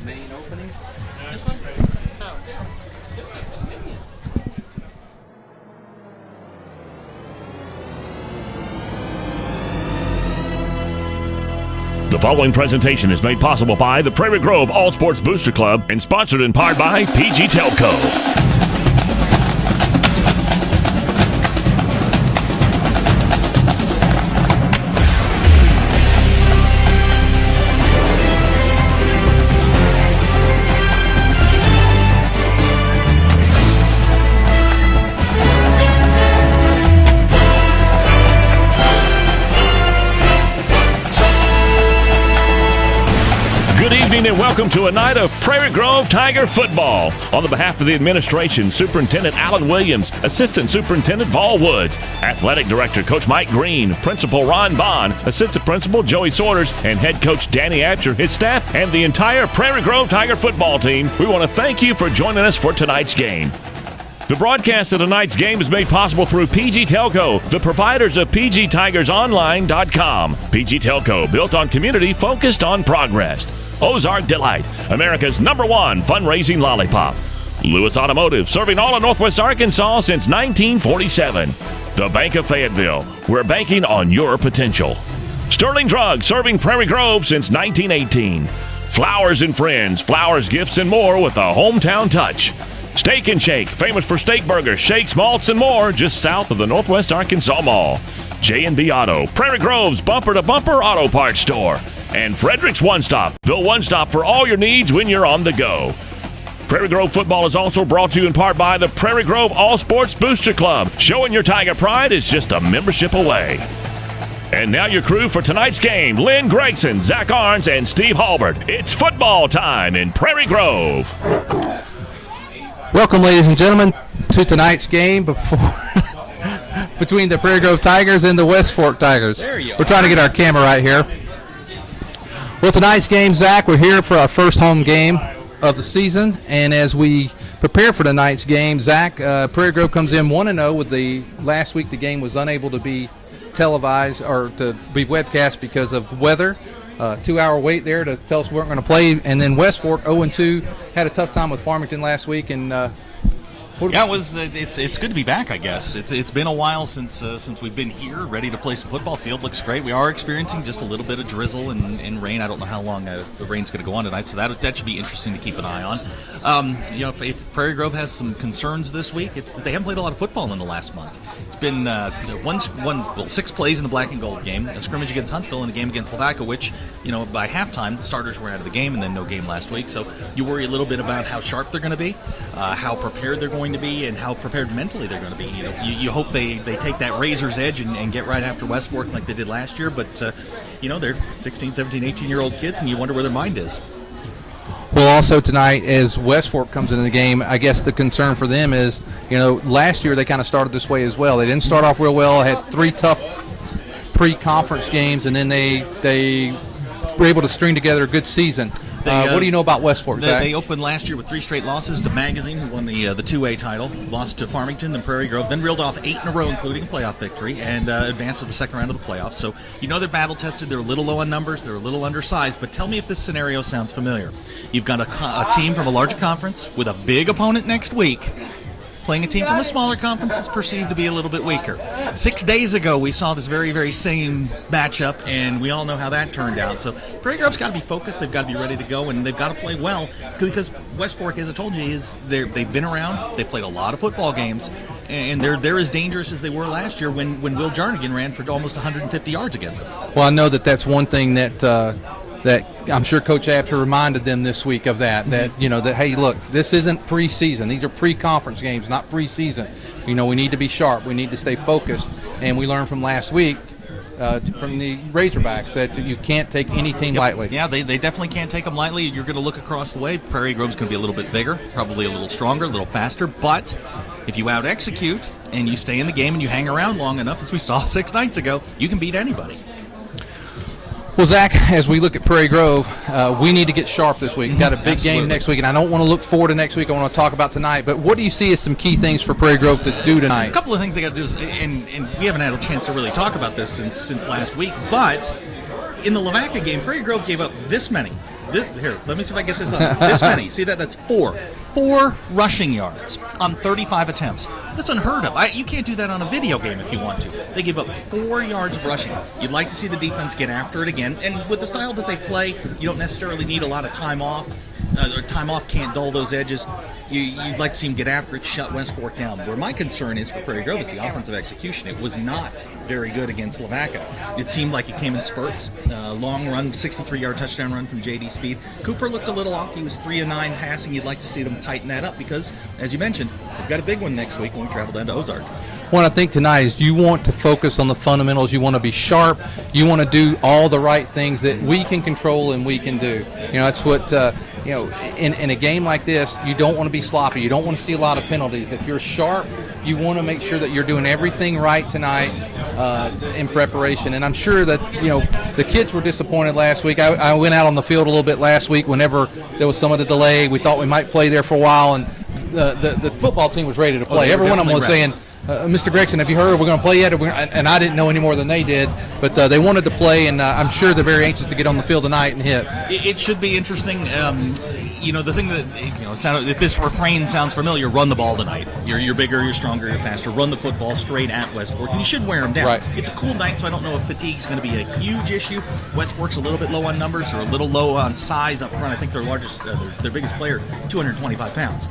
main opening. The following presentation is made possible by the Prairie Grove All Sports Booster Club and sponsored in part by PG Telco. Good evening and welcome to a night of Prairie Grove Tiger football. On the behalf of the administration, Superintendent Alan Williams, Assistant Superintendent Vol Woods, Athletic Director Coach Mike Green, Principal Ron Bond, Assistant Principal Joey Saunders, and Head Coach Danny Absher, his staff, and the entire Prairie Grove Tiger football team, we want to thank you for joining us for tonight's game. The broadcast of tonight's game is made possible through PG Telco, the providers of PGTigersOnline.com. PG Telco, built on community, focused on progress. Ozark Delight, America's #1 fundraising lollipop. Lewis Automotive, serving all of Northwest Arkansas since 1947. The Bank of Fayetteville, we're banking on your potential. Sterling Drug, serving Prairie Grove since 1918. Flowers and Friends, flowers, gifts, and more with a hometown touch. Steak and Shake, famous for steak burgers, shakes, malts, and more, just south of the Northwest Arkansas Mall. J&B Auto, Prairie Grove's bumper-to-bumper auto parts store. And Frederick's One Stop, the one stop for all your needs when you're on the go. Prairie Grove football is also brought to you in part by the Prairie Grove All Sports Booster Club. Showing your Tiger pride is just a membership away. And now your crew for tonight's game, Lynn Gregson, Zach Arns, and Steve Halbert. It's football time in Prairie Grove. Welcome, ladies and gentlemen, to tonight's game between the Prairie Grove Tigers and the West Fork Tigers. We're trying to get our camera right here. Well, tonight's game, Zach, we're here for our first home game of the season, and as we prepare for tonight's game, Zach, Prairie Grove comes in 1-0 with last week the game was unable to be televised or to be webcast because of weather. 2-hour wait there to tell us we weren't going to play, and then West Fork 0-2 had a tough time with Farmington last week, and it's good to be back, I guess. It's been a while since we've been here, ready to play some football. Field looks great. We are experiencing just a little bit of drizzle and rain. I don't know how long the rain's going to go on tonight, so that should be interesting to keep an eye on. If Prairie Grove has some concerns this week, it's that they haven't played a lot of football in the last month. It's been 6 plays in the black and gold game, a scrimmage against Huntsville, and a game against Lavaca, which, by halftime, the starters were out of the game, and then no game last week. So you worry a little bit about how sharp they're going to be, how prepared they're going to be, and how prepared mentally they're going to be. You hope they take that razor's edge and get right after West Fork like they did last year, but they're 16, 17, 18-year-old kids, and you wonder where their mind is. Well, also tonight, as West Fork comes into the game, I guess the concern for them is, last year they kind of started this way as well. They didn't start off real well, had 3 tough pre-conference games, and then they were able to string together a good season. What do you know about West Fork, Zach? They opened last year with 3 straight losses to Magazine, who won the 2A title, lost to Farmington and Prairie Grove, then reeled off 8 in a row, including a playoff victory, and advanced to the second round of the playoffs. So they're battle-tested. They're a little low on numbers. They're a little undersized. But tell me if this scenario sounds familiar. You've got a team from a larger conference with a big opponent next week, playing a team from a smaller conference that's perceived to be a little bit weaker. 6 days ago, we saw this very, very same matchup, and we all know how that turned out. So Prairie Grove's got to be focused. They've got to be ready to go, and they've got to play well because West Fork, as I told you, they've been around. They played a lot of football games, and they're as dangerous as they were last year when Will Jarnigan ran for almost 150 yards against them. Well, I know that's one thing that I'm sure Coach Absher reminded them this week of that hey, look, this isn't preseason. These are pre-conference games, not preseason. We need to be sharp. We need to stay focused. And we learned from last week from the Razorbacks that you can't take any team lightly. Yeah, they definitely can't take them lightly. You're going to look across the way. Prairie Grove's going to be a little bit bigger, probably a little stronger, a little faster. But if you out-execute and you stay in the game and you hang around long enough, as we saw 6 nights ago, you can beat anybody. Well, Zach, as we look at Prairie Grove, we need to get sharp this week. We've got a big game next week, and I don't want to look forward to next week. I want to talk about tonight. But what do you see as some key things for Prairie Grove to do tonight? A couple of things they got to do is, and we haven't had a chance to really talk about this since last week, but in the Lavaca game, Prairie Grove gave up this many Here, let me see if I get this on. This many. See that? That's 4 rushing yards on 35 attempts. That's unheard of. You can't do that on a video game if you want to. They give up 4 yards of rushing. You'd like to see the defense get after it again. And with the style that they play, you don't necessarily need a lot of time off. Time off can't dull those edges. You'd like to see them get after it, shut West Fork down. Where my concern is for Prairie Grove is the offensive execution. It was not very good against Lavaca. It seemed like it came in spurts. Long run, 63-yard touchdown run from J.D. Speed. Cooper looked a little off. He was 3 of 9 passing. You'd like to see them tighten that up because, as you mentioned, we've got a big one next week when we travel down to Ozark. What I think tonight is you want to focus on the fundamentals. You want to be sharp. You want to do all the right things that we can control and we can do. That's what, in a game like this, you don't want to be sloppy. You don't want to see a lot of penalties. If you're sharp, you want to make sure that you're doing everything right tonight in preparation. And I'm sure that, the kids were disappointed last week. I went out on the field a little bit last week whenever there was some of the delay. We thought we might play there for a while, and the football team was ready to play. Every one of them was saying, Mr. Gregson, have you heard we're going to play yet? And I didn't know any more than they did, but they wanted to play, and I'm sure they're very anxious to get on the field tonight and hit. It should be interesting. The thing that this refrain sounds familiar: run the ball tonight. You're bigger, you're stronger, you're faster. Run the football straight at West Fork, and you should wear them down. Right. It's a cool night, so I don't know if fatigue's going to be a huge issue. West Fork's a little bit low on numbers, or a little low on size up front. I think their biggest player, 225 pounds.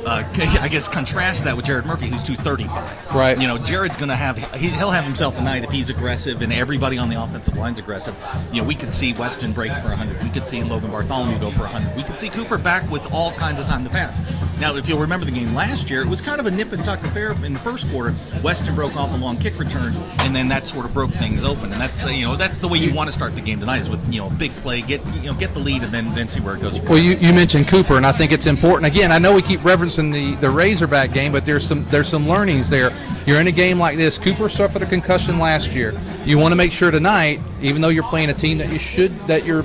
I guess contrast that with Jared Murphy, who's 235. Right. Jared's going to he'll have himself a night if he's aggressive and everybody on the offensive line's aggressive. We could see Weston break for 100. We could see Logan Bartholomew go for 100. We could see Cooper back with all kinds of time to pass. Now, if you'll remember the game last year, it was kind of a nip and tuck affair in the first quarter. Weston broke off a long kick return, and then that sort of broke things open. And that's that's the way you want to start the game tonight, is with a big play, get the lead, and then see where it goes from there. Well, you mentioned Cooper, and I think it's important. Again, I know we keep referencing the Razorback game, but there's some learnings there. You're in a game like this. Cooper suffered a concussion last year. You want to make sure tonight, even though you're playing a team that you're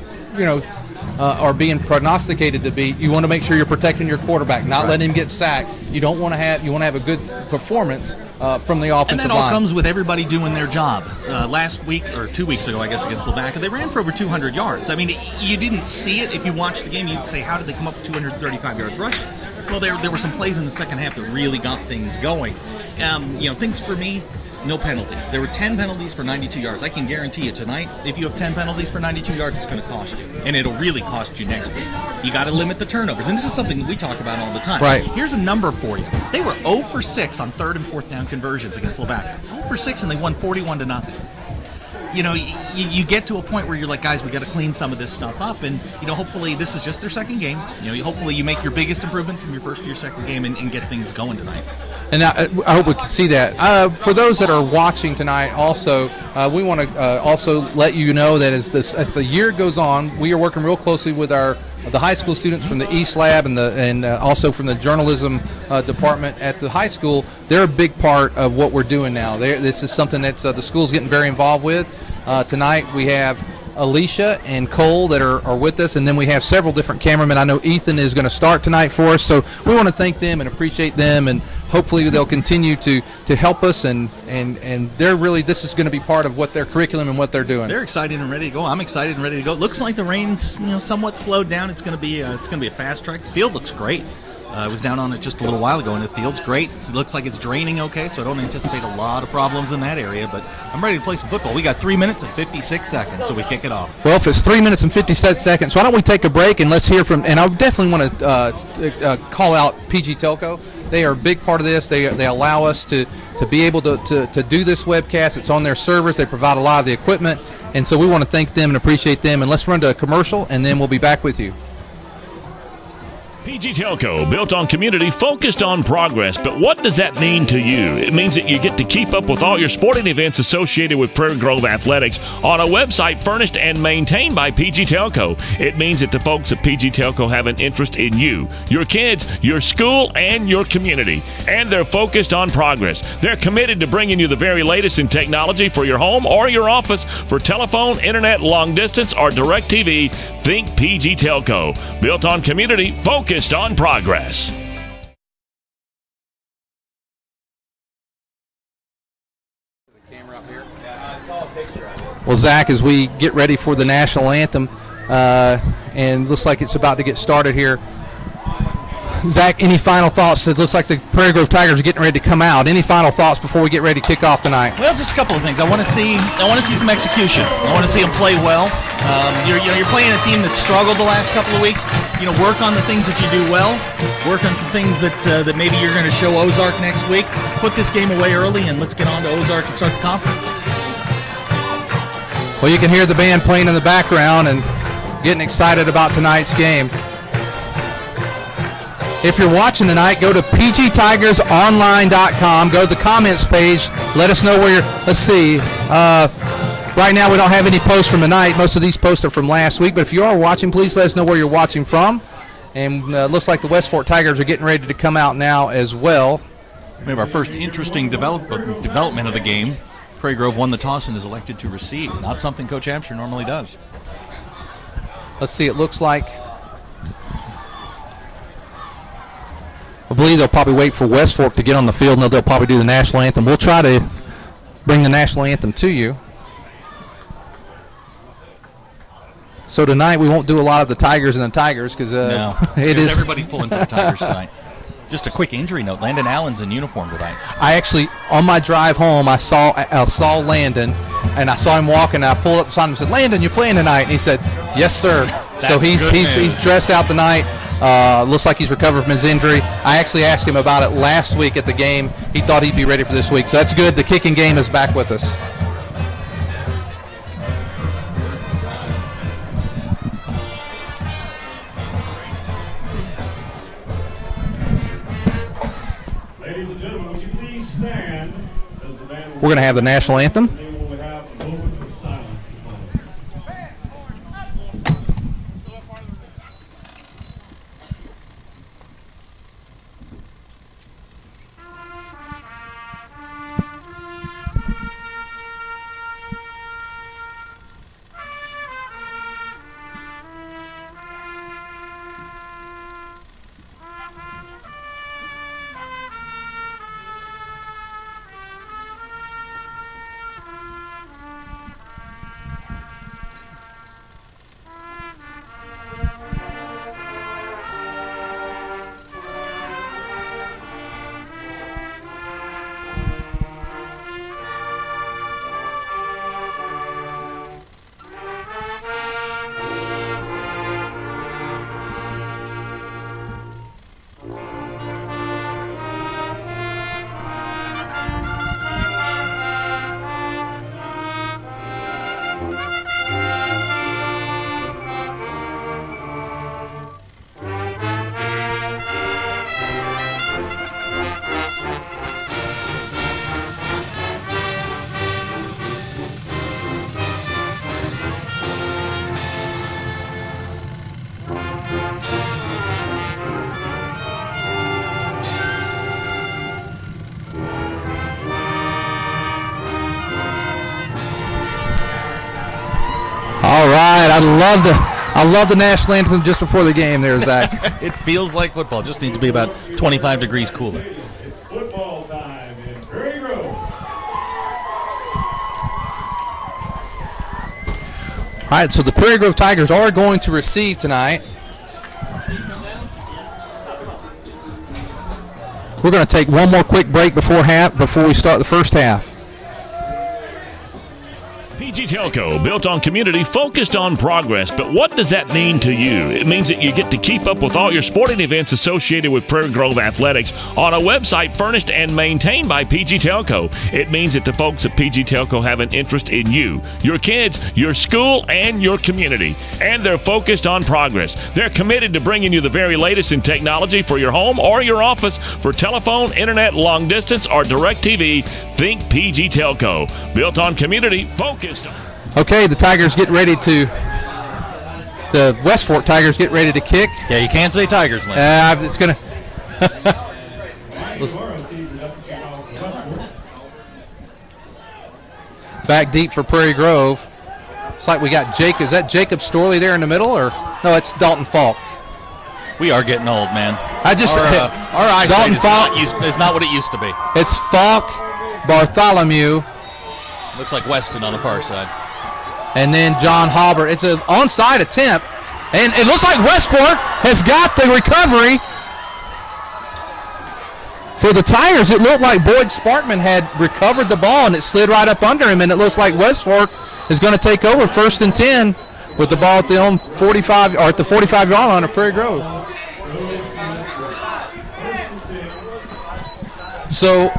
are being prognosticated to beat, you want to make sure you're protecting your quarterback, not letting him get sacked. You want to have a good performance from the offensive line. And that all comes with everybody doing their job. Last week, or 2 weeks ago, I guess, against Lavaca, they ran for over 200 yards. I mean, you didn't see it. If you watched the game, you'd say, how did they come up with 235 yards rushing? Well, there were some plays in the second half that really got things going. Things for me, no penalties. There were 10 penalties for 92 yards. I can guarantee you tonight, if you have 10 penalties for 92 yards, it's going to cost you. And it'll really cost you next week. You got to limit the turnovers. And this is something that we talk about all the time. Right. Here's a number for you. They were 0 for 6 on 3rd and 4th down conversions against Lavaca. 0 for 6, and they won 41-0. You get to a point where you're like, guys, we got to clean some of this stuff up, and hopefully this is just their second game. Hopefully you make your biggest improvement from your first to your second game and get things going tonight. And I hope we can see that. For those that are watching tonight, also, we want to also let you know that as the year goes on, we are working real closely with the high school students from the East Lab and also from the journalism department at the high school. They're a big part of what we're doing now. This is something that the school's getting very involved with. Tonight we have Alicia and Cole that are with us, and then we have several different cameramen. I know Ethan is going to start tonight for us, so we want to thank them and appreciate them, and hopefully they'll continue to help us, and they're really, this is going to be part of what their curriculum and what they're doing. They're excited and ready to go. I'm excited and ready to go. Looks like the rain's somewhat slowed down. It's going to be a fast track. The field looks great. I was down on it just a little while ago, and the field's great. It looks like it's draining okay, so I don't anticipate a lot of problems in that area, but I'm ready to play some football. We got 3 minutes and 56 seconds till we kick it off. Well, if it's 3 minutes and 56 seconds, why don't we take a break and let's hear from, and I definitely want to call out PG Telco. They are a big part of this. They allow us to be able to do this webcast. It's on their servers. They provide a lot of the equipment, and so we want to thank them and appreciate them. And let's run to a commercial, and then we'll be back with you. PG Telco, built on community, focused on progress. But what does that mean to you? It means that you get to keep up with all your sporting events associated with Prairie Grove Athletics on a website furnished and maintained by PG Telco. It means that the folks at PG Telco have an interest in you, your kids, your school, and your community. And they're focused on progress. They're committed to bringing you the very latest in technology for your home or your office. For telephone, internet, long distance, or direct TV, think PG Telco. Built on community, focused on progress. Well, Zach, as we get ready for the national anthem, and looks like it's about to get started here. Zach, any final thoughts? It looks like the Prairie Grove Tigers are getting ready to come out. Any final thoughts before we get ready to kick off tonight? Well, just a couple of things. I want to see some execution. I want to see them play well. You're playing a team that struggled the last couple of weeks. Work on the things that you do well. Work on some things that maybe you're going to show Ozark next week. Put this game away early, and let's get on to Ozark and start the conference. Well, you can hear the band playing in the background and getting excited about tonight's game. If you're watching tonight, go to pgtigersonline.com. Go to the comments page. Let us know where you're. Let's see. Right now, we don't have any posts from tonight. Most of these posts are from last week. But if you are watching, please let us know where you're watching from. And looks like the West Fork Tigers are getting ready to come out now as well. We have our first interesting development of the game. Prairie Grove won the toss and is elected to receive. Not something Coach Hampshire normally does. Let's see. It looks like. I believe they'll probably wait for West Fork to get on the field, and they'll probably do the national anthem. We'll try to bring the national anthem to you. So tonight we won't do a lot of the Tigers and the Tigers because everybody's pulling for the Tigers tonight. Just a quick injury note: Landon Allen's in uniform tonight. I actually, on my drive home, I saw Landon, and I saw him walking. And I pulled up beside him and said, "Landon, you're playing tonight?" And he said, "Yes, sir." So he's dressed out tonight. Looks like he's recovered from his injury. I actually asked him about it last week at the game. He thought he'd be ready for this week, so that's good. The kicking game is back with us. Ladies and gentlemen, would you please stand as the band will. We're going to have the national anthem. They will have a moment of silence to follow. All right, I love the national anthem just before the game there, Zach. It feels like football. Just needs to be about 25 degrees cooler. It's football time in Prairie Grove. All right, so the Prairie Grove Tigers are going to receive tonight. We're going to take one more quick break before we start the first half. PG Telco, built on community, focused on progress. But what does that mean to you? It means that you get to keep up with all your sporting events associated with Prairie Grove Athletics on a website furnished and maintained by PG Telco. It means that the folks at PG Telco have an interest in you, your kids, your school, and your community. And they're focused on progress. They're committed to bringing you the very latest in technology for your home or your office, for telephone, internet, long distance, or direct TV. Think PG Telco, built on community, focused on. Okay, the Tigers get ready to. The West Fork Tigers get ready to kick. Yeah, you can't say Tigers land. It's gonna. Back deep for Prairie Grove. It's like we got Jake. Is that Jacob Storley there in the middle, or no? It's Dalton Falk. We are getting old, man. I just our eyesight Dalton Falk is not what it used to be. It's Falk, Bartholomew, Looks like Weston on the far side. And then John Halbert. It's an onside attempt. And it looks like West Fork has got the recovery. For the Tigers, it looked like Boyd Sparkman had recovered the ball, and it slid right up under him, and it looks like West Fork is going to take over 1st and 10 with the ball at the own 45 or at the 45-yard line of Prairie Grove. So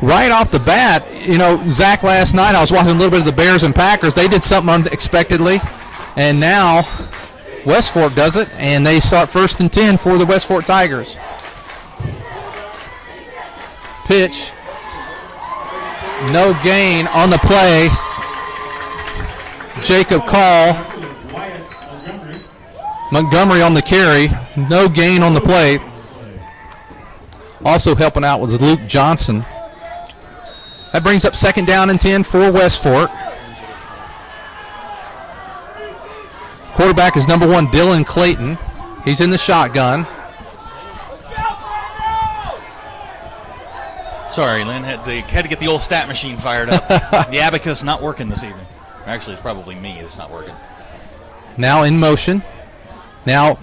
right off the bat, you know, Zach, last night I was watching a little bit of the Bears and Packers. They did something unexpectedly, and now West Fork does it, and they start 1st and 10 for the West Fork Tigers. Pitch, no gain on the play. Jacob Call, Montgomery on the carry, no gain on the play. Also helping out was Luke Johnson. That brings up 2nd down and 10 for West Fork. Quarterback is number 1, Dylan Clayton. He's in the shotgun. Sorry, Lynn, had to get the old stat machine fired up. The abacus not working this evening. Actually, it's probably me that's not working. Now in motion. Now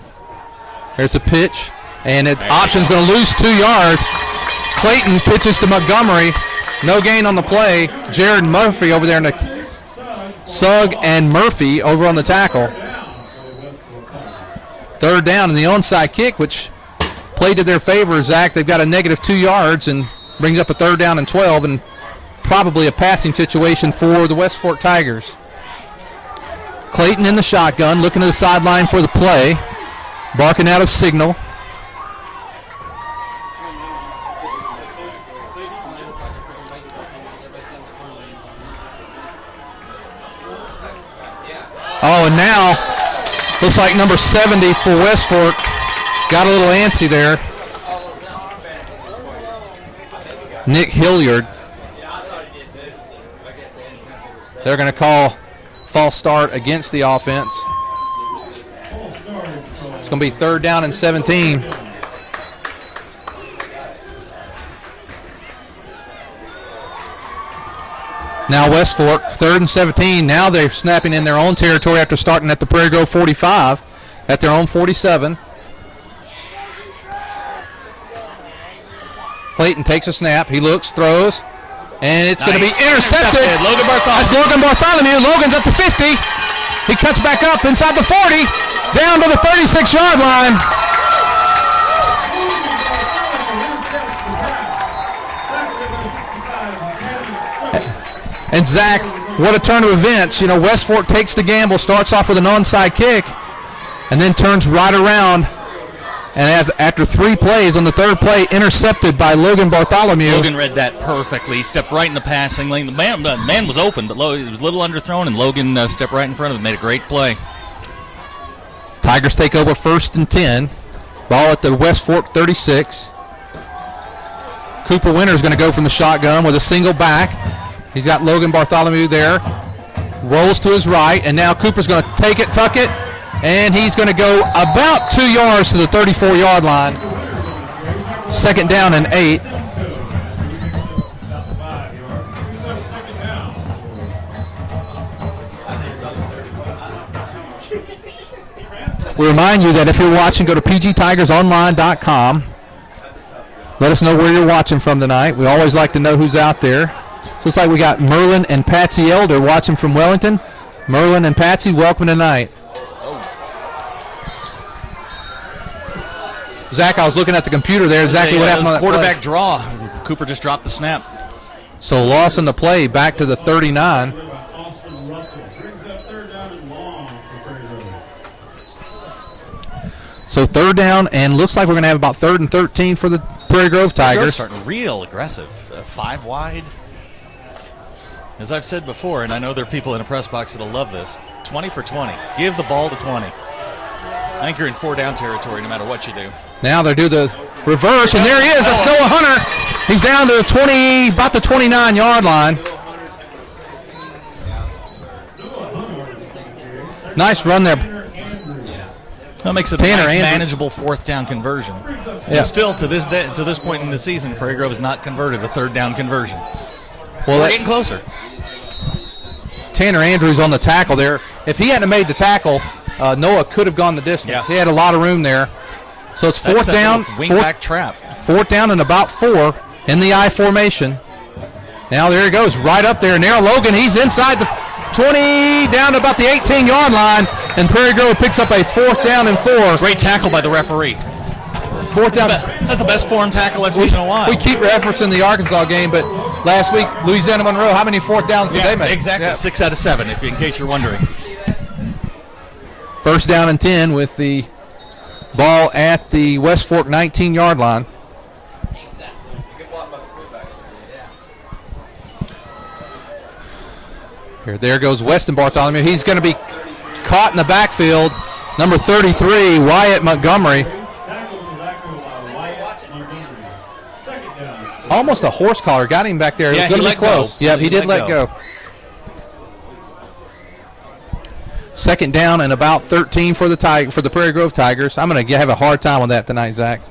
there's a pitch, and option's going to lose 2 yards. Clayton pitches to Montgomery. No gain on the play. Jared Murphy over there in the Sugg and Murphy over on the tackle. 3rd down and the onside kick, which played to their favor, Zach. They've got a negative 2 yards and brings up a 3rd down and 12, and probably a passing situation for the West Fork Tigers. Clayton in the shotgun, looking to the sideline for the play, barking out a signal. Oh, and now looks like number 70 for West Fork got a little antsy there. Nick Hilliard. They're going to call false start against the offense. It's going to be 3rd down and 17. Now West Fork, 3rd and 17. Now they're snapping in their own territory after starting at the Prairie Grove 45, at their own 47. Clayton takes a snap. He looks, throws, and it's going to be intercepted. That's Logan Bartholomew. Logan's at the 50. He cuts back up inside the 40, down to the 36-yard line. And Zach, what a turn of events. You know, West Fork takes the gamble, starts off with an onside kick, and then turns right around. And after 3 plays, on the 3rd play, intercepted by Logan Bartholomew. Logan read that perfectly. He stepped right in the passing lane. The man was open, but it was a little underthrown, and Logan stepped right in front of him, made a great play. Tigers take over 1st and 10. Ball at the West Fork 36. Cooper Winter is going to go from the shotgun with a single back. He's got Logan Bartholomew there. Rolls to his right, and now Cooper's going to take it, tuck it, and he's going to go about 2 yards to the 34-yard line. 2nd down and 8. We remind you that if you're watching, go to pgtigersonline.com. Let us know where you're watching from tonight. We always like to know who's out there. So it's like we got Merlin and Patsy Elder watching from Wellington. Merlin and Patsy, welcome tonight. Zach, I was looking at the computer there. Exactly what happened on that quarterback play. Draw. Cooper just dropped the snap. So loss in the play, back to the 39. So 3rd down, and looks like we're going to have about 3rd and 13 for the Prairie Grove Tigers. Starting real aggressive. 5 wide. As I've said before, and I know there are people in the press box that'll love this, 20 for 20. Give the ball to 20. I think you're in 4-down territory no matter what you do. Now they do the reverse, and there he is. That's Noah Hunter. He's down to the 20, about the 29-yard line. Nice run there. That makes it a nice, manageable 4th down conversion. Yeah. And still, to this point in the season, Prairie Grove has not converted a 3rd down conversion. Well, we're getting closer. Tanner Andrews on the tackle there. If he hadn't made the tackle, Noah could have gone the distance. Yeah. He had a lot of room there. So it's fourth down. Wingback trap. Fourth down and about 4 in the I formation. Now there he goes, right up there. Now Logan, he's inside the 20, down to about the 18-yard line, and Prairie Grove picks up a fourth down and 4. Great tackle by the referee. Fourth down. That's the best form tackle I've seen in a while. We keep referencing the Arkansas game, but last week, Louisiana Monroe, how many fourth downs did they make? Exactly, yeah. 6 out of 7, in case you're wondering. First down and 10 with the ball at the West Fork 19-yard line. There goes Weston Bartholomew. He's going to be caught in the backfield. Number 33, Wyatt Montgomery. Almost a horse collar. Got him back there. It was going to be close. Yep, he did let go. Second down and about 13 for the Prairie Grove Tigers. I'm going to have a hard time with that tonight, Zach.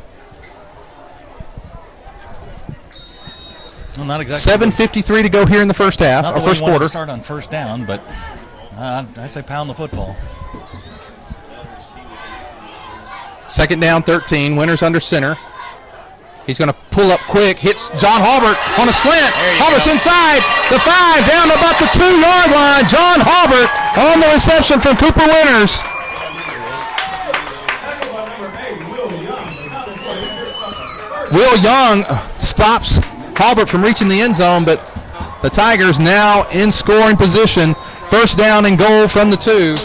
Well, not exactly. 7:53 to go here in the first half, or first quarter. To start on first down, but I say pound the football. Second down, 13. Winners under center. He's going to pull up quick. Hits John Halbert on a slant. Halbert's inside the 5, down to about the 2-yard line. John Halbert on the reception from Cooper Winners. Will Young stops Halbert from reaching the end zone, but the Tigers now in scoring position. First down and goal from the 2.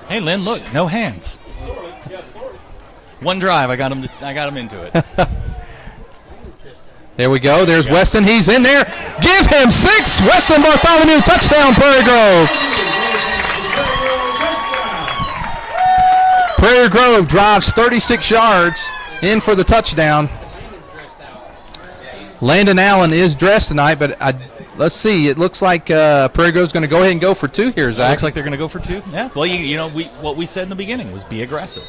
Hey, Lynn, look, no hands. One drive, I got him into it. There we go. There's Weston. He's in there. Give him 6. Weston Bartholomew, touchdown, Prairie Grove. Prairie Grove drives 36 yards in for the touchdown. Landon Allen is dressed tonight, but let's see. It looks like Prairie Grove's going to go ahead and go for 2 here, Zach. Looks like they're going to go for 2. Yeah. Well, what we said in the beginning was be aggressive.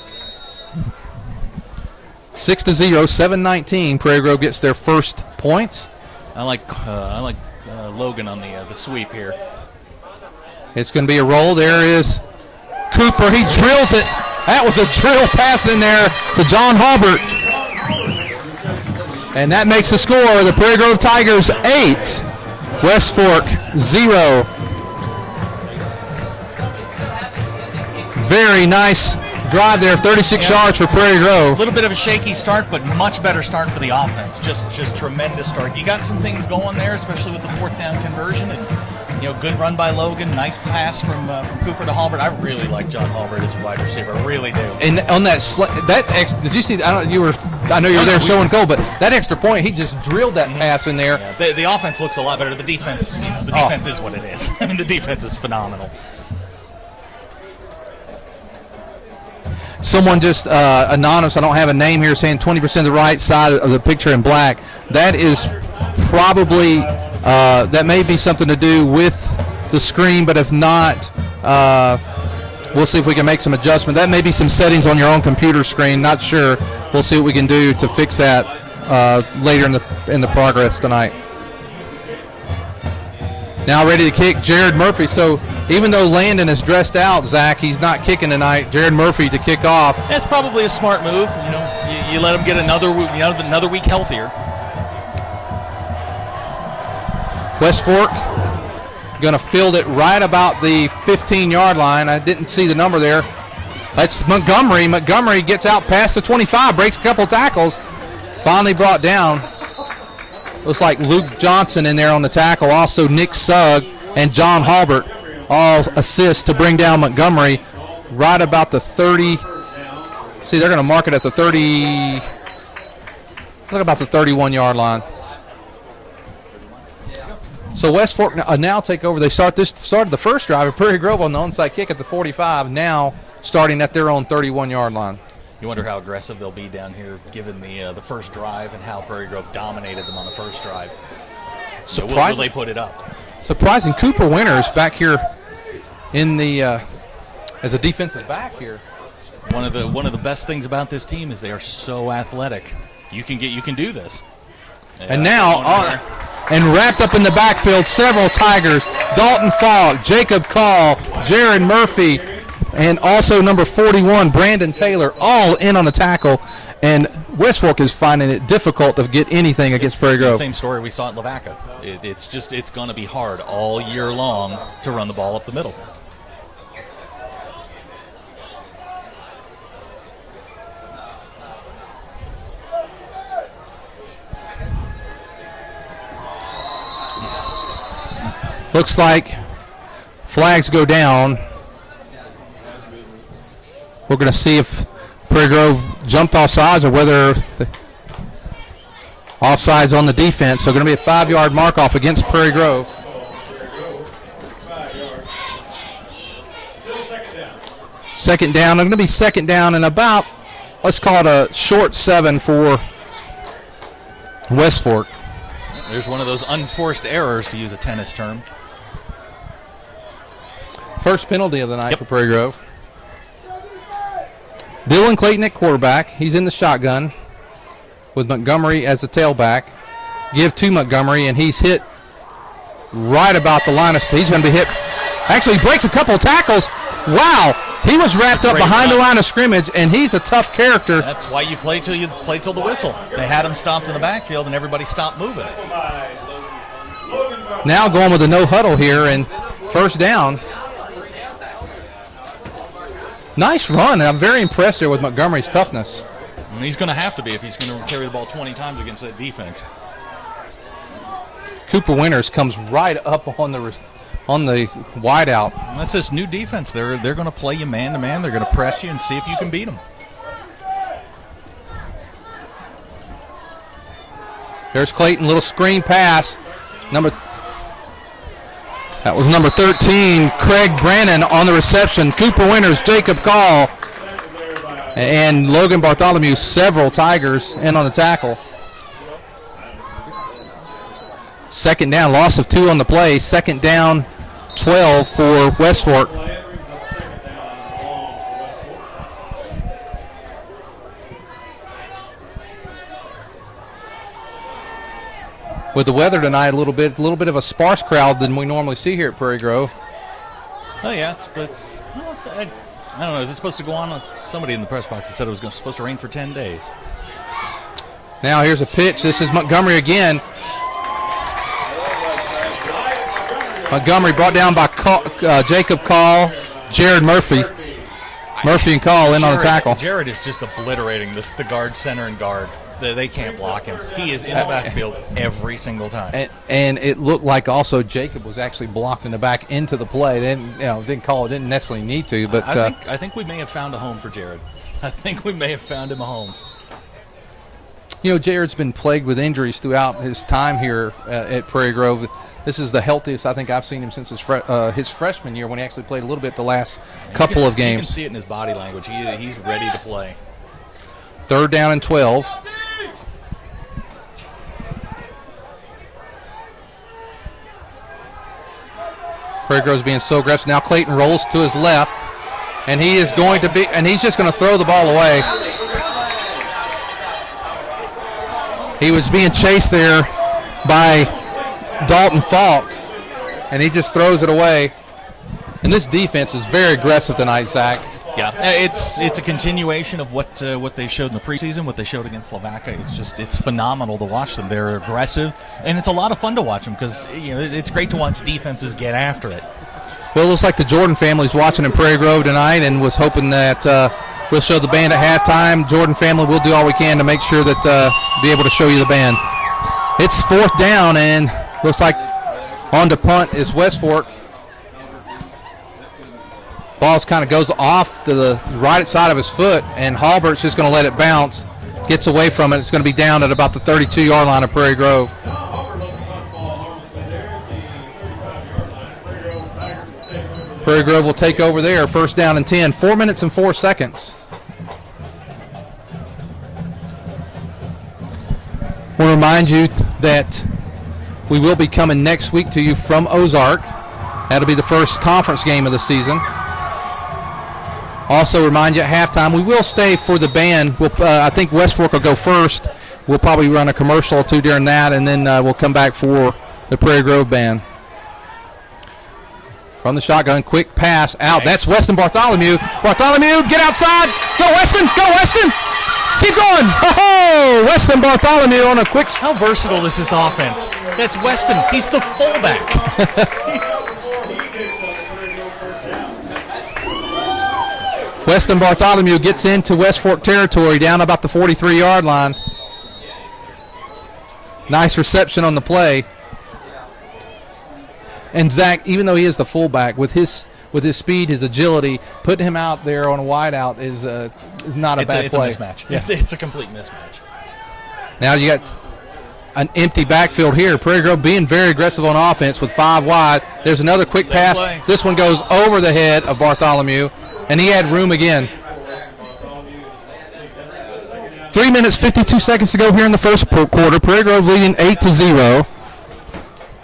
6-0, 7-19. Prairie Grove gets their first points. I like Logan on the sweep here. It's going to be a roll. There is Cooper. He drills it. That was a drill pass in there to John Halbert. And that makes the score. The Prairie Grove Tigers 8, West Fork 0. Very nice drive there, 36 yards for Prairie Grove. A little bit of a shaky start, but much better start for the offense. Just tremendous start. You got some things going there, especially with the fourth down conversion, and good run by Logan. Nice pass from Cooper to Halbert. I really like John Halbert as a wide receiver. I really do. And on that did you see? I know you were there showing goal, but that extra point, he just drilled that pass in there. Yeah, the offense looks a lot better. The defense, the defense is what it is. I mean, the defense is phenomenal. Someone just anonymous, I don't have a name here, saying 20% of the right side of the picture in black. That is probably, that may be something to do with the screen, but if not, we'll see if we can make some adjustment. That may be some settings on your own computer screen, not sure. We'll see what we can do to fix that later in the progress tonight. Now ready to kick, Jared Murphy. So even though Landon is dressed out, Zach, he's not kicking tonight. Jared Murphy to kick off. That's probably a smart move. You let him get another week healthier. West Fork going to field it right about the 15-yard line. I didn't see the number there. That's Montgomery. Montgomery gets out past the 25, breaks a couple tackles, finally brought down. Looks like Luke Johnson in there on the tackle. Also Nick Sugg and John Halbert all assist to bring down Montgomery right about the 30. See, they're going to mark it at the 30. Look about the 31-yard line. So West Fork now take over. They started the first drive at Prairie Grove on the onside kick at the 45. Now starting at their own 31-yard line. You wonder how aggressive they'll be down here, given the first drive and how Prairie Grove dominated them on the first drive. So will they put it up? Surprising, Cooper Winters back here in the as a defensive back here. One of the best things about this team is they are so athletic. You can do this. And now, and wrapped up in the backfield, several Tigers. Dalton Falk, Jacob Call, Jared Murphy, and also number 41, Brandon Taylor, all in on the tackle. And West Fork is finding it difficult to get anything against Prairie Grove. Same story we saw at Lavaca. It's going to be hard all year long to run the ball up the middle. Looks like flags go down. We're going to see if Prairie Grove jumped offsides or whether the offsides on the defense. So going to be a 5-yard mark off against Prairie Grove. Second down. They're going to be second down and about, let's call it a short 7 for West Fork. There's one of those unforced errors, to use a tennis term. First penalty of the night for Prairie Grove. Dylan Clayton at quarterback. He's in the shotgun with Montgomery as the tailback. Give to Montgomery, and he's hit right about the line of – he's going to be hit. Actually, he breaks a couple of tackles. Wow. He was wrapped up behind the line of scrimmage, and he's a tough character. That's why you play till the whistle. They had him stopped in the backfield, and everybody stopped moving. Now going with a no huddle here, and first down. Nice run. I'm very impressed here with Montgomery's toughness. And he's going to have to be if he's going to carry the ball 20 times against that defense. Cooper Winters comes right up on the wideout. That's this new defense. They're going to play you man to man. They're going to press you and see if you can beat them. There's Clayton, little screen pass. That was number 13, Craig Brannon on the reception. Cooper Winters, Jacob Call, and Logan Bartholomew, several Tigers in on the tackle. Second down, loss of 2 on the play. Second down, 12 for West Fork. With the weather tonight, a little bit of a sparse crowd than we normally see here at Prairie Grove. Oh yeah, I don't know. Is it supposed to go on? Somebody in the press box said it was supposed to rain for 10 days. Now here's a pitch. This is Montgomery again. Montgomery brought down by Jacob Call, Jared Murphy. Murphy and Call in on the tackle. Jared is just obliterating the guard, center, and guard. They can't block him. He is in the backfield every single time. And it looked like also Jacob was actually blocked in the back into the play. Didn't call it. Didn't necessarily need to. But I think we may have found a home for Jared. I think we may have found him a home. You know, Jared's been plagued with injuries throughout his time here at Prairie Grove. This is the healthiest I think I've seen him since his freshman year when he actually played a little bit the last couple of games. You can see it in his body language. He's ready to play. Third down and 12. Prairie Grove's being so aggressive. Now Clayton rolls to his left, and he's just going to throw the ball away. He was being chased there by Dalton Falk, and he just throws it away. And this defense is very aggressive tonight, Zach. Yeah, it's a continuation of what they showed in the preseason, what they showed against Lavaca. It's phenomenal to watch them. They're aggressive, and it's a lot of fun to watch them because it's great to watch defenses get after it. Well, it looks like the Jordan family's watching in Prairie Grove tonight, and was hoping that we'll show the band at halftime. Jordan family, we'll do all we can to make sure that be able to show you the band. It's fourth down, and looks like on to punt is West Fork. Ball kind of goes off to the right side of his foot, and Halbert's just going to let it bounce. Gets away from it. It's going to be down at about the 32-yard line of Prairie Grove. Prairie Grove will take over there. First down and 10. 4 minutes and 4 seconds. We'll remind you that we will be coming next week to you from Ozark. That'll be the first conference game of the season. Also remind you at halftime, we will stay for the band. I think West Fork will go first We'll probably run a commercial or two during that, and then we'll come back for the Prairie Grove band. From the shotgun, quick pass out. Nice. That's Weston Bartholomew. Bartholomew, get outside. Go, Weston. Go, Weston. Keep going. Oh, Weston Bartholomew on a quick. How versatile is this offense? That's Weston. He's the fullback. Weston Bartholomew gets into West Fork territory down about the 43-yard line. Nice reception on the play. And Zach, even though he is the fullback, with his speed, his agility, putting him out there on a wideout is not a bad play. It's a mismatch. Yeah. It's a complete mismatch. Now you got an empty backfield here. Prairie Grove being very aggressive on offense with 5 wide. There's another quick pass. Play. This one goes over the head of Bartholomew, and he had room again. 3 minutes, 52 seconds to go here in the first quarter. Prairie Grove leading 8-0.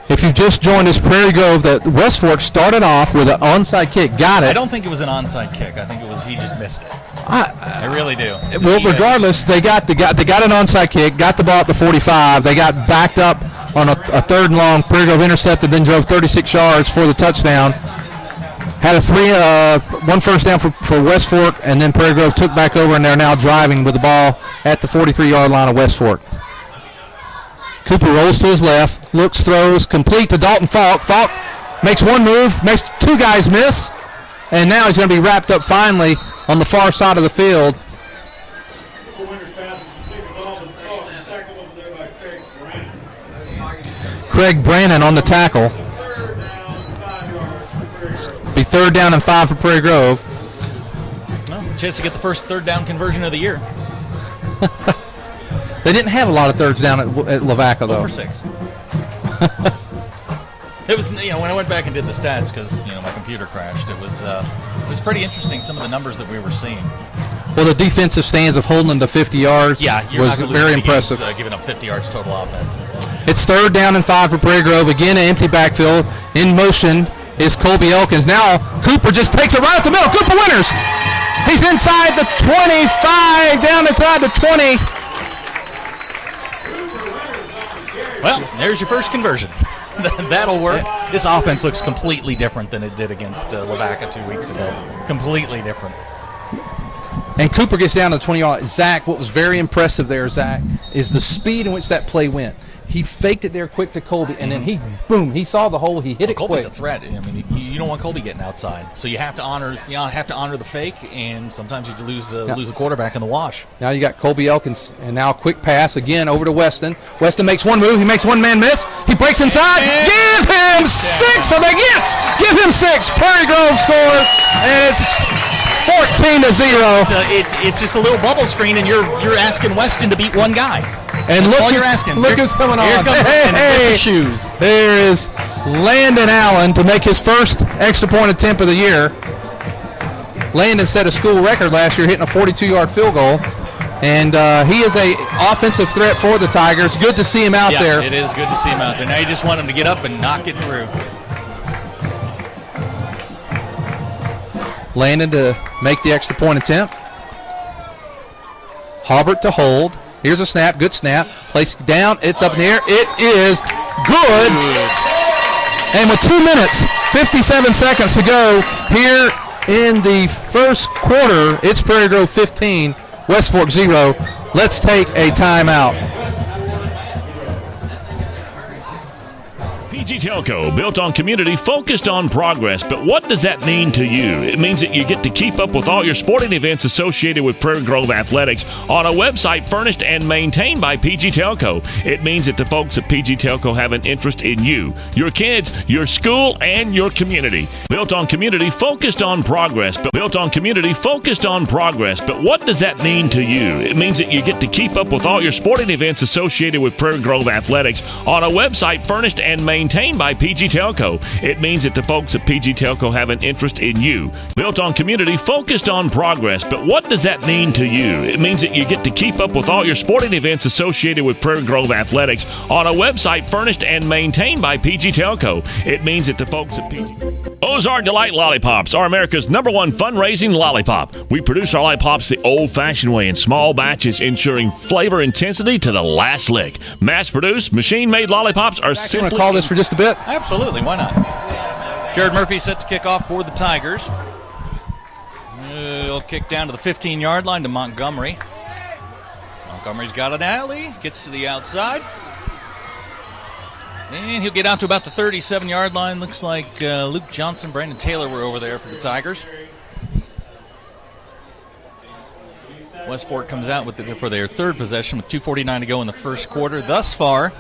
If you just joined us, Prairie Grove, that West Fork started off with an onside kick. Got it. I don't think it was an onside kick. I think it was he just missed it. I really do. Well, regardless, they got an onside kick, got the ball at the 45. They got backed up on a 3rd and long. Prairie Grove intercepted, then drove 36 yards for the touchdown. Had one first down for West Fork, and then Prairie Grove took back over, and they're now driving with the ball at the 43-yard line of West Fork. Cooper rolls to his left, looks, throws, complete to Dalton Falk. Falk makes one move, makes 2 guys miss, and now he's going to be wrapped up finally on the far side of the field. Craig Brannon on the tackle. Be 3rd down and 5 for Prairie Grove. Well, chance to get the first 3rd down conversion of the year. They didn't have a lot of 3rds down at Lavaca, though. 0 for 6. It was, when I went back and did the stats, because my computer crashed, it was pretty interesting, some of the numbers that we were seeing. Well, the defensive stands of holding them to 50 yards was very impressive. Giving up 50 yards total offense. It's 3rd down and 5 for Prairie Grove. Again, an empty backfield. In motion is Colby Elkins. Now Cooper just takes it right up the middle. Cooper Winters. He's inside the 25, down inside the 20. Well, there's your first conversion. That'll work. This offense looks completely different than it did against Lavaca 2 weeks ago. Completely different. And Cooper gets down to the 20-yard. Zach, what was very impressive there, Zach, is the speed in which that play went. He faked it there quick to Colby, and then he saw the hole. He hit it Colby's quick. a threat. I mean, you don't want Colby getting outside, so you have to honor the fake, and sometimes you lose a quarterback in the wash. Now you got Colby Elkins, and now a quick pass again over to Weston. Weston makes one move. He makes one man miss. He breaks inside. Give him 6. So give him 6. Prairie Grove scores, and it's 14-0. It's just a little bubble screen, and you're asking Weston to beat one guy. And look who's coming on. Hey, shoes. There is Landon Allen to make his first extra point attempt of the year. Landon set a school record last year, hitting a 42-yard field goal. And he is a offensive threat for the Tigers. Good to see him out there. It is good to see him out there. Now you just want him to get up and knock it through. Landon to make the extra point attempt. Hobart to hold. Here's a snap, good snap. Placed down, it's up in the air. It is good. And with 2 minutes, 57 seconds to go here in the first quarter, it's Prairie Grove 15, West Fork 0. Let's take a timeout. PG Telco, built on community, focused on progress. But what does that mean to you? It means that you get to keep up with all your sporting events associated with Prairie Grove Athletics on a website furnished and maintained by PG Telco. It means that the folks at PG Telco have an interest in you, your kids, your school, and your community. Built on community, focused on progress. But built on community, focused on progress. But what does that mean to you? It means that you get to keep up with all your sporting events associated with Prairie Grove Athletics on a website furnished and maintained maintained by PG Telco. It means that the folks at PG Telco have an interest in you. Built on community, focused on progress. But what does that mean to you? It means that you get to keep up with all your sporting events associated with Prairie Grove Athletics on a website furnished and maintained by PG Telco. It means that the folks at PG... Ozark Delight Lollipops are America's #1 fundraising lollipop. We produce our lollipops the old-fashioned way in small batches, ensuring flavor intensity to the last lick. Mass-produced, machine-made lollipops are simply... You want to call this for just a bit? Absolutely, why not? Jared Murphy set to kick off for the Tigers. He'll kick down to the 15-yard line to Montgomery. Montgomery's got an alley, gets to the outside. And he'll get out to about the 37-yard line. Looks like Luke Johnson, Brandon Taylor were over there for the Tigers. West Fork comes out for their third possession with 2:49 to go in the first quarter. Thus far,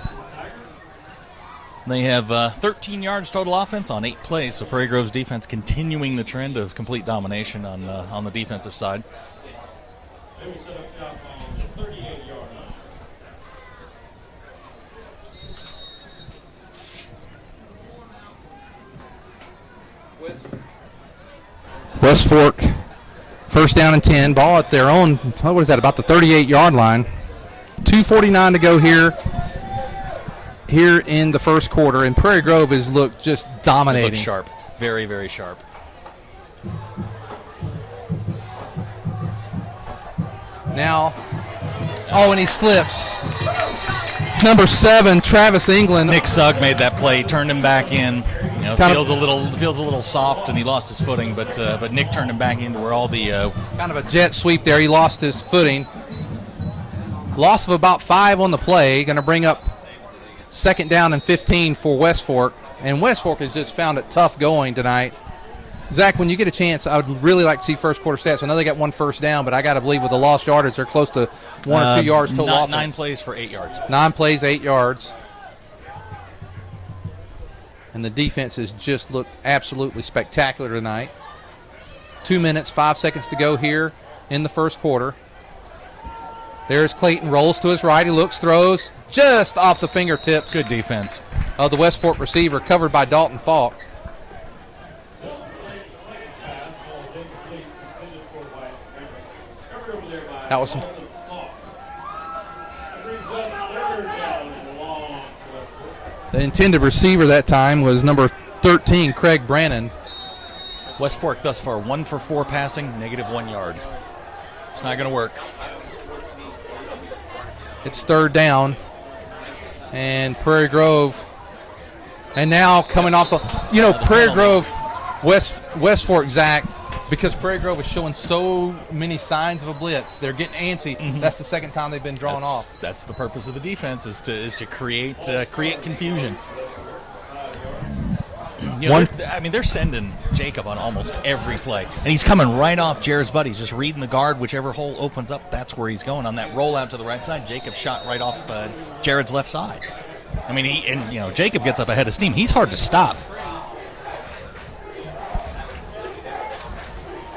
they have 13 yards total offense on 8 plays. So Prairie Grove's defense continuing the trend of complete domination on the defensive side. They will set up shop on the 38-yard line. West Fork, first down and 10. Ball at their own, what is that, about the 38-yard line. 2:49 to go here in the first quarter, and Prairie Grove has looked just dominating. Looks sharp, very, very sharp. Now, and he slips. It's number 7, Travis England. Nick Sugg made that play, turned him back in. Feels a little soft, and he lost his footing, but Nick turned him back into where all the kind of a jet sweep there. He lost his footing. Loss of about 5 on the play. Going to bring up second down and 15 for West Fork, and West Fork has just found it tough going tonight. Zach, when you get a chance, I would really like to see first quarter stats. I know they got 1 first down, but I got to believe with the lost yardage, they're close to 1 or 2 yards total offense. 9 plays for 8 yards. 9 plays, 8 yards. And the defense has just looked absolutely spectacular tonight. 2 minutes, 5 seconds to go here in the first quarter. There's Clayton, rolls to his right. He looks, throws, just off the fingertips. Good defense of the West Fork receiver, covered by Dalton Falk. That was some. The intended receiver that time was number 13, Craig Brannon. West Fork thus far 1 for 4 passing, -1 yard. It's not going to work. It's third down, and Prairie Grove, and now coming off the, Prairie Grove, West Fork, Zach, because Prairie Grove is showing so many signs of a blitz. They're getting antsy. Mm-hmm. That's the second time they've been drawn off. That's the purpose of the defense, is to create confusion. They're sending Jacob on almost every play, and he's coming right off Jared's butt. He's just reading the guard. Whichever hole opens up, that's where he's going. On that rollout to the right side, Jacob shot right off Jared's left side. Jacob gets up ahead of steam. He's hard to stop.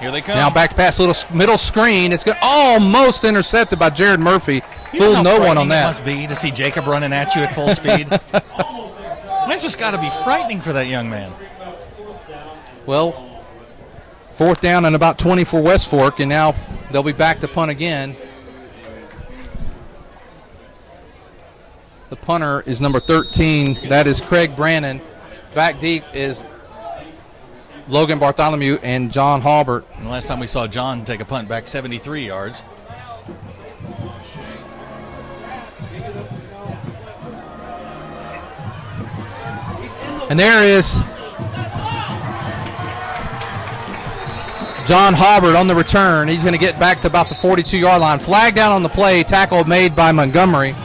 Here they come. Now back to pass, little middle screen. It's almost intercepted by Jared Murphy. Fooled no one on that. It must be to see Jacob running at you at full speed. That's just got to be frightening for that young man. Well, fourth down and about 20 for West Fork, and now they'll be back to punt again. The punter is number 13. That is Craig Brannon. Back deep is Logan Bartholomew and John Halbert. And the last time we saw John take a punt back 73 yards. And there is John Halbert on the return. He's going to get back to about the 42-yard line. Flag down on the play. Tackle made by Montgomery.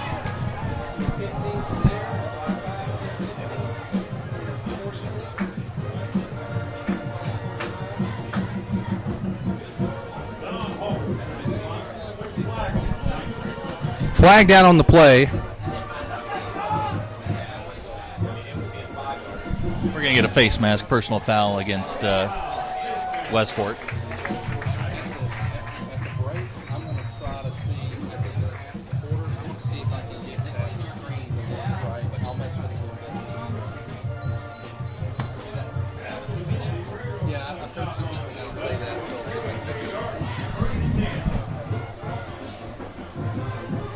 Flag down on the play. We're going to get a face mask, personal foul against West Fork.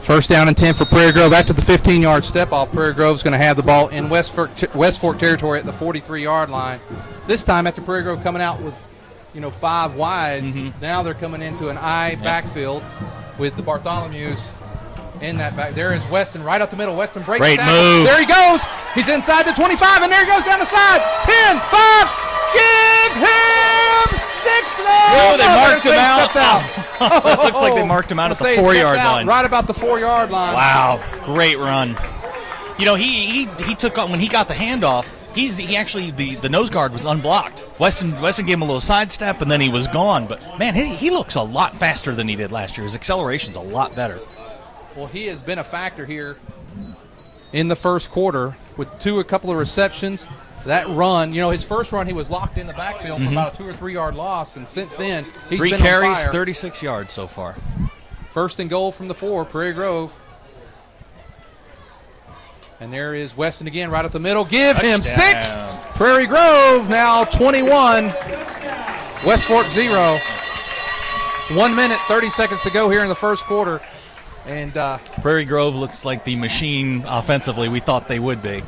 First down and 10 for Prairie Grove. After the 15-yard step-off, Prairie Grove's going to have the ball in West Fork territory at the 43-yard line. This time, after Prairie Grove coming out with, 5 wide, now they're coming into an I backfield with the Bartholomews in that back. There is Weston right up the middle. Weston breaks Great the tackle. move. There he goes. He's inside the 25, and there he goes down the side. 10, 5, give him 6 now. Oh, they marked him out. It looks like they marked him out at the 4-yard line. Right about the 4-yard line. Wow, great run. He took on when he got the handoff. He actually the nose guard was unblocked. Weston gave him a little sidestep and then he was gone. But man, he looks a lot faster than he did last year. His acceleration's a lot better. Well, he has been a factor here in the first quarter with a couple of receptions. That run, his first run he was locked in the backfield for about a 2 or 3 yard loss, and since then he's 3 been carries, on fire. 36 yards so far. First and goal from the 4, Prairie Grove. And there is Weston again, right up the middle. Give him 6. Prairie Grove now 21. West Fork 0. 1 minute, 30 seconds to go here in the first quarter. And Prairie Grove looks like the machine offensively we thought they would be.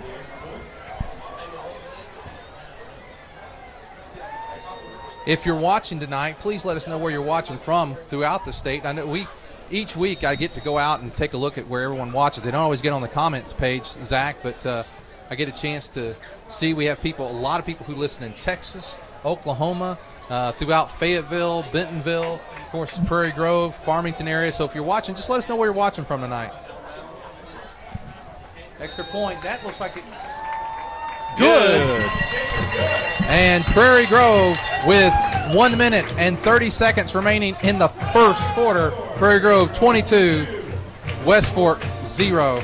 if you're watching tonight, please let us know where you're watching from throughout the state. I know each week I get to go out and take a look at where everyone watches. They don't always get on the comments page, Zach, but I get a chance to see we have a lot of people who listen in Texas, Oklahoma, throughout Fayetteville, Bentonville, of course, Prairie Grove, Farmington area. So if you're watching, just let us know where you're watching from tonight. Extra point. That looks like it's good. And Prairie Grove with 1 minute and 30 seconds remaining in the first quarter. Prairie Grove 22, West Fork 0.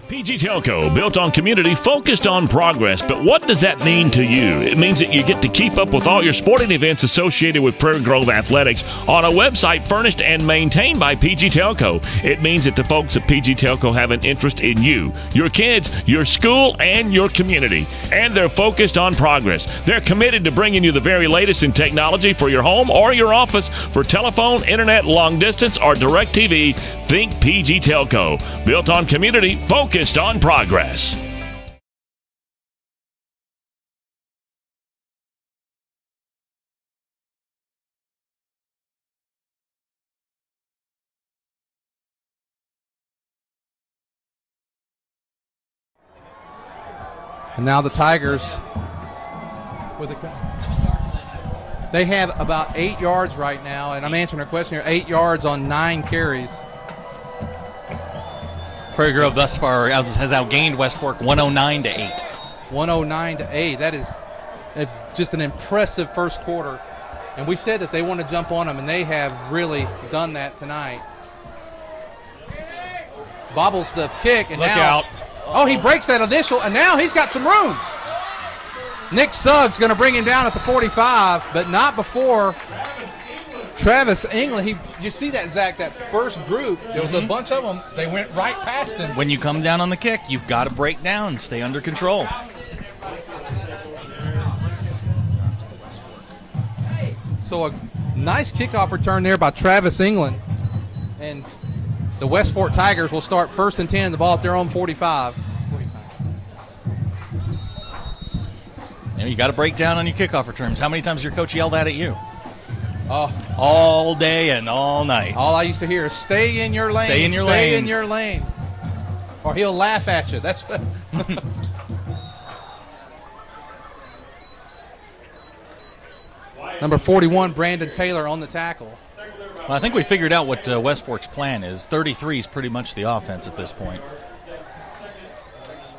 PG Telco, built on community, focused on progress. But what does that mean to you? It means that you get to keep up with all your sporting events associated with Prairie Grove Athletics on a website furnished and maintained by PG Telco. It means that the folks at PG Telco have an interest in you, your kids, your school, and your community. And they're focused on progress. They're committed to bringing you the very latest in technology for your home or your office, for telephone, internet, long distance, or direct TV. Think PG Telco. Built on community, focused on progress. And now the Tigers they have about 8 yards right now, and I'm answering a question here. 8 yards on 9 carries. Prairie Grove thus far has outgained West Fork 109-8. 109-8. That is just an impressive first quarter. And we said that they want to jump on them, and they have really done that tonight. Bobbles the kick, and Look now out. Oh, he breaks that initial, and now he's got some room. Nick Suggs going to bring him down at the 45, but not before Travis England. You see that, Zach, that first group, there was a bunch of them. They went right past him. When you come down on the kick, you've got to break down and stay under control. So a nice kickoff return there by Travis England. And the West Fork Tigers will start 1st and 10 in the ball at their own 45. You got to break down on your kickoff returns. How many times your coach yelled that at you? Oh, all day and all night. All I used to hear is stay in your lane. Stay in your lane. Stay in your lane. Or he'll laugh at you. That's what. Number 41, Brandon Taylor on the tackle. Well, I think we figured out what West Fork's plan is. 33 is pretty much the offense at this point.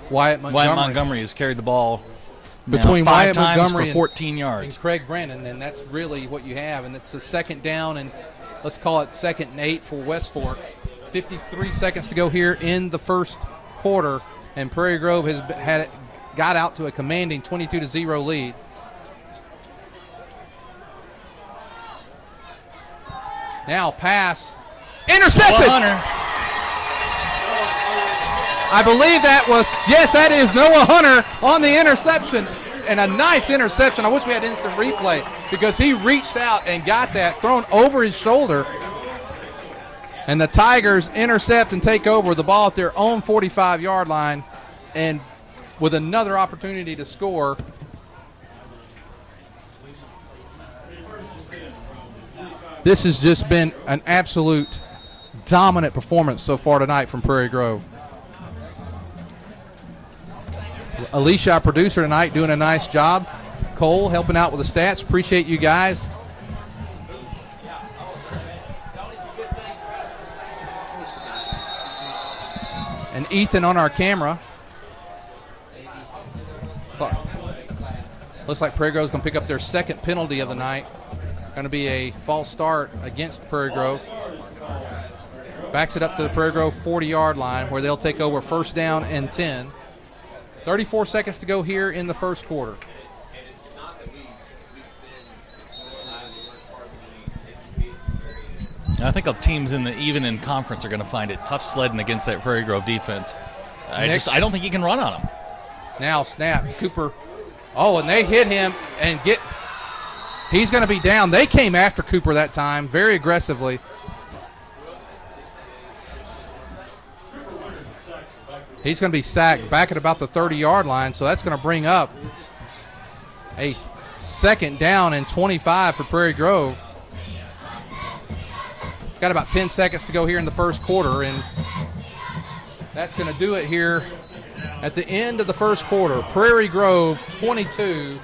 Wyatt Montgomery has carried the ball between now 5 Wyatt times Montgomery for 14 yards. And Craig Brennan, and that's really what you have. And it's a second down, and let's call it 2nd and 8 for West Fork. 53 seconds to go here in the first quarter, and Prairie Grove has got out to a commanding 22-0 lead. Now pass. Intercepted! Hunter. I believe that is Noah Hunter on the interception. and a nice interception. I wish we had instant replay because he reached out and got that thrown over his shoulder. And the Tigers intercept and take over the ball at their own 45-yard line, and with another opportunity to score. This has just been an absolute dominant performance so far tonight from Prairie Grove. Alicia, our producer tonight, doing a nice job. Cole helping out with the stats. Appreciate you guys. And Ethan on our camera. Looks like Prairie Grove's going to pick up their second penalty of the night. Going to be a false start against Prairie Grove. Backs it up to the Prairie Grove 40-yard line where they'll take over first down and 10. 34 seconds to go here in the first quarter. I think teams even in conference are going to find it tough sledding against that Prairie Grove defense. I don't think you can run on them. Now snap, Cooper. Oh, and they hit him and he's going to be down. They came after Cooper that time very aggressively. He's going to be sacked back at about the 30-yard line, so that's going to bring up a second down and 25 for Prairie Grove. Got about 10 seconds to go here in the first quarter, and that's going to do it here at the end of the first quarter. Prairie Grove 22,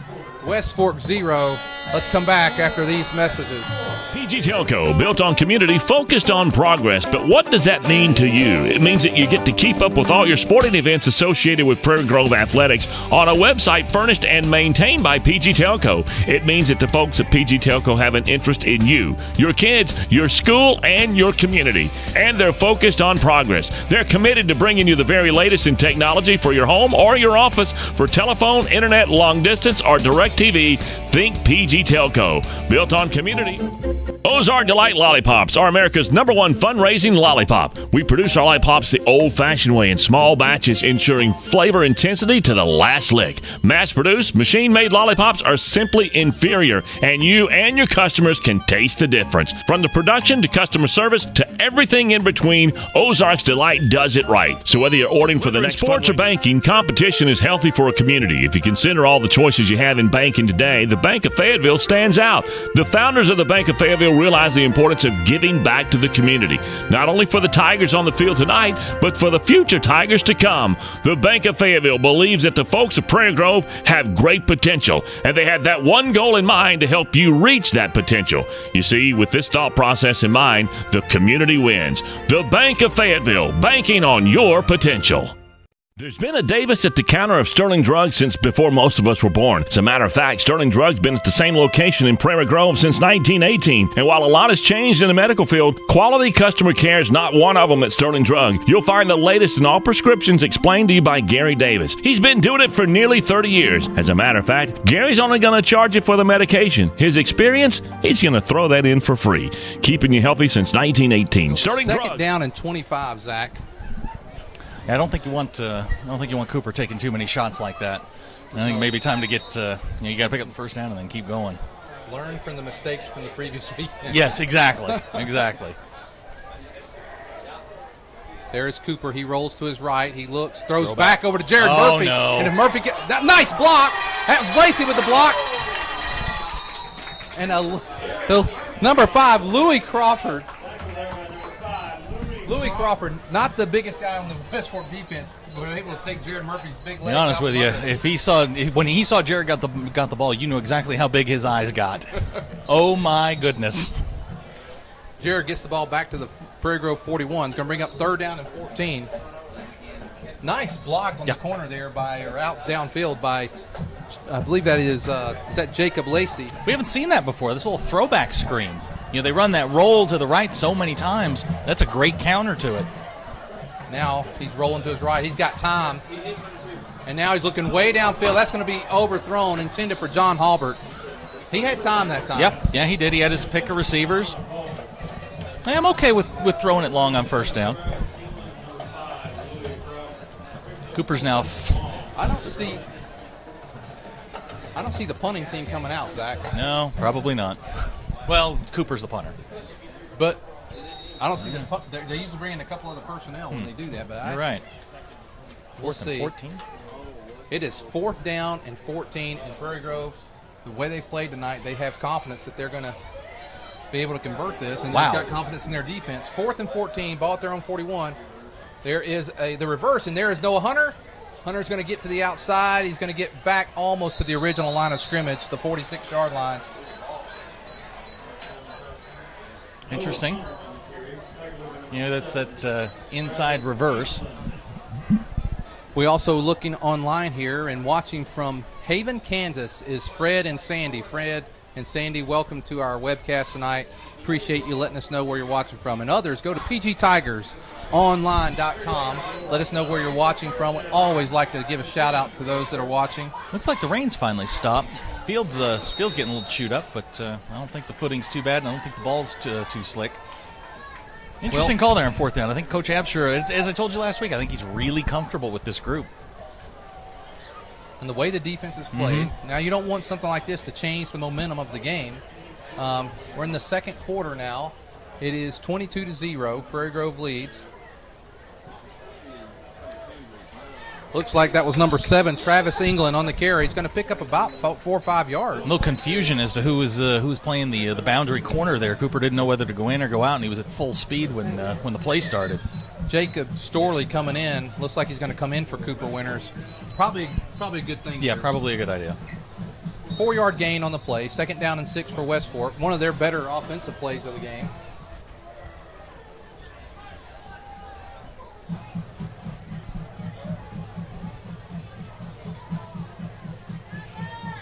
West Fork 0. Let's come back after these messages. PG Telco, built on community, focused on progress. But what does that mean to you? It means that you get to keep up with all your sporting events associated with Prairie Grove Athletics on a website furnished and maintained by PG Telco. It means that the folks at PG Telco have an interest in you, your kids, your school, and your community. And they're focused on progress. They're committed to bringing you the very latest in technology for your home or your office. For telephone, internet, long distance, or direct TV, think PG Telco, built on community. Ozark Delight Lollipops are America's #1 fundraising lollipop. We produce our lollipops the old-fashioned way in small batches, ensuring flavor intensity to the last lick. Mass-produced, machine-made lollipops are simply inferior, and you and your customers can taste the difference. From the production to customer service to everything in between, Ozark's Delight does it right. So whether you're ordering for the next sports or banking, competition is healthy for a community. If you consider all the choices you have in banking today, the Bank of Fayetteville stands out. The founders of the Bank of Fayetteville realize the importance of giving back to the community, not only for the Tigers on the field tonight, but for the future Tigers to come. The Bank of Fayetteville believes that the folks of Prairie Grove have great potential, and they have that one goal in mind to help you reach that potential. You see, with this thought process in mind, the community wins. The Bank of Fayetteville, banking on your potential. There's been a Davis at the counter of Sterling Drugs since before most of us were born. As a matter of fact, Sterling Drugs been at the same location in Prairie Grove since 1918. And while a lot has changed in the medical field, quality customer care is not one of them at Sterling Drug. You'll find the latest in all prescriptions explained to you by Gary Davis. He's been doing it for nearly 30 years. As a matter of fact, Gary's only going to charge you for the medication. His experience, he's going to throw that in for free. Keeping you healthy since 1918. Sterling Drugs. Second down and 25, Zach. Yeah, I don't think you want Cooper taking too many shots like that. I think maybe time to get you got to pick up the first down and then keep going. Learn from the mistakes from the previous week. Yes, exactly. Exactly. There's Cooper. He rolls to his right. He looks, throws back over to Jared Murphy. No. And if Murphy nice block. That was Lacey with the block. And the number 5, Louis Crawford. Louis Crawford, not the biggest guy on the West Fork defense, was able to take Jared Murphy's big leg. To be honest with you, when he saw Jared got the ball, you knew exactly how big his eyes got. Oh my goodness! Jared gets the ball back to the Prairie Grove 41. Going to bring up third down and 14. Nice block on the corner there out downfield by, I believe that is that Jacob Lacey. We haven't seen that before. This little throwback screen. They run that roll to the right so many times. That's a great counter to it. Now he's rolling to his right. He's got time. And now he's looking way downfield. That's going to be overthrown, intended for John Halbert. He had time that time. Yep. Yeah, he did. He had his pick of receivers. Hey, I'm okay with throwing it long on first down. Cooper's now... I don't see... I don't see the punting team coming out, Zach. No, probably not. Well, Cooper's the punter. But I don't see them. They usually bring in a couple other personnel when they do that. But You're right. We'll Fourth and see. 14. It is 4th down and 14 in Prairie Grove. The way they've played tonight, they have confidence that they're going to be able to convert this, and Wow. they've got confidence in their defense. 4th and 14, ball at their own 41. There is the reverse, and there is Noah Hunter. Hunter's going to get to the outside. He's going to get back almost to the original line of scrimmage, the 46-yard line. Interesting. You know, that's that inside reverse. We also looking online here and watching from Haven, Kansas is Fred and Sandy. Fred and Sandy, welcome to our webcast tonight. Appreciate you letting us know where you're watching from. And others, go to pgtigersonline.com. Let us know where you're watching from. We always like to give a shout out to those that are watching. Looks like the rain's finally stopped. Field's getting a little chewed up, but I don't think the footing's too bad, and I don't think the ball's too slick. Interesting call there on 4th down. I think Coach Absher, as I told you last week, I think he's really comfortable with this group. And the way the defense is played, now you don't want something like this to change the momentum of the game. We're in the second quarter now. It is 22-0. Prairie Grove leads. Looks like that was number 7, Travis England, on the carry. He's going to pick up about 4 or 5 yards. A little confusion as to who was playing the boundary corner there. Cooper didn't know whether to go in or go out, and he was at full speed when the play started. Jacob Storley coming in. Looks like he's going to come in for Cooper Winters. Probably a good thing. Yeah, here. probably a good idea. 4-yard gain on the play. 2nd down and 6 for West Fork. One of their better offensive plays of the game.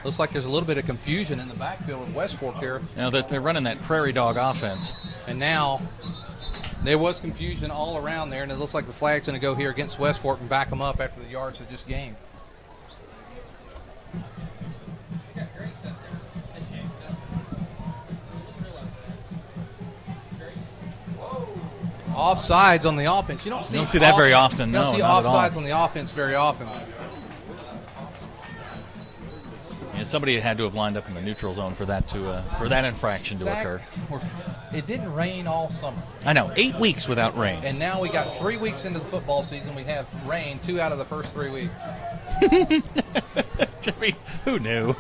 Looks like there's a little bit of confusion in the backfield with West Fork here. You know, that they're running that Prairie Dog offense. And now there was confusion all around there, and it looks like the flag's going to go here against West Fork and back them up after the yards have just gained. Offsides on the offense. You don't see that very often. You don't No, see not at all. offsides on the offense very often. Yeah, somebody had to have lined up in the neutral zone for that infraction to occur. It didn't rain all summer. I know, 8 weeks without rain. And now we got 3 weeks into the football season. We have rain 2 out of the first 3 weeks. Jimmy, who knew?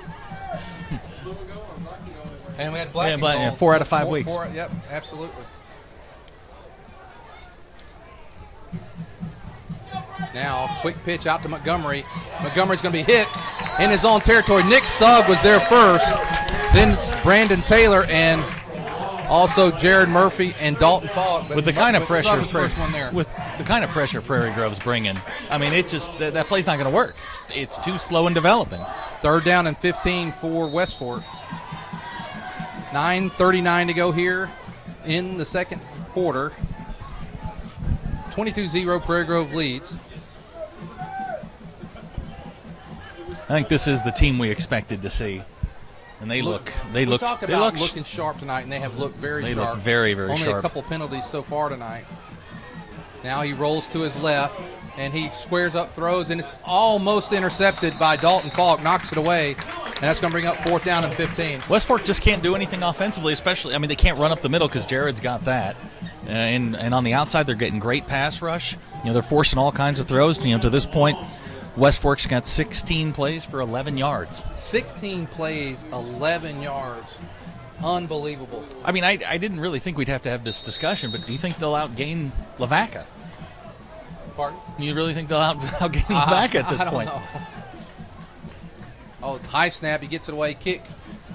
And we had black. Yeah, 4 out of 5 weeks. Yep, absolutely. Now, quick pitch out to Montgomery. Montgomery's going to be hit in his own territory. Nick Sugg was there first. Then Brandon Taylor and also Jared Murphy and Dalton Fogg. With the kind of pressure, Sugg was the first one there. With the kind of pressure Prairie Grove's bringing, I mean, it just that play's not going to work. It's too slow in developing. 3rd down and 15 for West Fork. 9:39 to go here in the second quarter. 22-0 Prairie Grove leads. I think this is the team we expected to see, and they look looking sharp tonight, and they have looked very they sharp. look very, very Only sharp. a couple penalties so far tonight. Now he rolls to his left, and he squares up, throws, and it's almost intercepted by Dalton Falk. Knocks it away, and that's going to bring up 4th down and 15. West Fork just can't do anything offensively, especially. I mean, they can't run up the middle because Jared's got that. And on the outside, they're getting great pass rush. You know, they're forcing all kinds of throws. You know, to this point, West Fork's got 16 plays for 11 yards. 16 plays, 11 yards. Unbelievable. I mean, I didn't really think we'd have to have this discussion, but do you think they'll outgain Lavaca? Pardon? You really think they'll outgain Lavaca at this I don't point? know. Oh, high snap. He gets it away. Kick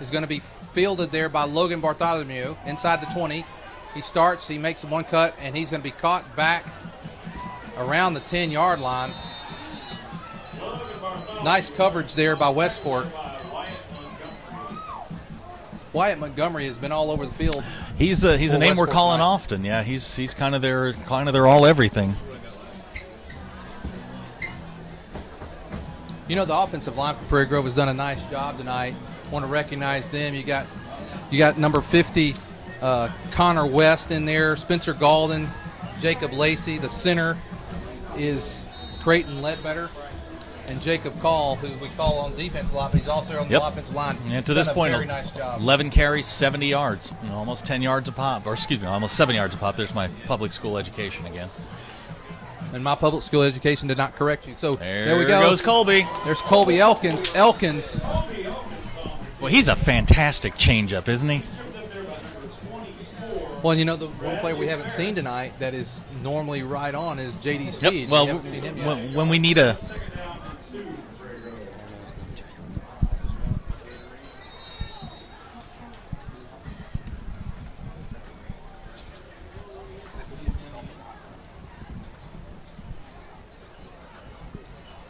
is going to be fielded there by Logan Bartholomew inside the 20. He starts, he makes one cut, and he's going to be caught back around the 10-yard line. Nice coverage there by West Fork. Wyatt Montgomery has been all over the field. He's a name we're calling often. Yeah, he's kind of their all everything. You know, the offensive line for Prairie Grove has done a nice job tonight. Want to recognize them. You got number 50. Connor West in there, Spencer Galden, Jacob Lacey. The center is Creighton Ledbetter. and Jacob Call, who we call on defense a lot, but he's also on the offensive line. And to this point, very nice job. 11 carries, 70 yards, almost 10 yards a pop, or excuse me, almost 7 yards a pop. There's my public school education again. And my public school education did not correct you. So there we There go. goes Colby. There's Colby Elkins. Well, he's a fantastic changeup, isn't he? Well, the one player we haven't seen tonight that is normally right on is J.D. Speed. Yep. Well, we haven't seen him yet. when we need a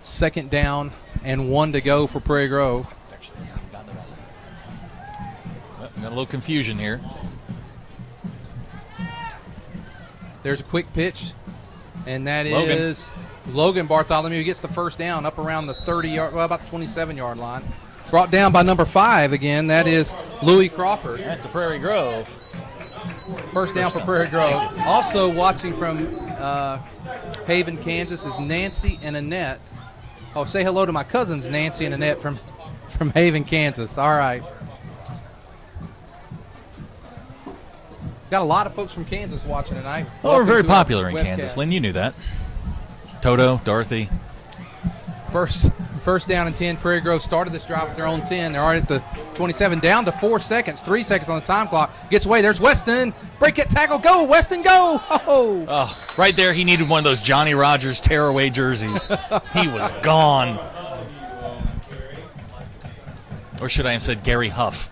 second down and 1 to go for Prairie Grove. got a little confusion here. There's a quick pitch, and that is Logan Bartholomew. He gets the first down up around the 30-yard, about the 27-yard line. Brought down by number 5 again. That is Louis Crawford. That's a Prairie Grove. First down for Prairie Grove. Also watching from Haven, Kansas is Nancy and Annette. Oh, say hello to my cousins, Nancy and Annette from Haven, Kansas. All right. Got a lot of folks from Kansas watching tonight. Oh, we're very Welcome to our popular in webcast. Kansas. Lynn, you knew that. Toto, Dorothy. First down and 10. Prairie Grove started this drive with their own 10. They're already at the 27, down to 4 seconds. 3 seconds on the time clock. Gets away. There's Weston. Break it, tackle. Go, Weston, go. Oh, right there, he needed one of those Johnny Rogers tearaway jerseys. He was gone. Or should I have said Gary Huff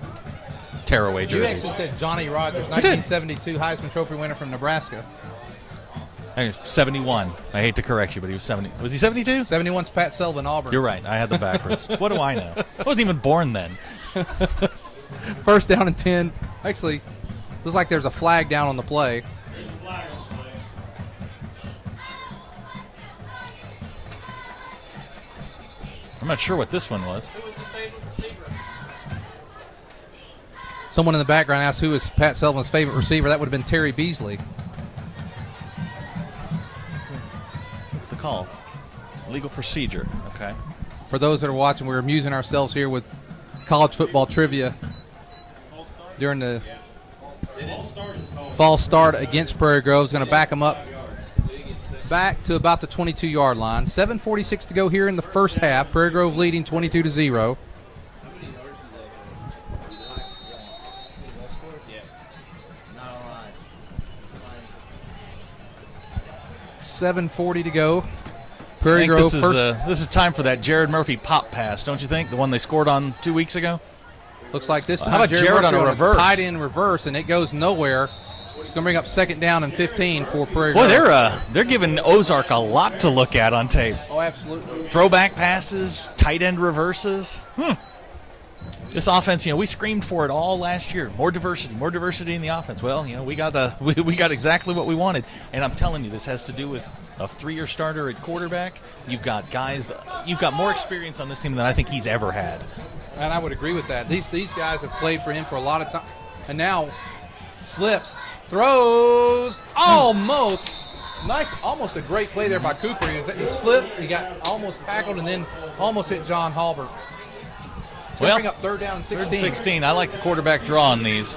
tearaway You jerseys? actually said Johnny Rogers, 1972 Heisman Trophy winner from Nebraska. 71. I hate to correct you, but he was 70. Was he 72? 71's Pat Sullivan, Auburn. You're right. I had them backwards. What do I know? I wasn't even born then. First down and 10. Actually, looks like there's a flag down on the play. I'm not sure what this one was. Someone in the background asked who is Pat Sullivan's favorite receiver. That would have been Terry Beasley. What's the call? Legal procedure. Okay. For those that are watching, we're amusing ourselves here with college football trivia during the false start against Prairie Grove. Is going to back them up back to about the 22-yard line. 7:46 to go here in the first half. Prairie Grove leading 22-0. $7:40 to go. Prairie I think Grove this is time for that Jared Murphy pop pass, don't you think? The one they scored on 2 weeks ago? Looks like this time. How about Jared on a reverse? Tight end reverse, and it goes nowhere. It's going to bring up second down and 15 for Prairie Boy, Grove. they're giving Ozark a lot to look at on tape. Oh, absolutely. Throwback passes, tight end reverses. This offense, we screamed for it all last year. More diversity in the offense. Well, we got we got exactly what we wanted. And I'm telling you, this has to do with a 3-year starter at quarterback. You've got more experience on this team than I think he's ever had. And I would agree with that. These guys have played for him for a lot of time. And now slips, throws, almost. Nice, almost a great play there by Cooper. He slipped, he got almost tackled, and then almost hit John Halbert. It's going to bring up third down and 16. Third and 16. I like the quarterback draw on these.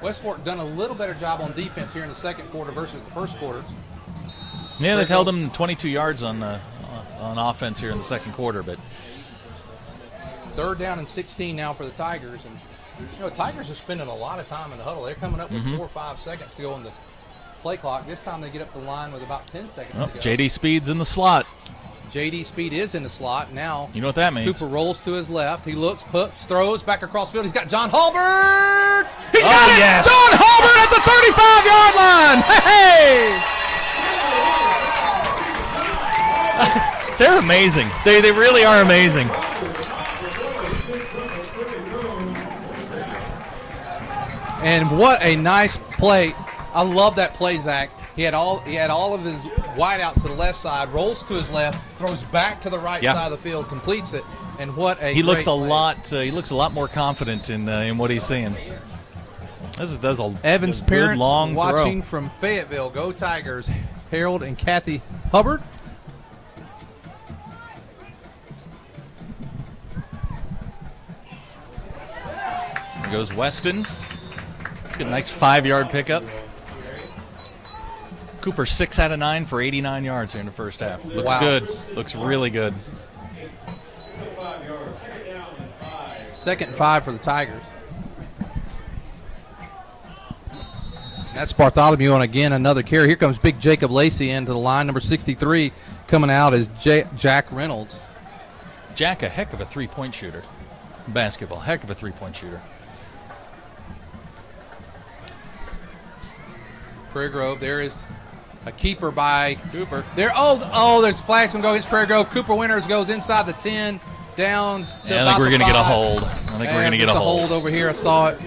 West Fork done a little better job on defense here in the second quarter versus the first quarter. Yeah, they've held them 22 yards on offense here in the second quarter, but third down and 16 now for the Tigers. And the Tigers are spending a lot of time in the huddle. They're coming up with 4 or 5 seconds to go on the play clock. This time they get up the line with about 10 seconds to go. J.D. Speed's in the slot. J.D. Speed is in the slot now. You know what that means. Cooper rolls to his left. He looks, puts, throws back across field. He's got John Halbert. He's got it. Yes. John Halbert at the 35-yard line. Hey! They're amazing. They really are amazing. And what a nice play. I love that play, Zach. He had all of his wideouts to the left side, rolls to his left, throws back to the right side of the field, completes it, and what a He looks great a play. lot. He looks a lot more confident in what he's seeing. This is a Evans' good parents long watching throw. from Fayetteville. Go Tigers. Harold and Kathy Hubbard. There goes Weston. Let's get a nice 5-yard pickup. Cooper 6 out of 9 for 89 yards here in the first half. Looks good. Looks really good. 2nd and 5 for the Tigers. That's Bartholomew on again another carry. Here comes big Jacob Lacey into the line. Number 63 coming out is Jack Reynolds. Jack, a heck of a three-point shooter. Basketball, heck of a three-point shooter. Prairie Grove, there is a keeper by Cooper. There. There's flags going to go against Prairie Grove. Cooper Winters goes inside the 10, down to I about think we're the going to get a 5. hold. I think we're going to get a hold. Hold over here. I saw it.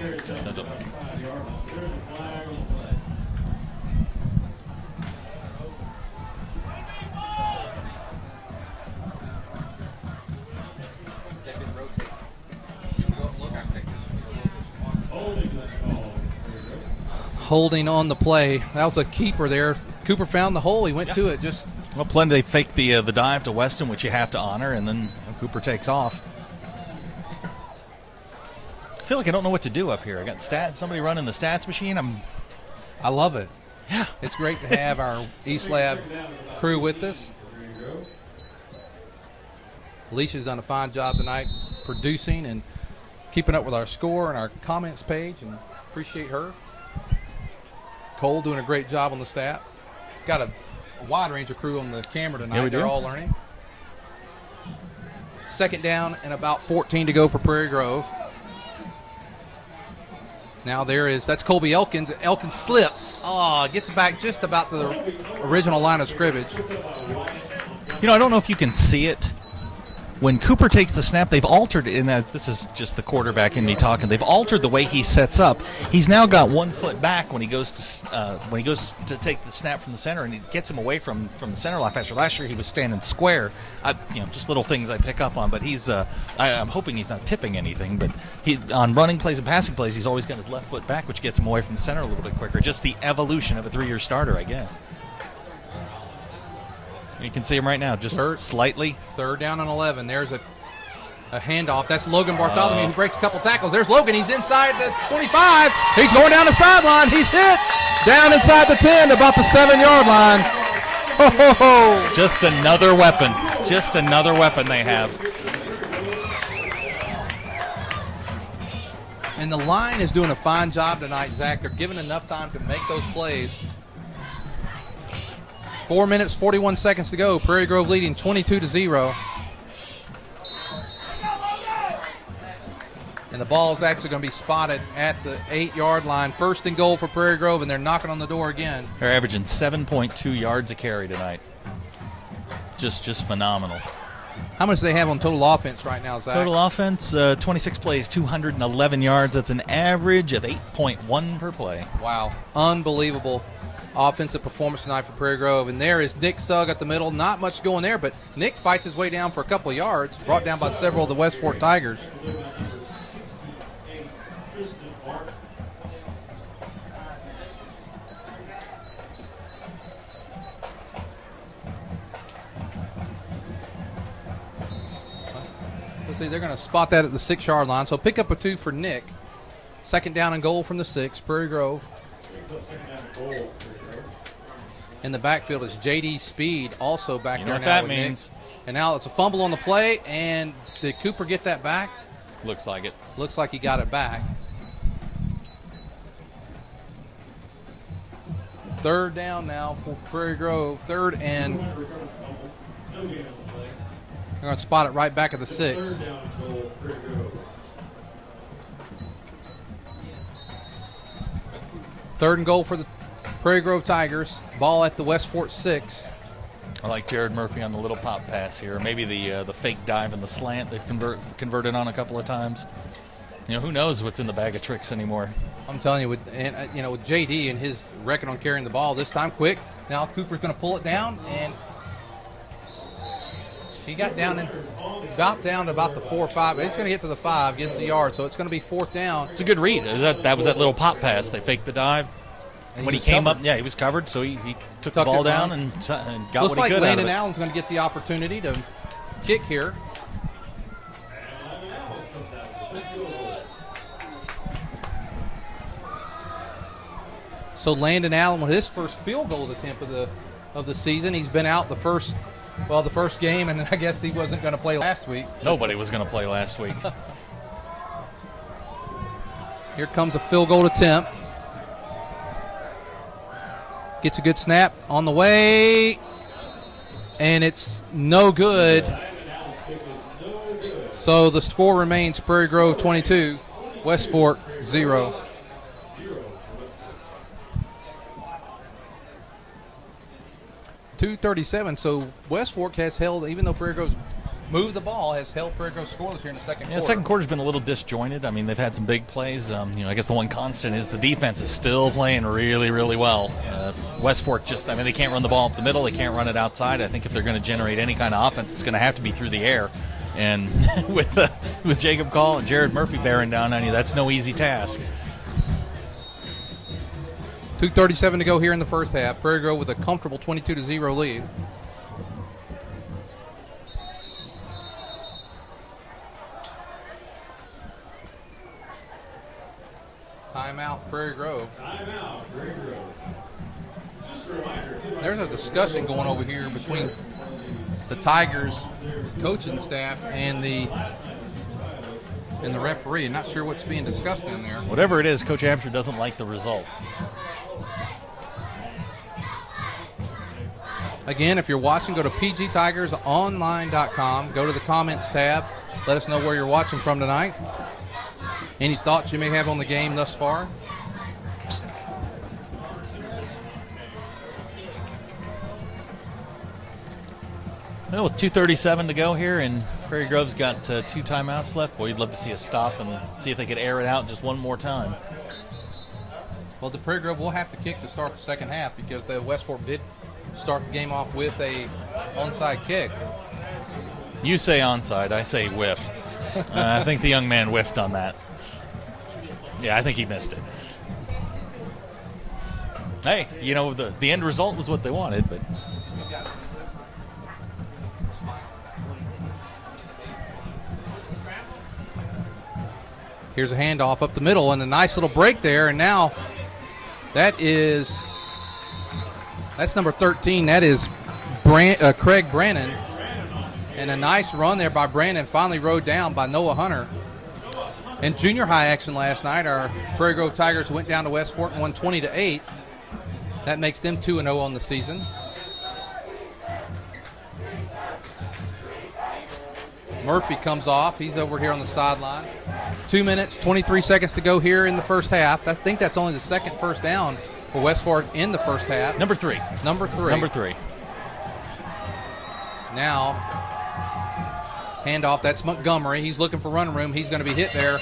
Holding on the play. That was a keeper there. Cooper found the hole. He went to it. Just Well, plenty. They faked the dive to Weston, which you have to honor, and then Cooper takes off. I feel like I don't know what to do up here. I got stats. Somebody running the stats machine. I love it. Yeah. It's great to have our East Lab crew with us. Alicia's done a fine job tonight producing and keeping up with our score and our comments page, and appreciate her. Cole doing a great job on the stats. Got a wide range of crew on the camera tonight. Yeah, we They're do. all learning. 2nd down and about 14 to go for Prairie Grove. Now that's Colby Elkins. Elkins slips. Gets back just about to the original line of scrimmage. You know, I don't know if you can see it. When Cooper takes the snap, they've altered in that. This is just the quarterback in me talking. They've altered the way he sets up. He's now got 1 foot back when he goes to take the snap from the center, and it gets him away from the center line faster. Last year he was standing square. Just little things I pick up on. But he's I'm hoping he's not tipping anything. But on running plays and passing plays, he's always got his left foot back, which gets him away from the center a little bit quicker. Just the evolution of a 3-year starter, I guess. You can see him right now, just slightly. 3rd down and 11. There's a handoff. That's Logan Bartholomew who breaks a couple tackles. There's Logan. He's inside the 25. He's going down the sideline. He's hit down inside the 10, about the 7-yard line. Ho, ho, ho. Just another weapon. Just another weapon they have. And the line is doing a fine job tonight, Zach. They're given enough time to make those plays. 4 minutes, 41 seconds to go. Prairie Grove leading 22-0. And the ball is actually going to be spotted at the 8-yard line. 1st and goal for Prairie Grove, and they're knocking on the door again. They're averaging 7.2 yards a carry tonight. Just phenomenal. How much do they have on total offense right now, Zach? Total offense, 26 plays, 211 yards. That's an average of 8.1 per play. Wow. Unbelievable offensive performance tonight for Prairie Grove. And there is Nick Sugg at the middle. Not much going there, but Nick fights his way down for a couple of yards, brought down by several of the West Fork Tigers. Let's see, they're going to spot that at the 6-yard line. So pick up a 2 for Nick. 2nd down and goal from the 6, Prairie Grove. In the backfield is J.D. Speed, also back there now. You know what that with means. Nick. And now it's a fumble on the play, and did Cooper get that back? Looks like it. Looks like he got it back. 3rd down now for Prairie Grove. 3rd and they're going to spot it right back at the 6. Third and goal for the Prairie Grove Tigers. Ball at the West Fort 6. I like Jared Murphy on the little pop pass here. Maybe the fake dive and the slant they've converted on a couple of times. You know, who knows what's in the bag of tricks anymore. I'm telling you, with JD and his record on carrying the ball this time, quick. Now Cooper's going to pull it down, and He got down to about the 4 or 5. He's going to get to the 5, gets the yard, so it's going to be 4th down. It's a good read. That was that little pop pass. They faked the dive. And when he came up, he was covered, so he took the ball down and got Looks what he could like out of Landon it. Allen's going to get the opportunity to kick here. So Landon Allen with his first field goal attempt of the season. He's been out the first game, and I guess he wasn't going to play last week. Nobody was going to play last week. Here comes a field goal attempt. Gets a good snap on the way, and it's no good. So the score remains Prairie Grove 22, West Fork 0. .237, so West Fork has held, even though Prairie Grove's moved the ball, has held Prairie Grove scoreless here in the second quarter. The second quarter's been a little disjointed. I mean, they've had some big plays. I guess the one constant is the defense is still playing really, really well. West Fork they can't run the ball up the middle. They can't run it outside. I think if they're going to generate any kind of offense, it's going to have to be through the air. And with Jacob Call and Jared Murphy bearing down on you, that's no easy task. 2:37 to go here in the first half. Prairie Grove with a comfortable 22-0 lead. Timeout, Prairie Grove. Timeout, Prairie Grove. Just a reminder. There's a discussion going over here between the Tigers coaching staff and the referee. I'm not sure what's being discussed in there. Whatever it is, Coach Absher doesn't like the result. Again, if you're watching, go to pgtigersonline.com. Go to the comments tab. Let us know where you're watching from tonight. Any thoughts you may have on the game thus far? Well, with 2:37 to go here, and Prairie Grove's got 2 timeouts left. Boy, you'd love to see a stop and see if they could air it out just one more time. Well, the Prairie Grove will have to kick to start the second half because the West Fork did start the game off with a onside kick. You say onside, I say whiff. I think the young man whiffed on that. Yeah, I think he missed it. Hey, the end result was what they wanted, but... Here's a handoff up the middle and a nice little break there, and now that's number 13. That is Craig Brannon. And a nice run there by Brandon, finally rode down by Noah Hunter. In junior high action last night, our Prairie Grove Tigers went down to West Fork and won 20-8. That makes them 2-0 on the season. Murphy comes off. He's over here on the sideline. 2 minutes, 23 seconds to go here in the first half. I think that's only the second first down for West Fork in the first half. Number three. Number three. Now, handoff. That's Montgomery. He's looking for running room. He's going to be hit there.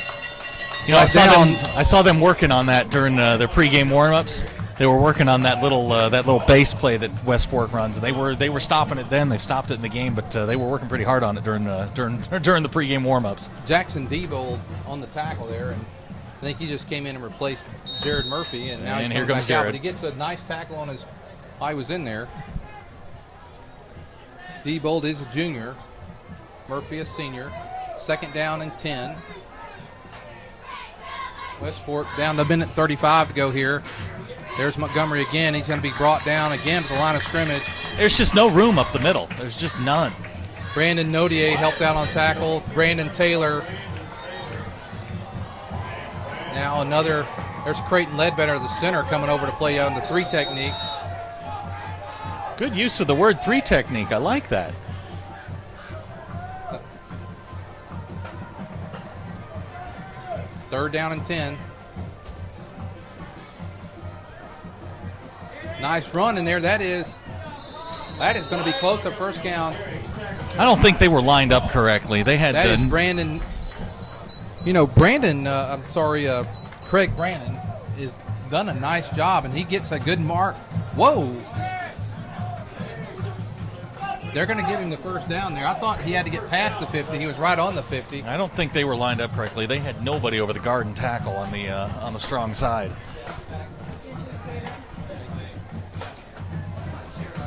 I saw them working on that during their pregame warm-ups. They were working on that little base play that West Fork runs, and they were stopping it then. They've stopped it in the game, but they were working pretty hard on it during the pregame warm-ups. Jackson Diebold on the tackle there, and I think he just came in and replaced Jared Murphy, and now he's here coming comes back out. Jared. But he gets a nice tackle on his. I was in there. Diebold is a junior. Murphy a senior. Second down and 10. West Fork down to a minute 35 to go here. There's Montgomery again. He's going to be brought down again to the line of scrimmage. There's just no room up the middle. There's just none. Brandon Nodier helped out on tackle. Brandon Taylor. Now there's Creighton Ledbetter, the center, coming over to play on the 3 technique. Good use of the word 3 technique. I like that. Third down and 10. Nice run in there. That is going to be close to first down. I don't think they were lined up correctly. They had that is Brandon. Craig Brandon has done a nice job, and he gets a good mark. Whoa. They're going to give him the first down there. I thought he had to get past the 50. He was right on the 50. I don't think they were lined up correctly. They had nobody over the guard and tackle on the strong side.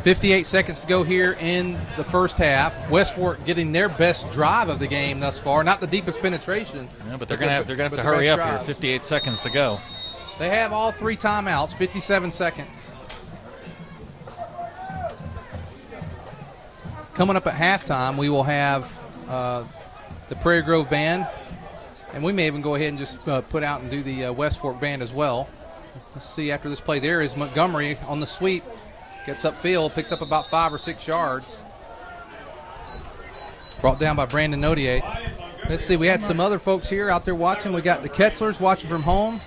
58 seconds to go here in the first half. West Fork getting their best drive of the game thus far. Not the deepest penetration. Yeah, but they're going to have to hurry up here. 58 seconds to go. They have all 3 timeouts. 57 seconds. Coming up at halftime, we will have the Prairie Grove Band, and we may even go ahead and just put out and do the West Fork Band as well. Let's see after this play. There is Montgomery on the sweep. Gets upfield, picks up about 5 or 6 yards. Brought down by Brandon Nodier. Let's see, we had some other folks here out there watching. We got the Ketzlers watching from home.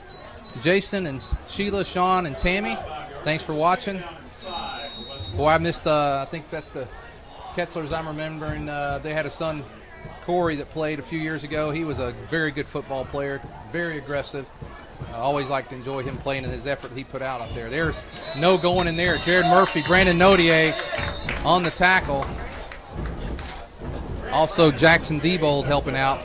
Jason and Sheila, Sean, and Tammy. Thanks for watching. Boy, I missed, I think that's the Ketzlers I'm remembering. They had a son, Corey, that played a few years ago. He was a very good football player, very aggressive. I always like to enjoy him playing and his effort he put out there. There's no going in there. Jared Murphy, Brandon Nodier on the tackle. Also Jackson Diebold helping out.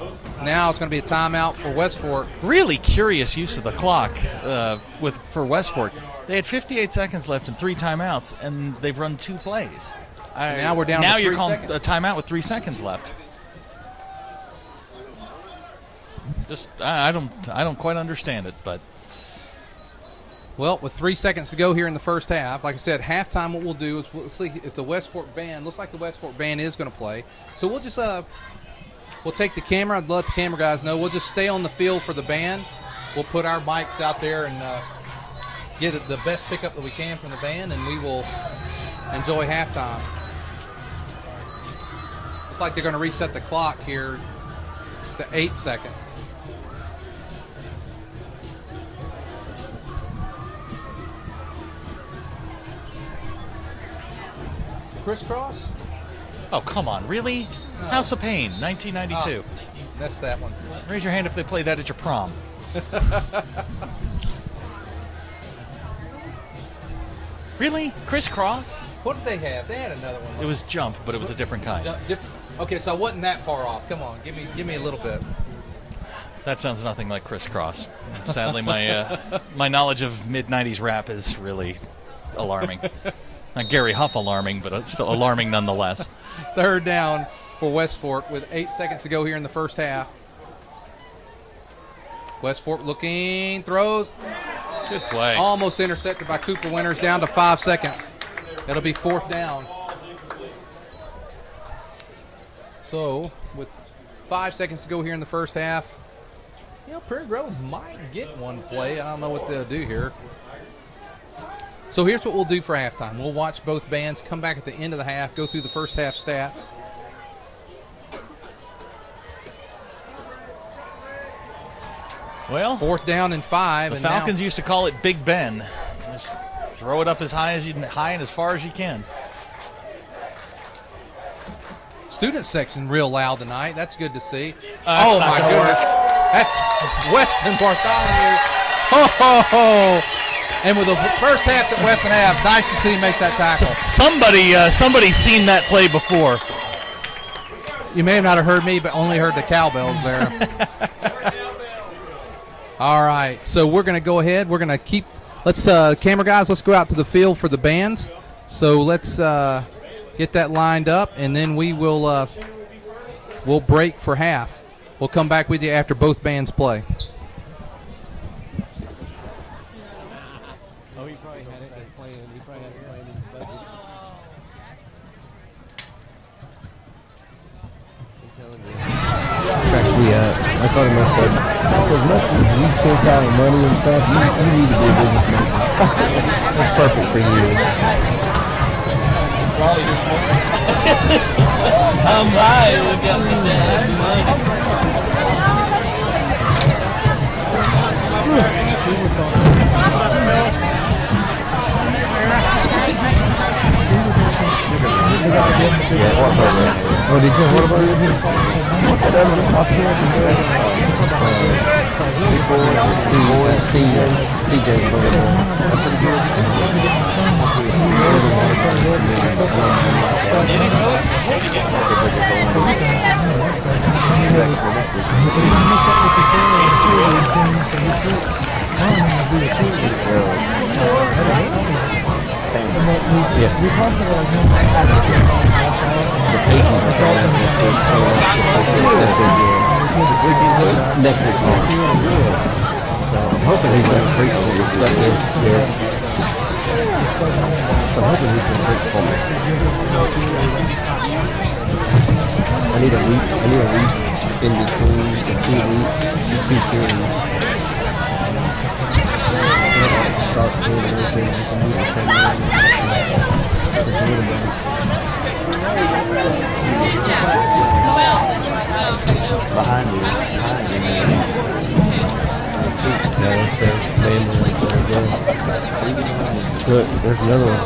Now it's going to be a timeout for West Fork. Really curious use of the clock for West Fork. They had 58 seconds left and 3 timeouts, and they've run 2 plays. Now we're down now to 3 you're calling seconds. a timeout with 3 seconds left. Just I don't quite understand it, but well, with 3 seconds to go here in the first half, like I said, halftime what we'll do is we'll see if the West Fork Band looks like the West Fork Band is going to play. So we'll just we'll take the camera. I'd let the camera guys know. We'll just stay on the field for the band. We'll put our mics out there and get the best pickup that we can from the band, and we will enjoy halftime. Looks like they're going to reset the clock here to 8 seconds. Crisscross? oh come on, really? House of Pain, 1992. That's that one. Raise your hand if they played that at your prom. Really? Crisscross? What did they have? They had another one. It was Jump, but it was a different kind. Okay, so I wasn't that far off. Come on, give me a little bit. That sounds nothing like Crisscross. Sadly, my knowledge of mid-'90s rap is really alarming. Not Gary Huff alarming, but it's still alarming nonetheless. Third down for West Fork with 8 seconds to go here in the first half. West Fork looking, throws. Good play. Almost intercepted by Cooper Winters, down to 5 seconds. It'll be 4th down. So, with 5 seconds to go here in the first half, Prairie Grove might get one play. I don't know what they'll do here. So here's what we'll do for halftime. We'll watch both bands come back at the end of the half, go through the first half stats. Well, 4th down and 5. The and Falcons now, used to call it Big Ben. Just throw it up as high and as far as you can. Student section real loud tonight. That's good to see. Oh my goodness, that's Weston Bartholomew. Ho ho ho! And with the first half that Weston have, nice to see him make that tackle. Somebody's seen that play before. You may have not have heard me, but only heard the cowbells there. All right, so we're going to go ahead. We're going to keep. Let's camera guys. Let's go out to the field for the bands. So let's get that lined up, and then we'll break for half. We'll come back with you after both bands play. Oh, he probably had it playing. He probably had it playing in his budget. I'm telling you. Cracks me up. I thought to myself, as much as you chase out money and stuff, you need to be a businessman. That's perfect for you. I'm high. Look at that. Oh, did you? What about you? CJ. Next week. So I'm hoping he's going to treat for me. Yeah. So I'm hoping he's going to treat for me. I need a week in between the 2 weeks, the 2 series. Start doing everything I can do to come in. Just a little bit. Behind you. Yeah, that's the family right there. Look, there's another one.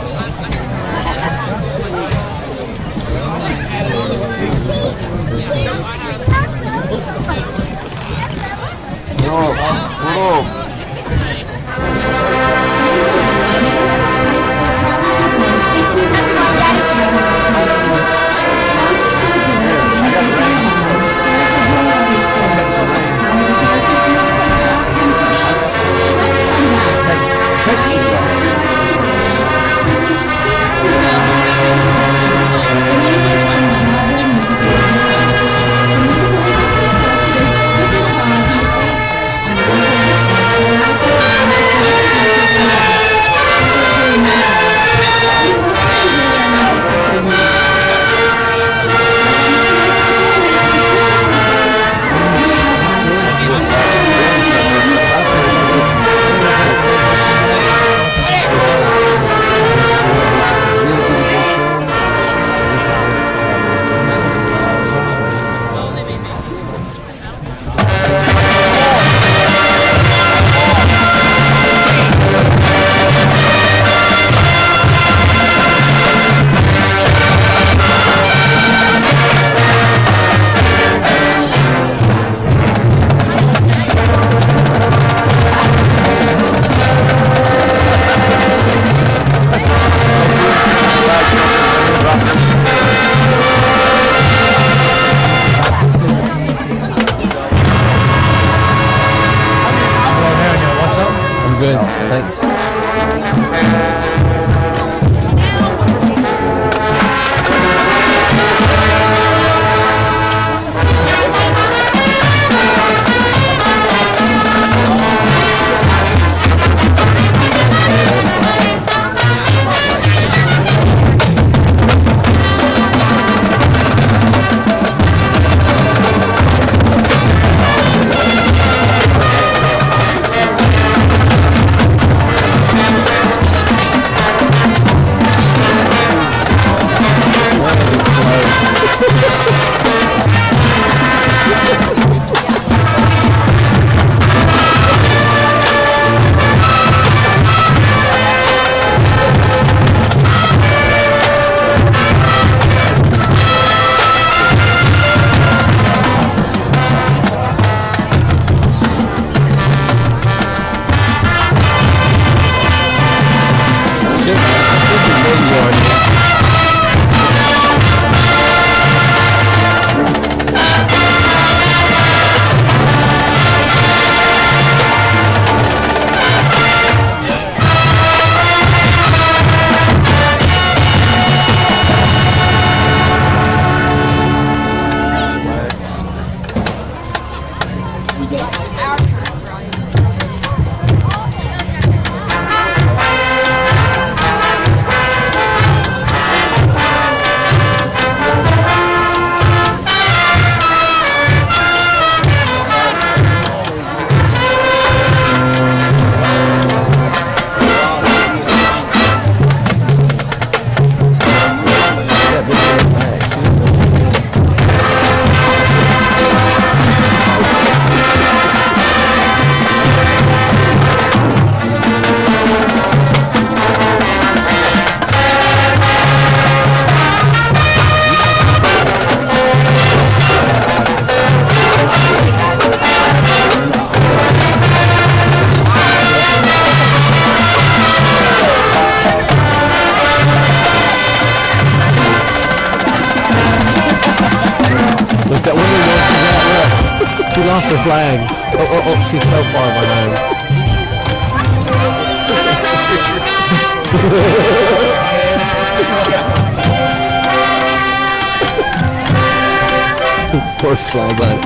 She lost her flag. Oh, she's so far behind. Horse flag on it.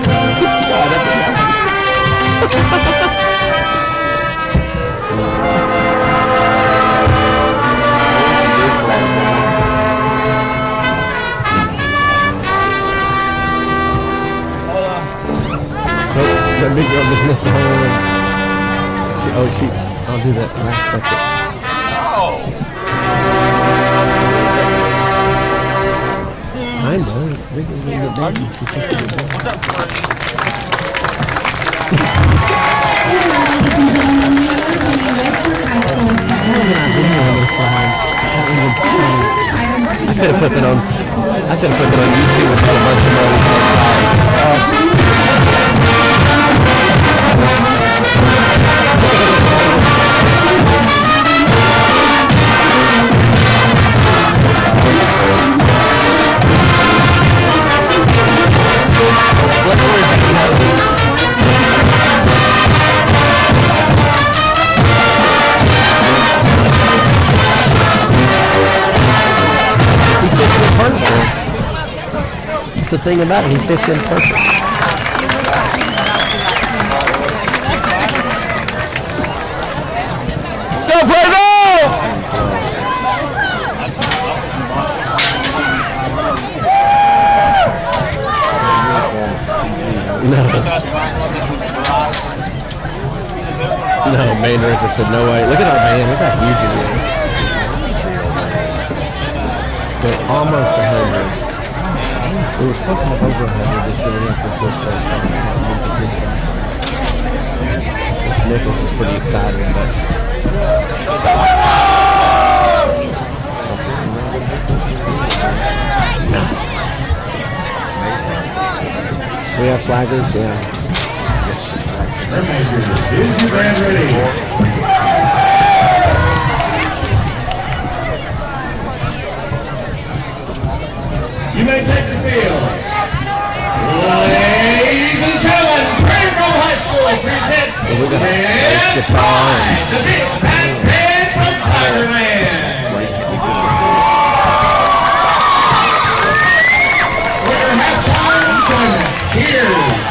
That big girl just missed the whole one. I'll do that last second. I know. Big girl's gonna get big. She's supposed to get big. I could have put that on YouTube and had a bunch of money. That's the thing about it, he fits in perfect. Go, Prairie! No, main director said no way. Look at our band, look how huge it is. They're almost 100. We were supposed to have over 100 this year against the first place. Nichols is pretty excited, but we have flaggers, yeah. Is your brand ready? You may take the field. Ladies and gentlemen, Prairie High School presents the big fat band from Tigerland. We're going to have fun enjoyment. Here's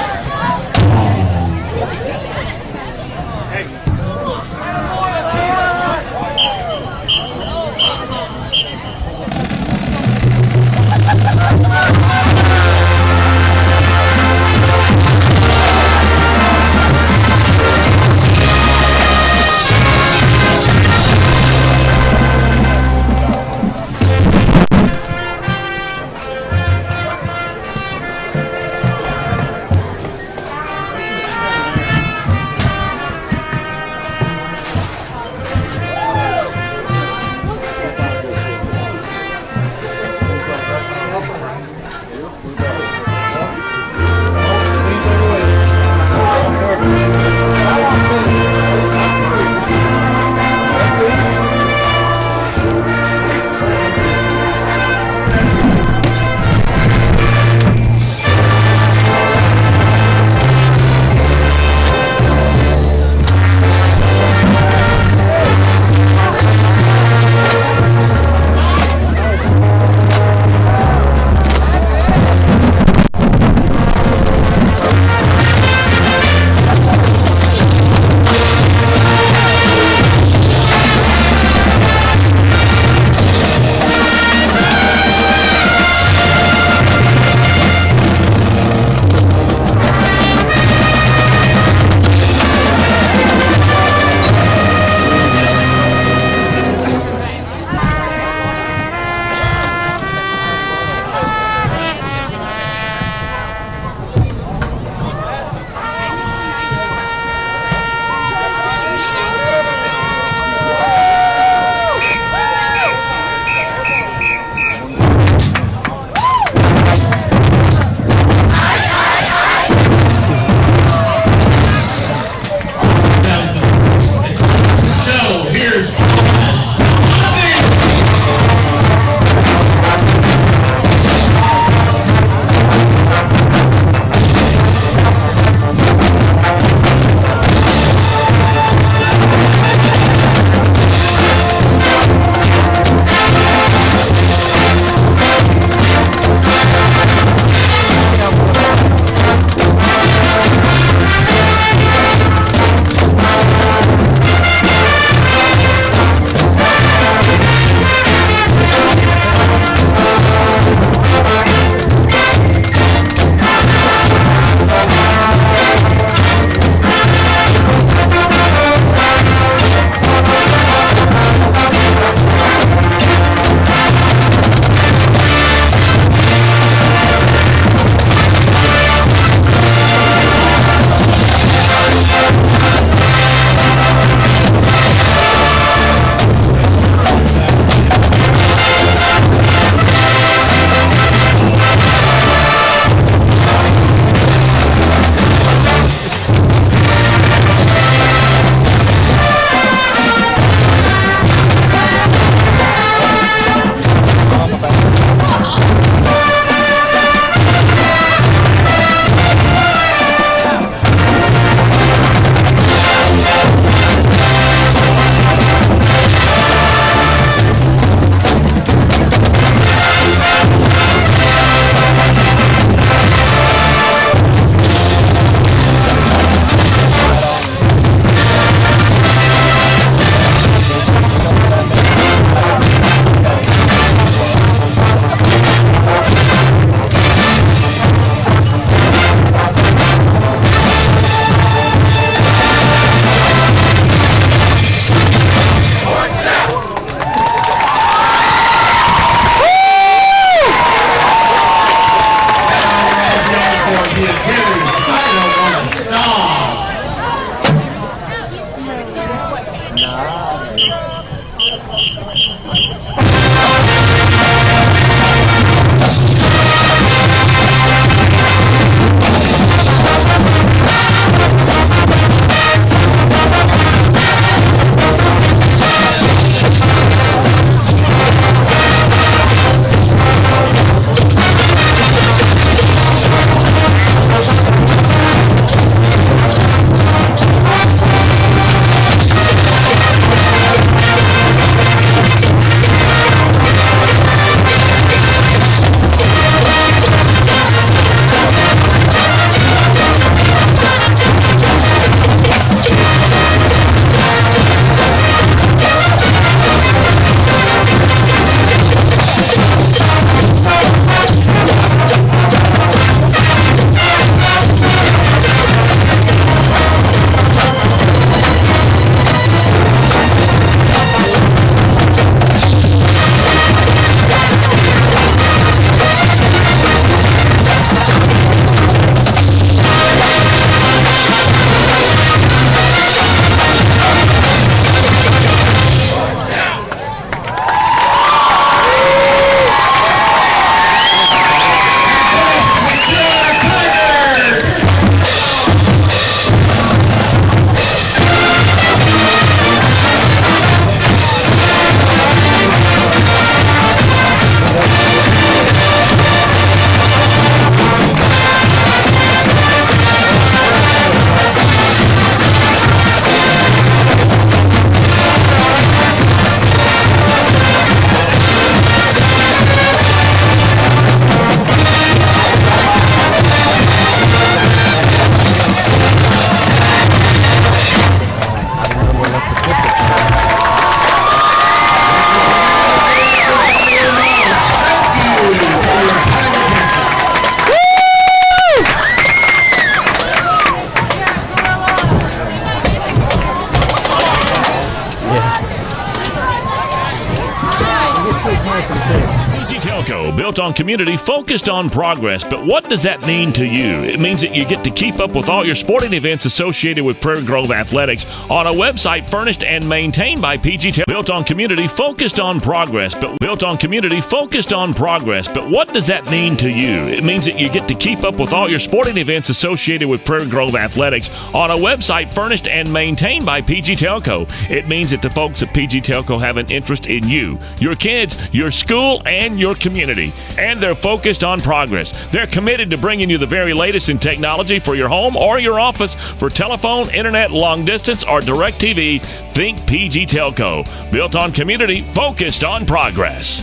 Telco, built on community, focused on progress. But what does that mean to you? It means that you get to keep up with all your sporting events associated with Prairie Grove Athletics on a website furnished and maintained by PG Telco, built on community, focused on progress. But built on community, focused on progress. But what does that mean to you? It means that you get to keep up with all your sporting events associated with Prairie Grove Athletics on a website furnished and maintained by PG Telco. It means that the folks at PG Telco have an interest in you, your kids, your school, and your community. And they're focused on progress. They're committed to bringing you the very latest in technology for your home or your office. For telephone, internet, long distance, or direct TV, think PG Telco. Built on community, focused on progress.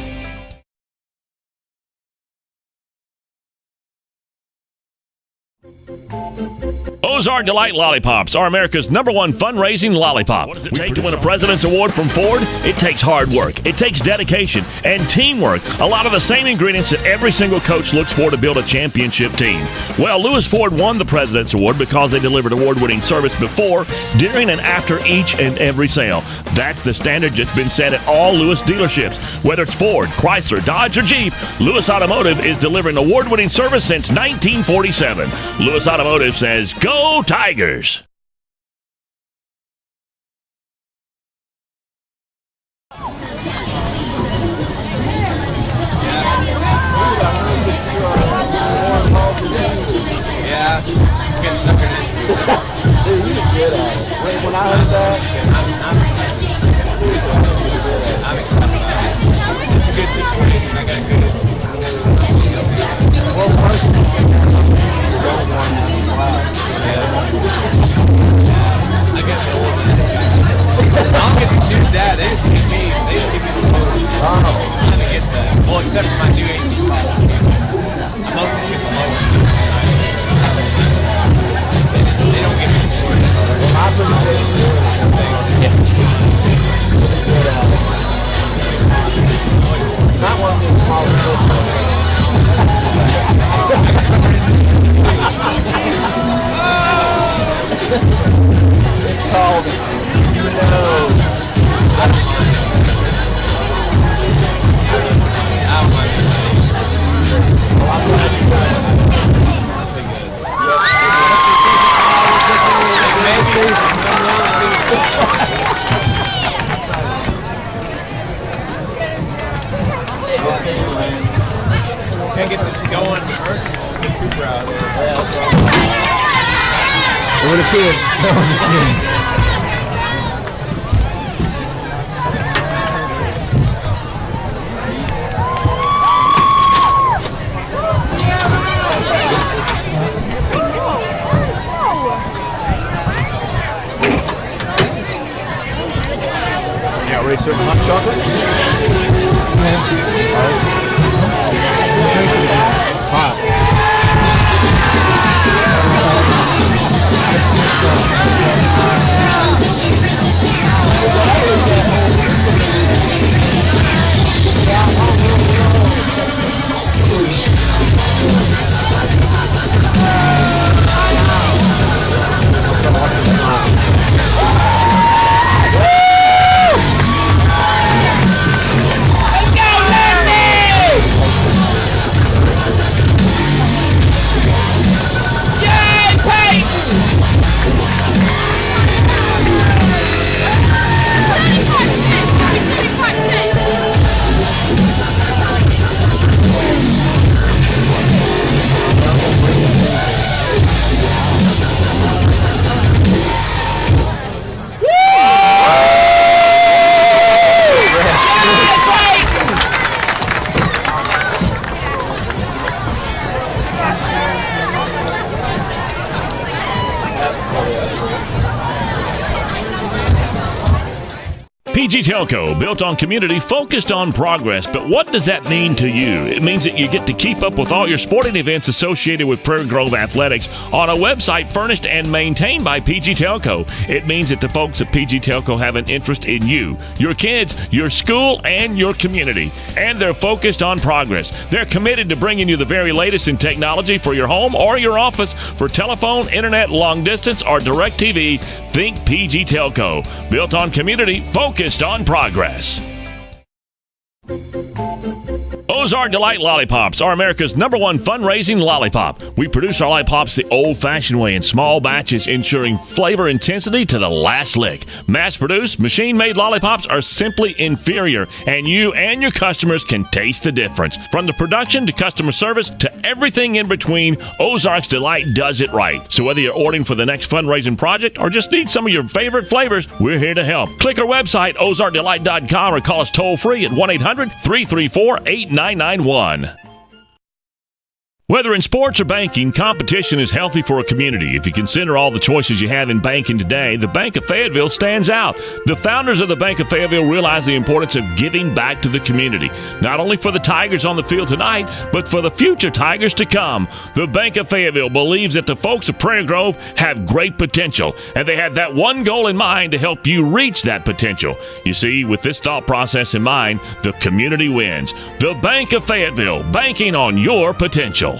Ozark Delight Lollipops are America's #1 fundraising lollipop. What does it take to win a President's Award from Ford? It takes hard work. It takes dedication and teamwork. A lot of the same ingredients that every single coach looks for to build a championship team. Well, Lewis Ford won the President's Award because they delivered award-winning service before, during, and after each and every sale. That's the standard that's been set at all Lewis dealerships. Whether it's Ford, Chrysler, Dodge, or Jeep, Lewis Automotive is delivering award-winning service since 1947. Lewis Automotive says, "Go Tigers!" Yeah, get suckered into it. Dude, you did good at it. When I heard that, I'm excited about it. It's a good situation. I got good. Well, personally, I got the old man. I don't get to choose that. They just give me. They just give me the phone. I'm gonna get that. Well, except for my new 18. I mostly get the lower. They don't give me the short. Well, I pretty it's not one of those small it's called, you know. Can't get this going first. Cooper out there. What a kid. No, I'm just kidding. Yeah, ready to serve hot chocolate? It's hot. PG Telco, built on community, focused on progress. But what does that mean to you? It means that you get to keep up with all your sporting events associated with Prairie Grove Athletics on a website furnished and maintained by PG Telco. It means that the folks at PG Telco have an interest in you, your kids, your school, and your community. And they're focused on progress. They're committed to bringing you the very latest in technology for your home or your office. For telephone, internet, long distance, or direct TV, think PG Telco. Built on community, focused on progress. Ozark Delight Lollipops are America's #1 fundraising lollipop. We produce our lollipops the old-fashioned way in small batches, ensuring flavor intensity to the last lick. Mass-produced, machine-made lollipops are simply inferior, and you and your customers can taste the difference. From the production to customer service to everything in between, Ozark's Delight does it right. So whether you're ordering for the next fundraising project or just need some of your favorite flavors, we're here to help. Click our website, ozarkdelight.com, or call us toll-free at 1-800-334-8991. Whether in sports or banking, competition is healthy for a community. If you consider all the choices you have in banking today, the Bank of Fayetteville stands out. The founders of the Bank of Fayetteville realize the importance of giving back to the community, not only for the Tigers on the field tonight, but for the future Tigers to come. The Bank of Fayetteville believes that the folks of Prairie Grove have great potential, and they have that one goal in mind to help you reach that potential. You see, with this thought process in mind, the community wins. The Bank of Fayetteville, banking on your potential.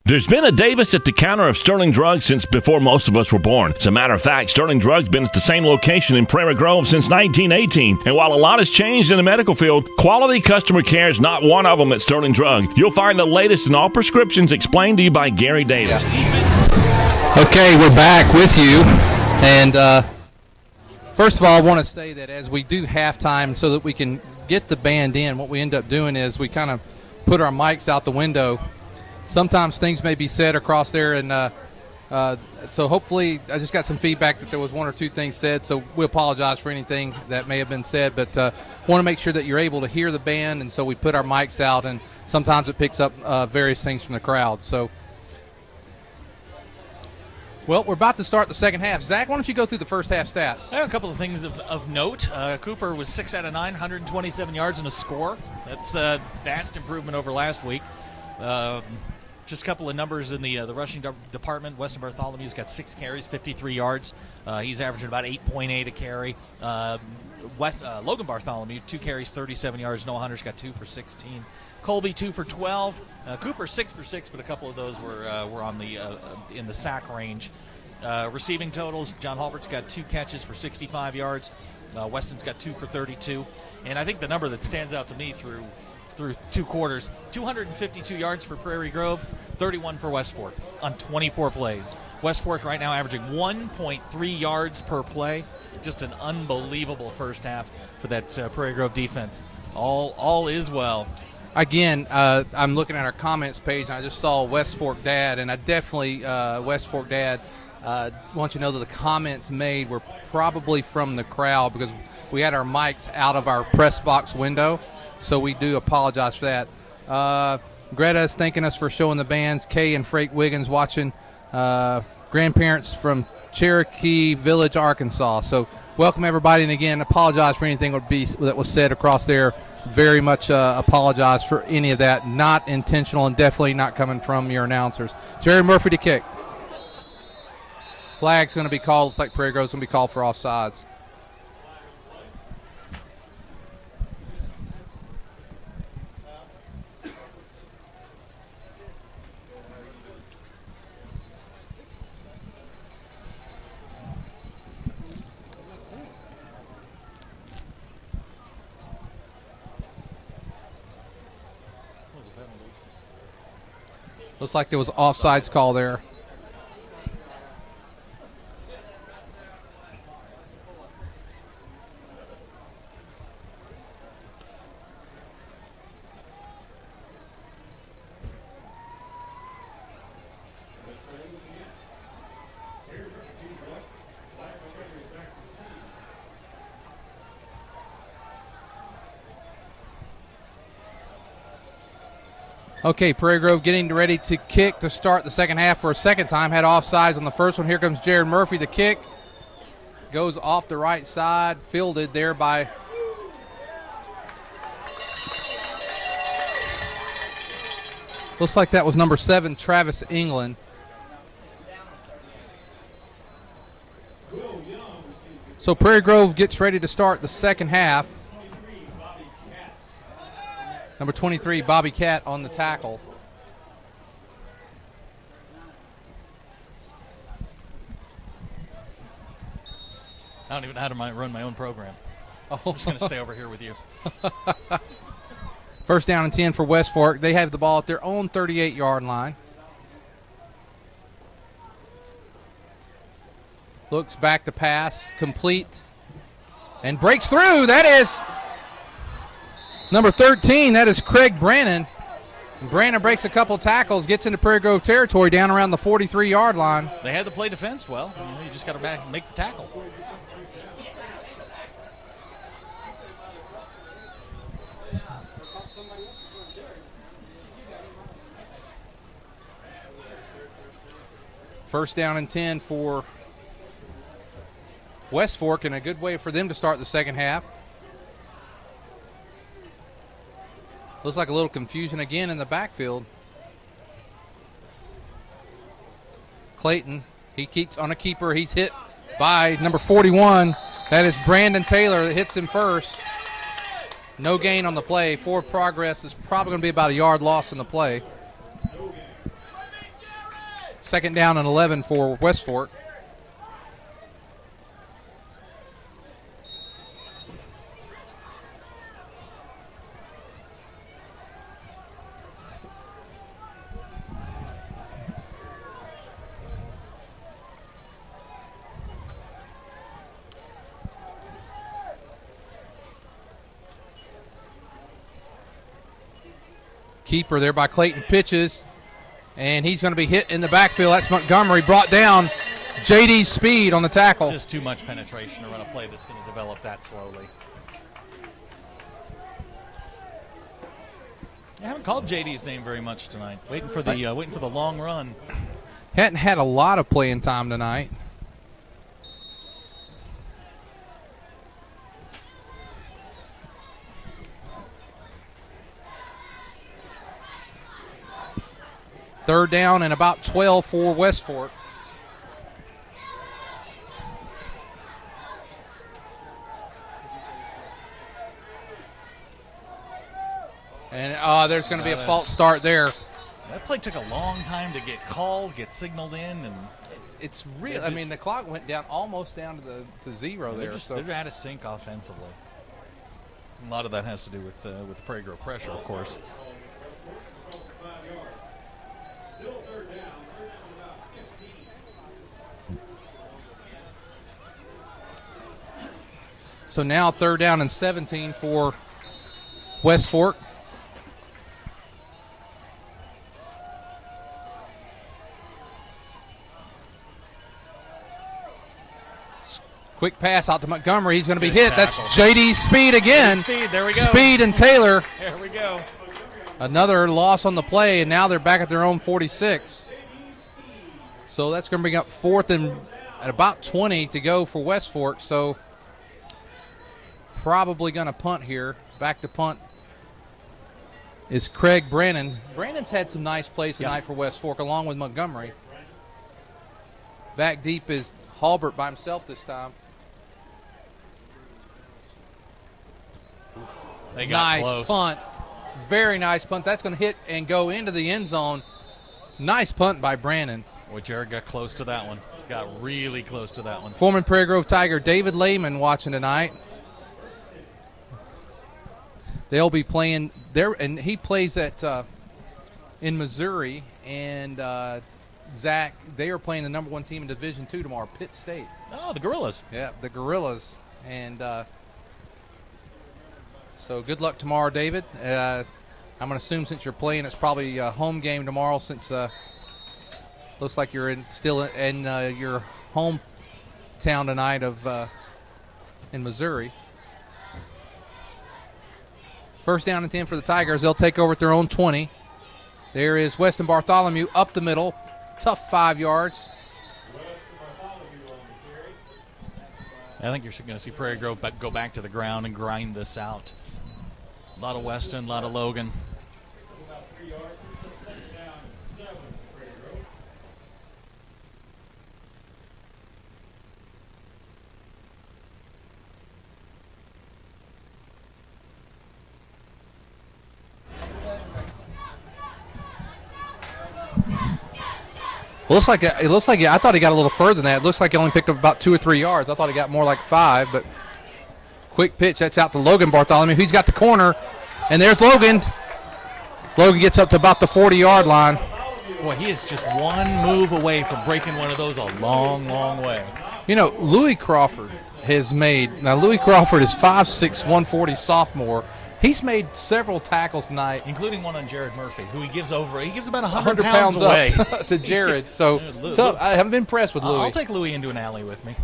There's been a Davis at the counter of Sterling Drugs since before most of us were born. As a matter of fact, Sterling Drugs been at the same location in Prairie Grove since 1918. And while a lot has changed in the medical field, quality customer care is not one of them at Sterling Drug. You'll find the latest in all prescriptions explained to you by Gary Davis. Okay, we're back with you. And first of all, I want to say that as we do halftime so that we can get the band in, what we end up doing is we kind of put our mics out the window. Sometimes things may be said across there, and so hopefully I just got some feedback that there was one or two things said, so we apologize for anything that may have been said, but want to make sure that you're able to hear the band, and so we put our mics out, and sometimes it picks up various things from the crowd. So, well, we're about to start the second half. Zach, why don't you go through the first half stats? A couple of things of note. Cooper was 6 out of 9, 127 yards and a score. That's a vast improvement over last week. Just a couple of numbers in the rushing department. Weston Bartholomew's got 6 carries, 53 yards. He's averaging about 8.8 a carry. Logan Bartholomew, 2 carries, 37 yards. Noah Hunter's got 2 for 16. Colby 2 for 12. Cooper 6 for 6, but a couple of those were on the in the sack range. Receiving totals: John Halbert's got 2 catches for 65 yards. Weston's got 2 for 32. And I think the number that stands out to me through 2 quarters, 252 yards for Prairie Grove, 31 for West Fork on 24 plays. West Fork right now averaging 1.3 yards per play. Just an unbelievable first half for that Prairie Grove defense. All is well. Again, I'm looking at our comments page, and I just saw West Fork Dad, and I definitely, West Fork Dad, want you to know that the comments made were probably from the crowd because we had our mics out of our press box window. So we do apologize for that. Greta is thanking us for showing the bands. Kay and Frank Wiggins watching. Grandparents from Cherokee Village, Arkansas. So welcome everybody, and again, apologize for anything that was said across there. Very much apologize for any of that. Not intentional and definitely not coming from your announcers. Jerry Murphy to kick. Flag's going to be called. Looks like Prairie Grove's going to be called for offsides. Looks like there was an offsides call there. Okay, Prairie Grove getting ready to kick to start the second half for a second time. Had offsides on the first one. Here comes Jared Murphy. The kick goes off the right side, fielded there by looks like that was number 7, Travis England. So Prairie Grove gets ready to start the second half. Number 23, Bobby Cat on the tackle. I don't even know how to run my own program. I'm just going to stay over here with you. First down and 10 for West Fork. They have the ball at their own 38-yard line. Looks back to pass, complete, and breaks through. That is number 13. That is Craig Brannon. Brannon breaks a couple tackles, gets into Prairie Grove territory down around the 43-yard line. They had to play defense well. You just got to make the tackle. First down and 10 for West Fork, and a good way for them to start the second half. Looks like a little confusion again in the backfield. Clayton, he keeps on a keeper. He's hit by number 41. That is Brandon Taylor that hits him first. No gain on the play. Forward progress is probably going to be about a yard loss in the play. Second down and 11 for West Fork. Keeper there by Clayton pitches, and he's going to be hit in the backfield. That's Montgomery, brought down. J.D. Speed on the tackle. Just too much penetration to run a play that's going to develop that slowly. I haven't called J.D.'s name very much tonight. Waiting for the long run. Hadn't had a lot of playing time tonight. Third down and about 12 for West Fork. And there's going to be a false start there. That play took a long time to get called, get signaled in, and it's real. I mean, the clock went down almost down to zero there. They're out of sync offensively. A lot of that has to do with the Prairie Grove pressure, of course. So now third down and 17 for West Fork. Quick pass out to Montgomery. He's going to be hit. Tackle. That's J.D. Speed again. Speed, there we go. Speed and Taylor. There we go. Another loss on the play, and now they're back at their own 46. So that's going to bring up fourth and at about 20 to go for West Fork. So probably going to punt here. Back to punt is Craig Brannon. Brannon's had some nice plays tonight for West Fork along with Montgomery. Back deep is Halbert by himself this time. They got nice close. Punt. Very nice punt. That's going to hit and go into the end zone. Nice punt by Brannon. Boy, Jared got close to that one. Got really close to that one. Former Prairie Grove Tiger David Lehman watching tonight. They'll be playing there, and he plays at in Missouri. And Zach, they are playing the number one team in Division II tomorrow, Pitt State. Oh, the Gorillas. Yeah, the Gorillas. And so good luck tomorrow, David. I'm going to assume since you're playing, it's probably a home game tomorrow since looks like you're still in your hometown tonight of in Missouri. First down and 10 for the Tigers. They'll take over at their own 20. There is Weston Bartholomew up the middle. Tough 5 yards. I think you're going to see Prairie Grove go back to the ground and grind this out. A lot of Weston, a lot of Logan. Well, it looks like I thought he got a little further than that. It looks like he only picked up about 2 or 3 yards. I thought he got more like 5, but quick pitch. That's out to Logan Bartholomew. He's got the corner. And there's Logan. Logan gets up to about the 40-yard line. Boy, he is just one move away from breaking one of those a long, long way. You know, Louis Crawford has made – now, Louis Crawford is 5'6", 140 sophomore. He's made several tackles tonight. Including one on Jared Murphy, who he gives about 100 pounds away. up to Jared. So, tough. I haven't been impressed with Louis. I'll take Louis into an alley with me.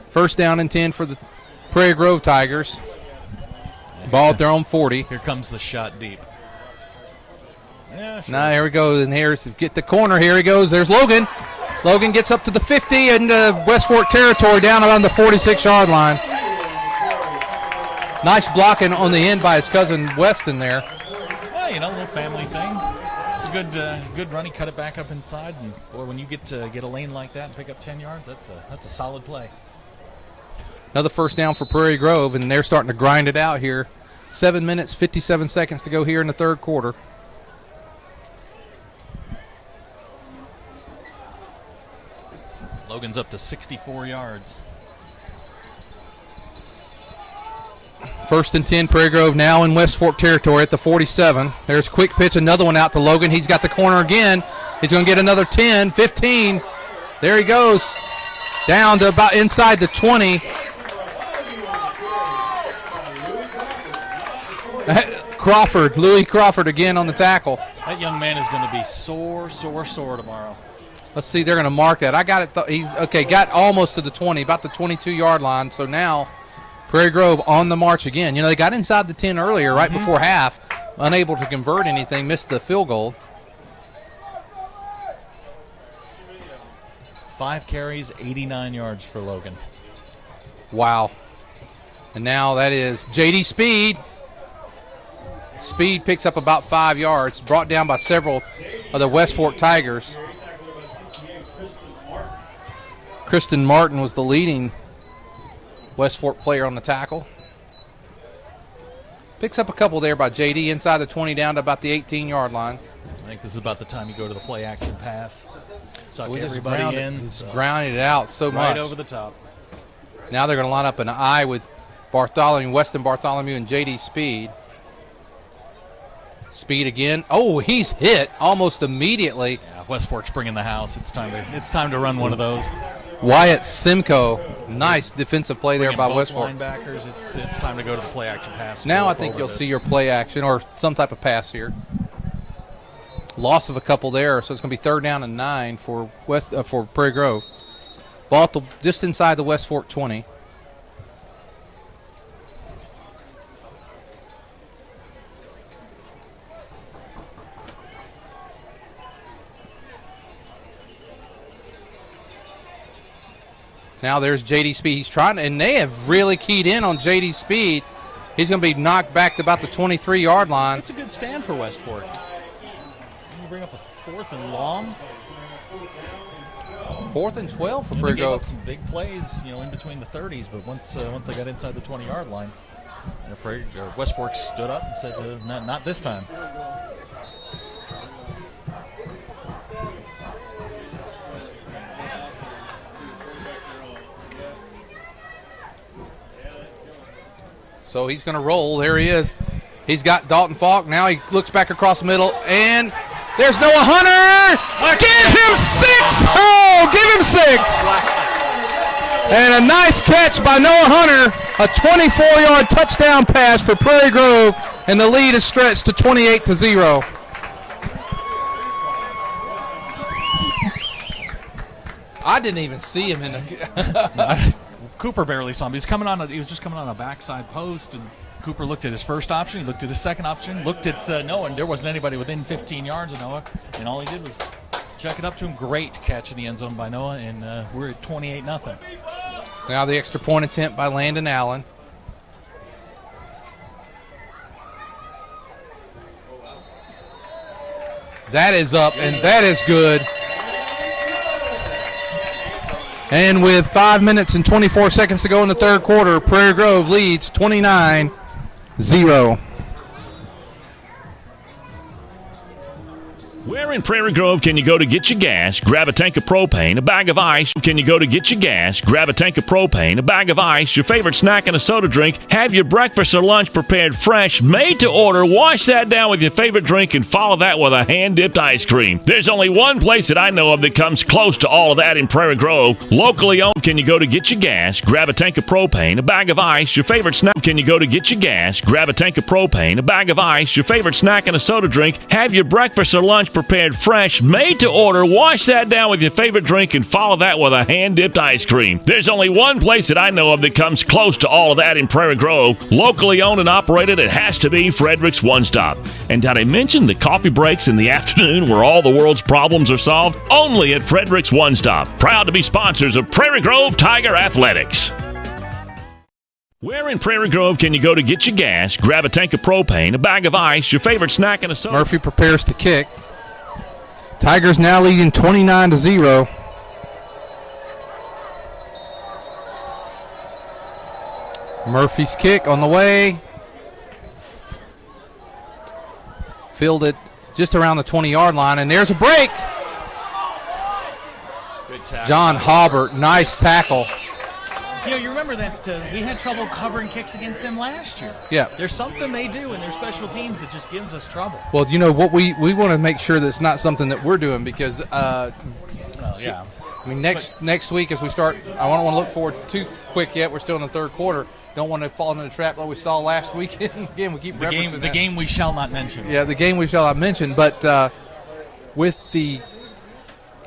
First down and 10 for the Prairie Grove Tigers. Ball at their own 40. Here comes the shot deep. Yeah, sure. Now, here we go. And here's get the corner. Here he goes. There's Logan. Logan gets up to the 50 and West Fork territory down around the 46-yard line. Nice blocking on the end by his cousin Weston there. Well, you know, a little family thing. It's a good run. He cut it back up inside, and boy, when you get a lane like that and pick up 10 yards, that's a solid play. Another first down for Prairie Grove, and they're starting to grind it out here. 7 minutes, 57 seconds to go here in the third quarter. Logan's up to 64 yards. First and 10, Prairie Grove now in West Fork territory at the 47. There's a quick pitch, another one out to Logan. He's got the corner again. He's going to get another 10, 15. There he goes. Down to about inside the 20. Louis Crawford again on the tackle. That young man is going to be sore tomorrow. Let's see, they're going to mark that. I got it. He's okay. Got almost to the 20, about the 22-yard line. So now Prairie Grove on the march again. You know, they got inside the 10 earlier, right before half, unable to convert anything, missed the field goal. 5 carries, 89 yards for Logan. Wow. And now that is J.D. Speed. Speed picks up about 5 yards, brought down by several of the West Fork Tigers. Kristen Martin was the leading West Fork player on the tackle. Picks up a couple there by J.D. inside the 20 down to about the 18-yard line. I think this is about the time you go to the play-action pass. Suck We everybody in. Just grounded it out so much. Right over the top. Now they're going to line up an I with Weston Bartholomew and J.D. Speed. Speed again. Oh, he's hit almost immediately. Yeah, West Fork's bringing the house. It's time to run one of those. Wyatt Simcoe. Nice defensive play there by West Fork. Linebackers. It's time to go to the play action pass. Now I think you'll see your play action or some type of pass here. Loss of a couple there, so it's going to be 3rd down and 9 for Prairie Grove. Ball just inside the West Fork 20. Now there's J.D. Speed. He's trying to, and they have really keyed in on J.D. Speed. He's going to be knocked back to about the 23-yard line. That's a good stand for West Fork. You bring up a 4th and long. 4th and 12 for Prairie Prairie Grove. Grove. Some big plays, in between the 30s, but once they got inside the 20-yard line, West Fork stood up and said, "Not this time." So he's going to roll. There he is. He's got Dalton Falk. Now he looks back across the middle, and there's Noah Hunter. Give him 6. Oh, give him 6. And a nice catch by Noah Hunter. A 24-yard touchdown pass for Prairie Grove, and the lead is stretched to 28-0. I didn't even see him in the. Cooper barely saw him. He was just coming on a backside post, and Cooper looked at his first option. He looked at his second option. Looked at Noah, and there wasn't anybody within 15 yards of Noah. And all he did was chuck it up to him. Great catch in the end zone by Noah, and we're at 28-0. Now the extra point attempt by Landon Allen. That is up, and that is good. And with 5 minutes and 24 seconds to go in the third quarter, Prairie Grove leads 29-0. Where in Prairie Grove can you go to get your gas, grab a tank of propane, a bag of ice? Can you go to get your gas, grab a tank of propane, a bag of ice, your favorite snack and a soda drink, have your breakfast or lunch prepared fresh, made to order, wash that down with your favorite drink, and follow that with a hand-dipped ice cream? There's only one place that I know of that comes close to all of that in Prairie Grove. Locally owned. Can you go to get your gas, grab a tank of propane, a bag of ice, your favorite snack? Can you go to get your gas, grab a tank of propane, a bag of ice, your favorite snack and a soda drink, have your breakfast or lunch prepared fresh, made to order, wash that down with your favorite drink, and follow that with a hand-dipped ice cream. There's only one place that I know of that comes close to all of that in Prairie Grove. Locally owned and operated, it has to be Frederick's One Stop. And did I mention the coffee breaks in the afternoon where all the world's problems are solved? Only at Frederick's One Stop. Proud to be sponsors of Prairie Grove Tiger Athletics. Where in Prairie Grove can you go to get your gas, grab a tank of propane, a bag of ice, your favorite snack and a soda? Murphy prepares to kick. Tigers now leading 29-0. Murphy's kick on the way. Fielded just around the 20-yard line, and there's a break. Good tackle. John Haubert, nice tackle. You know, you remember that we had trouble covering kicks against them last year. Yeah. There's something they do in their special teams that just gives us trouble. Well, you know what, we want to make sure that's not something that we're doing because Yeah. I mean next week as we start, I don't want to look forward too quick yet. We're still in the third quarter. Don't want to fall into the trap like we saw last weekend. Again, we keep referencing The that. game we shall not mention. Yeah, the game we shall not mention. But with the,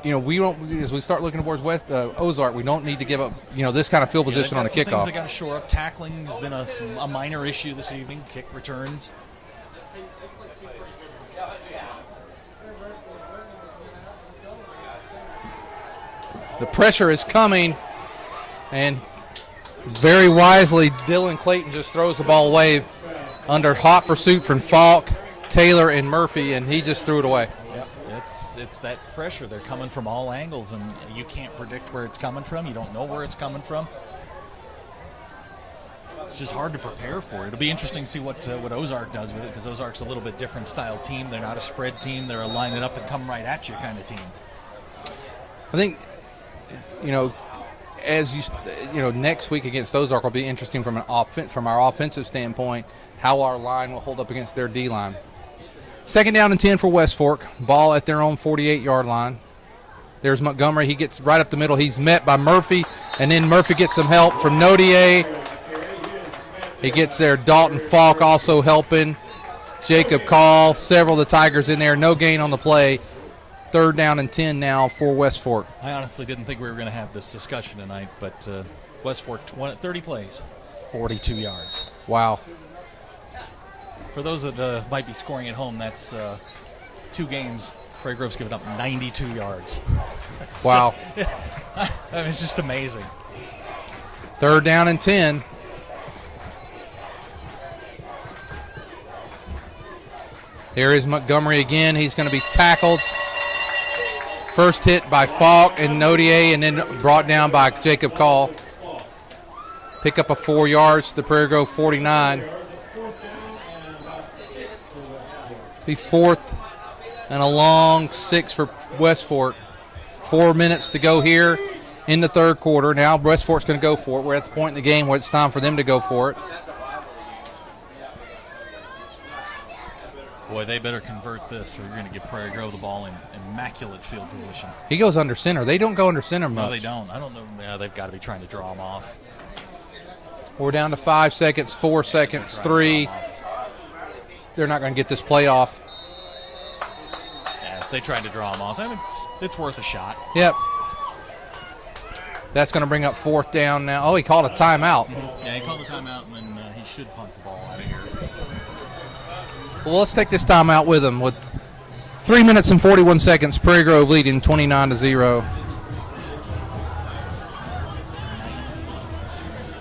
you know, we don't, as we start looking towards West Ozark, we don't need to give up, you know, this kind of field position on a Things kickoff. they got to shore up. Tackling has been a minor issue this evening. Kick returns. The pressure is coming, and very wisely, Dylan Clayton just throws the ball away under hot pursuit from Falk, Taylor, and Murphy, and he just threw it away. Yep, it's that pressure. They're coming from all angles, and you can't predict where it's coming from. You don't know where it's coming from. It's just hard to prepare for it. It'll be interesting to see what Ozark does with it, because Ozark's a little bit different style team. They're not a spread team. They're a line it up and come right at you kind of team. I think, you know, next week against Ozark will be interesting from our offensive standpoint, how our line will hold up against their D line. 2nd down and 10 for West Fork. Ball at their own 48-yard line. There's Montgomery. He gets right up the middle. He's met by Murphy, and then Murphy gets some help from Nodier. He gets there. Dalton Falk also helping. Jacob Call, several of the Tigers in there. No gain on the play. 3rd down and 10 now for West Fork. I honestly didn't think we were going to have this discussion tonight, but West Fork 30 plays, 42 yards. Wow. For those that might be scoring at home, that's 2 games. Prairie Grove's given up 92 yards. Wow. It's just amazing. 3rd down and 10. Here is Montgomery again. He's going to be tackled. First hit by Falk and Nodier, and then brought down by Jacob Call. Pick up a 4 yards to the Prairie Grove 49. Be 4th and a long 6 for West Fork. 4 minutes to go here in the 3rd quarter. Now West Fork's going to go for it. We're at the point in the game where it's time for them to go for it. Boy, they better convert this, or you're going to give Prairie Grove the ball in immaculate field position. He goes under center. They don't go under center much. No, they don't. I don't know. Yeah, they've got to be trying to draw him off. We're down to 5 seconds, 4 seconds, 3. They're not going to get this play off. Yeah, if they tried to draw him off, I mean, it's worth a shot. Yep. That's going to bring up 4th down now. Oh, he called a timeout. Yeah, he called a timeout, and then he should punt the ball out of here. Well, let's take this timeout with him. With 3 minutes and 41 seconds, Prairie Grove leading 29-0.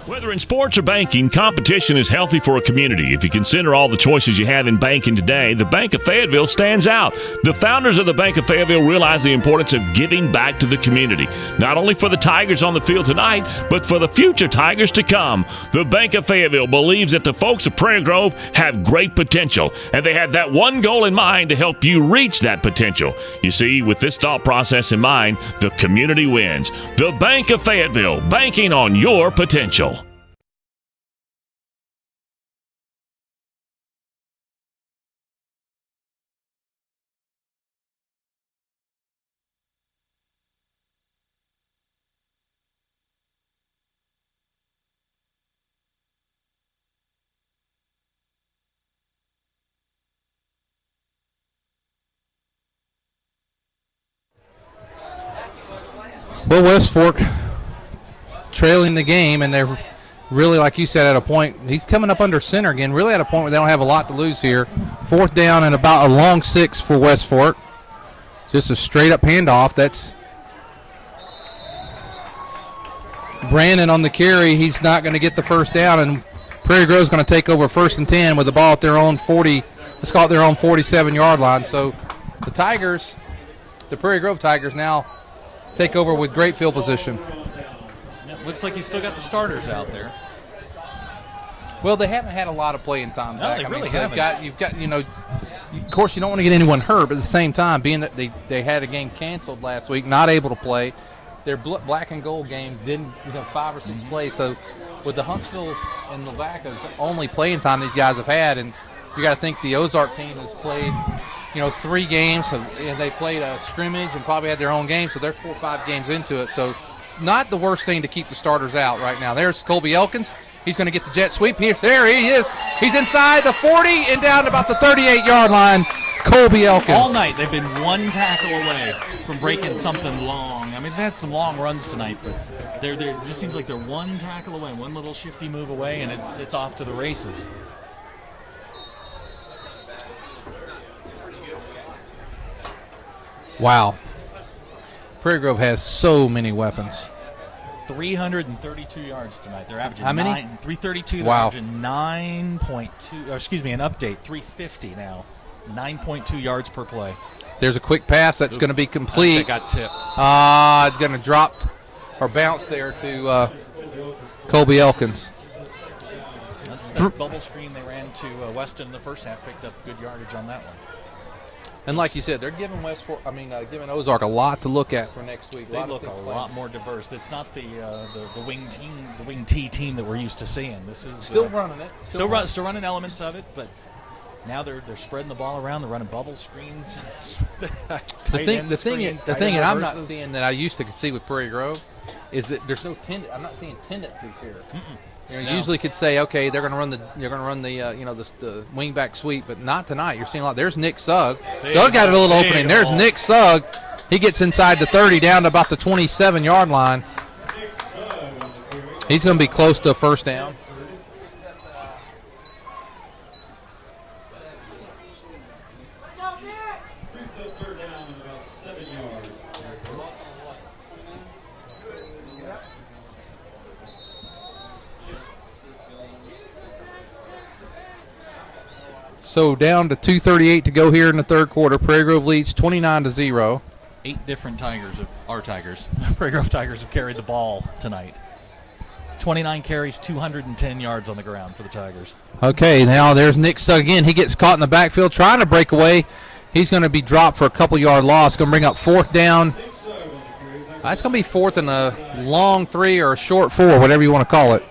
Whether in sports or banking, competition is healthy for a community. If you consider all the choices you have in banking today, the Bank of Fayetteville stands out. The founders of the Bank of Fayetteville realize the importance of giving back to the community, not only for the Tigers on the field tonight, but for the future Tigers to come. The Bank of Fayetteville believes that the folks of Prairie Grove have great potential, and they have that one goal in mind to help you reach that potential. You see, with this thought process in mind, the community wins. The Bank of Fayetteville, banking on your potential. Well, West Fork trailing the game, and they're really, like you said, at a point. He's coming up under center again, really at a point where they don't have a lot to lose here. 4th down and about a long 6 for West Fork. Just a straight-up handoff. That's Brandon on the carry. He's not going to get the first down, and Prairie Grove's going to take over 1st and 10 with the ball at their own 40, let's call it their own 47-yard line. So the Tigers, the Prairie Grove Tigers now take over with great field position. Yeah, looks like he's still got the starters out there. Well, they haven't had a lot of playing time. No, Zach. they really so haven't. You've got, of course, you don't want to get anyone hurt, but at the same time, being that they had a game canceled last week, not able to play, their black and gold game didn't 5 or 6 plays. So with the Huntsville and Lavaca's only playing time these guys have had, and you got to think the Ozark team has played 3 games, and they played a scrimmage and probably had their own game, so they're 4 or 5 games into it. So not the worst thing to keep the starters out right now. There's Colby Elkins. He's going to get the jet sweep. There he is. He's inside the 40 and down to about the 38-yard line. Colby Elkins. All night they've been 1 tackle away from breaking something long. I mean, they've had some long runs tonight, but it just seems like they're 1 tackle away, 1 little shifty move away, and it's off to the races. Wow. Prairie Grove has so many weapons. 332 yards tonight. They're averaging how many? 332. They're wow. averaging 9.2. Excuse me, an update. 350 now. 9.2 yards per play. There's a quick pass that's going to be complete. They got tipped. It's going to drop or bounce there to Colby Elkins. That's the bubble screen they ran to Weston in the first half. Picked up good yardage on that one. And like you said, they're giving giving Ozark a lot to look at for next week. They look a lot more diverse. It's not the wing team, the wing T team that we're used to seeing. This is still running it. Still running elements of it, but now they're spreading the ball around. They're running bubble screens. The thing that I'm not seeing that I used to see with Prairie Grove is that there's no I'm not seeing tendencies here. No. Usually could say, okay, they're going to run the wing back sweep, but not tonight. You're seeing a lot. There's Nick Sugg. Sugg got a little opening. There's Nick Sugg. He gets inside the 30 down to about the 27-yard line. He's going to be close to a first down. So down to 2:38 to go here in the third quarter. Prairie Grove leads 29-0. 8 different Tigers, Prairie Grove Tigers have carried the ball tonight. 29 carries, 210 yards on the ground for the Tigers. Okay, now there's Nick Sugg again. He gets caught in the backfield trying to break away. He's going to be dropped for a couple-yard loss. Going to bring up 4th down. It's going to be 4th and a long 3 or a short 4, whatever you want to call it.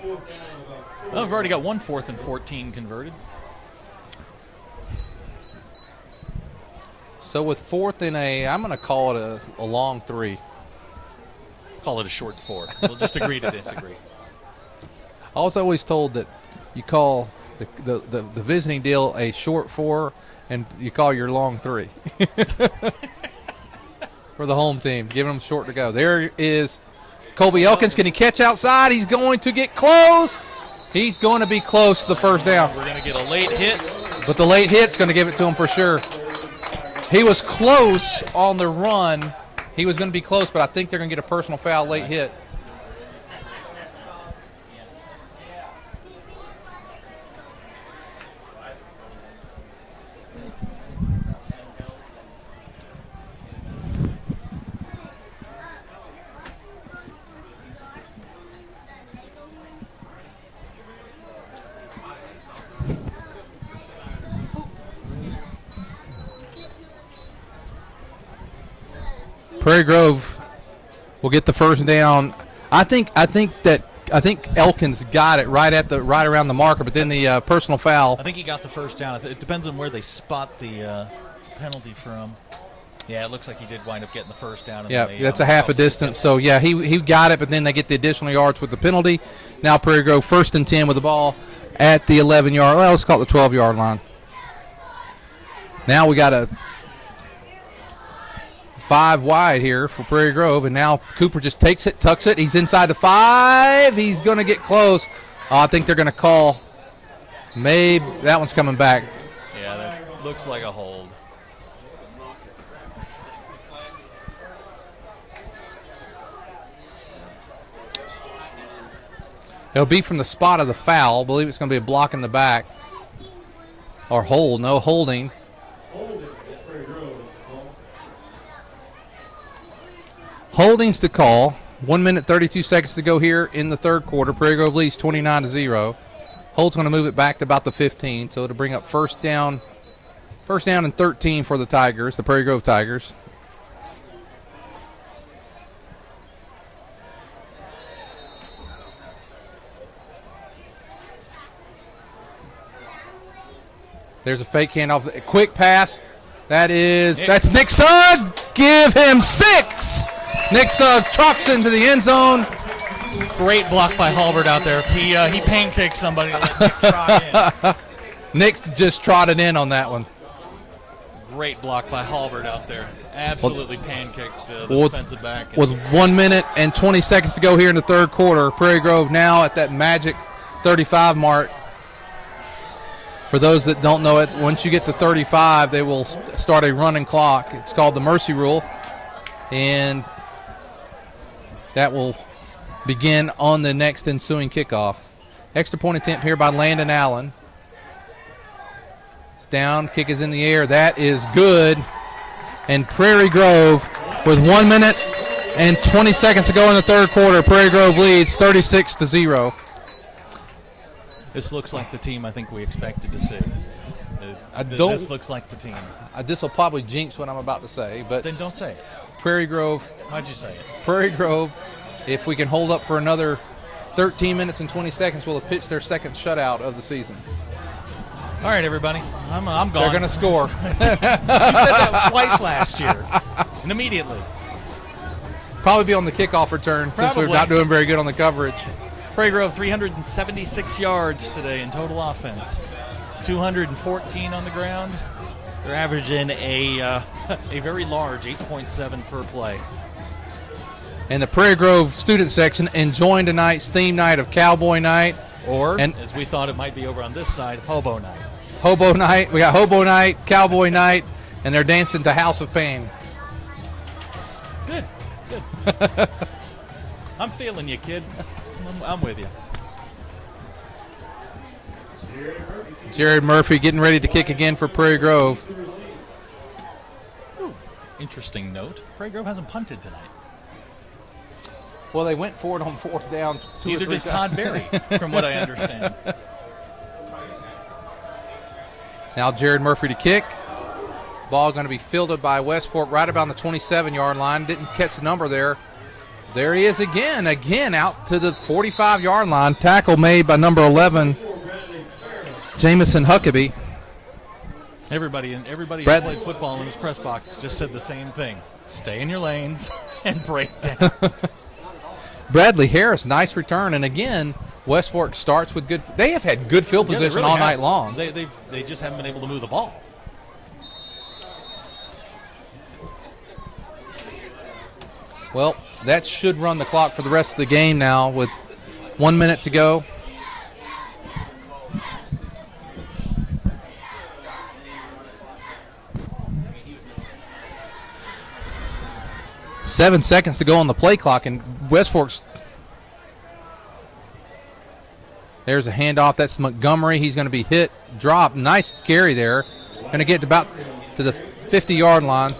Well, we've already got 1 4th and 14 converted. So with 4th and I'm going to call it a long 3. Call it a short 4. We'll just agree to disagree. I was always told that you call the visiting deal a short 4 and you call your long 3. For the home team, giving them short to go. There is Colby Elkins. Can he catch outside? He's going to get close. He's going to be close to the first down. We're going to get a late hit. But the late hit's going to give it to him for sure. He was close on the run. He was going to be close, but I think they're going to get a personal foul late hit. Prairie Grove will get the first down. I think Elkins got it right around the marker, but then the personal foul. I think he got the first down. It depends on where they spot the penalty from. Yeah, it looks like he did wind up getting the first down. Yeah, that's a half a distance. So, yeah, he got it, but then they get the additional yards with the penalty. Now Prairie Grove 1st and 10 with the ball at the 11-yard. Well, let's call it the 12-yard line. Now we got a 5 wide here for Prairie Grove, and now Cooper just takes it, tucks it. He's inside the 5. He's going to get close. I think they're going to call. Maybe that one's coming back. Yeah, that looks like a hold. It'll be from the spot of the foul. I believe it's going to be a block in the back. Or hold. No holding. Holding's the call. 1 minute, 32 seconds to go here in the third quarter. Prairie Grove leads 29-0. Hold's going to move it back to about the 15, so it'll bring up first down and 13 for the Tigers, the Prairie Grove Tigers. There's a fake handoff. A quick pass. That's Nick Sugg. Give him 6. Nick Sugg trucks into the end zone. Great block by Halbert out there. He pancaked somebody to let Nick trot in. Nick just trotted in on that one. Great block by Halbert out there. Absolutely pancaked the defensive back. With 1 minute and 20 seconds to go here in the third quarter, Prairie Grove now at that magic 35 mark. For those that don't know it, once you get to 35, they will start a running clock. It's called the mercy rule, and that will begin on the next ensuing kickoff. Extra point attempt here by Landon Allen. It's down, kick is in the air. That is good. And Prairie Grove, with 1 minute and 20 seconds to go in the third quarter, Prairie Grove leads 36-0. This looks like the team I think we expected to see. This looks like the team. This will probably jinx what I'm about to say, but then don't say it. Prairie Grove. Why'd you say it? Prairie Grove, if we can hold up for another 13 minutes and 20 seconds, will have pitched their second shutout of the season. All right, everybody. I'm gone. They're going to score. You said that twice last year, and immediately. Probably be on the kickoff return since we're not doing very good on the coverage. Prairie Grove 376 yards today in total offense, 214 on the ground. They're averaging a very large 8.7 per play. And the Prairie Grove student section enjoying tonight's theme night of Cowboy Night. Or, as we thought it might be over on this side, Hobo Night. Hobo Night. We got Hobo Night, Cowboy Night, and they're dancing to House of Pain. It's good. Good. I'm feeling you, kid. I'm with you. Jared Murphy getting ready to kick again for Prairie Grove. Ooh, interesting note. Prairie Grove hasn't punted tonight. Well, they went for it on fourth down. Neither does Todd Berry, from what I understand. Now Jared Murphy to kick. Ball going to be fielded by West Fork right about the 27-yard line. Didn't catch the number there. There he is again out to the 45-yard line. Tackle made by number 11, Jamison Huckabee. Everybody who played football in his press box just said the same thing. Stay in your lanes and break down. Bradley Harris, nice return. And again, West Fork starts with good. They have had good field position really all night long. They just haven't been able to move the ball. Well, that should run the clock for the rest of the game now with 1 minute to go. Seven seconds to go on the play clock, and West Fork's. There's a handoff. That's Montgomery. He's going to be hit, drop. Nice carry there. Going to get about to the 50-yard line.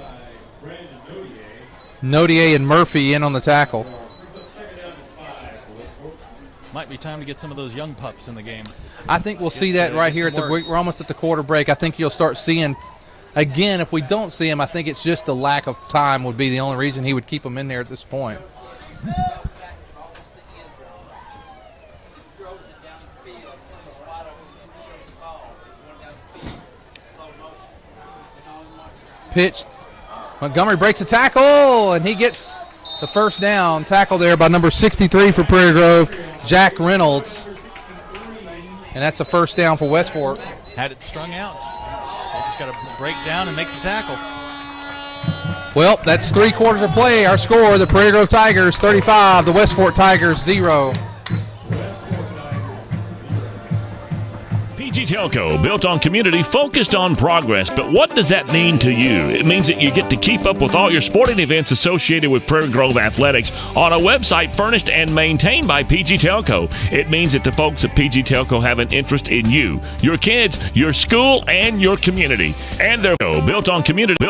Nodier and Murphy in on the tackle. Might be time to get some of those young pups in the game. I think we'll see that right here. We're almost at the quarter break. I think you'll start seeing again, if we don't see him, I think it's just the lack of time would be the only reason he would keep him in there at this point. Pitch. Montgomery breaks a tackle, and he gets the first down. Tackle there by number 63 for Prairie Grove, Jack Reynolds. And that's a first down for West Fork. Had it strung out. They just got to break down and make the tackle. Well, that's 3/4 of play. Our score, the Prairie Grove Tigers 35, the West Fork Tigers 0. PG Telco, built on community, focused on progress. But what does that mean to you? It means that you get to keep up with all your sporting events associated with Prairie Grove Athletics on a website furnished and maintained by PG Telco. It means that the folks at PG Telco have an interest in you, your kids, your school, and your community. And they're built on community,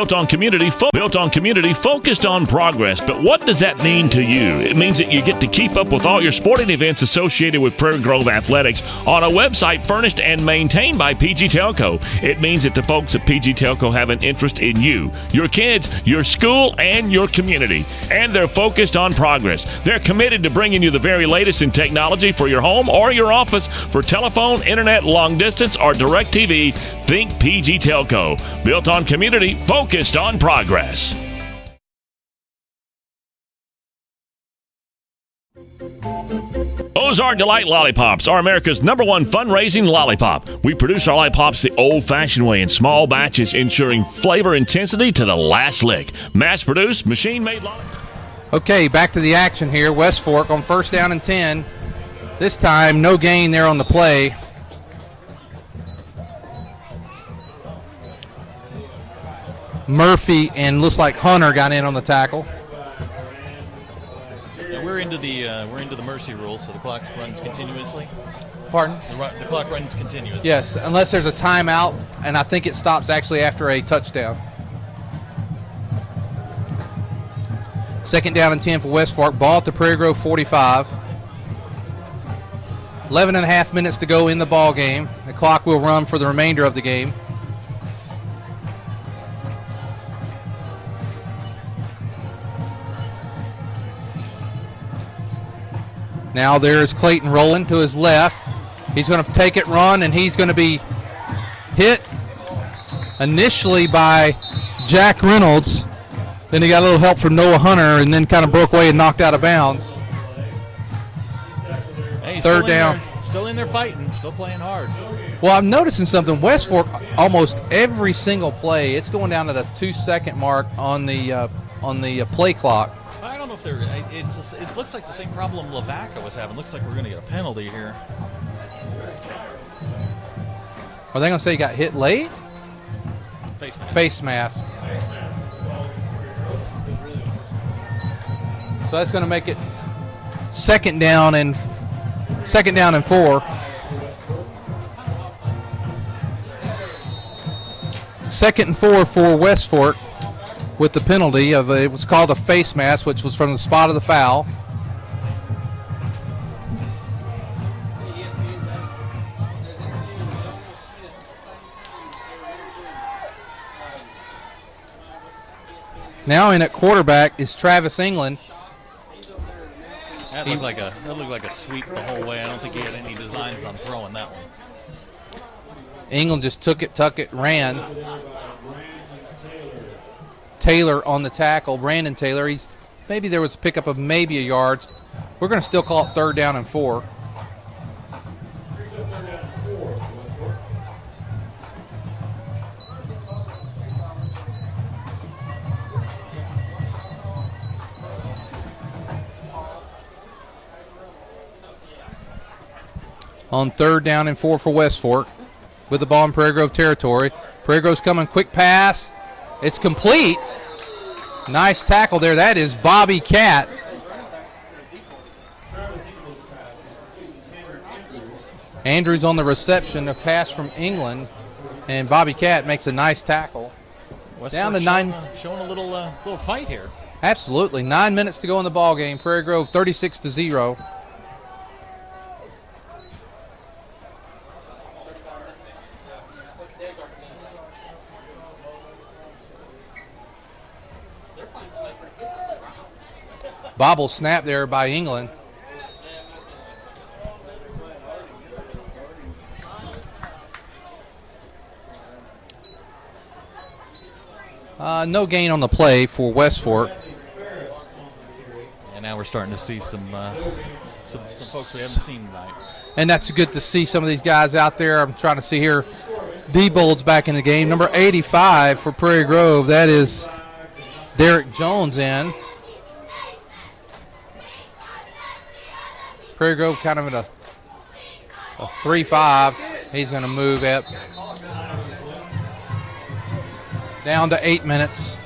focused on progress. But what does that mean to you? It means that you get to keep up with all your sporting events associated with Prairie Grove Athletics on a website furnished and maintained by PG Telco. It means that the folks at PG Telco have an interest in you, your kids, your school, and your community. And they're focused on progress. They're committed to bringing you the very latest in technology for your home or your office, for telephone, internet, long distance, or direct TV. Think PG Telco. Built on community, focused on progress. Ozark Delight Lollipops are America's #1 fundraising lollipop. We produce our lollipops the old-fashioned way in small batches, ensuring flavor intensity to the last lick. Mass-produced, machine-made lollipops. Okay, back to the action here. West Fork on first down and 10. This time, no gain there on the play. Murphy and looks like Hunter got in on the tackle. We're into the mercy rules, so the clock runs continuously. Pardon? The clock runs continuously. Yes, unless there's a timeout, and I think it stops actually after a touchdown. Second down and 10 for West Fork. Ball at the Prairie Grove 45. 11 and a half minutes to go in the ball game. The clock will run for the remainder of the game. Now there's Clayton Rowland to his left. He's going to take it, run, and he's going to be hit initially by Jack Reynolds. Then he got a little help from Noah Hunter and then kind of broke away and knocked out of bounds. Hey, third down. Still in there fighting, still playing hard. Well, I'm noticing something. West Fork, almost every single play, it's going down to the 2-second mark on the play clock. I don't know if they're. It looks like the same problem Lavaca was having. Looks like we're going to get a penalty here. Are they going to say he got hit late? Face mask. So that's going to make it second down and 4. Second and 4 for West Fork with the penalty of it was called a face mask, which was from the spot of the foul. Now in at quarterback is Travis England. That looked like a sweep the whole way. I don't think he had any designs on throwing that one. England just took it, tuck it, ran. Taylor on the tackle, Brandon Taylor. Maybe there was a pickup of maybe a yard. We're going to still call it third down and 4. On third down and 4 for West Fork with the ball in Prairie Grove territory. Prairie Grove's coming, quick pass. It's complete. Nice tackle there. That is Bobby Catt. Andrews on the reception of pass from England, and Bobby Catt makes a nice tackle. Down to 9. Showing a little fight here. Absolutely. 9 minutes to go in the ball game. Prairie Grove 36-0. Bobble snap there by England. No gain on the play for West Fork. And now we're starting to see some folks we haven't seen tonight. And that's good to see some of these guys out there. I'm trying to see here. D-Bold's back in the game. Number 85 for Prairie Grove. That is Derek Jones in. Prairie Grove kind of at a 3-5. He's going to move up. Down to 8 minutes.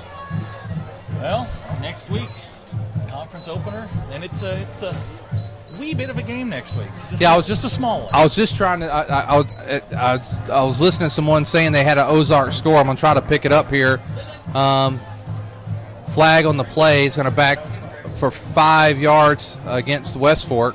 Well, next week, conference opener, and it's a wee bit of a game next week. Just a small one. I was just trying to. I was listening to someone saying they had an Ozark score. I'm going to try to pick it up here. Flag on the play. He's going to back for 5 yards against West Fork.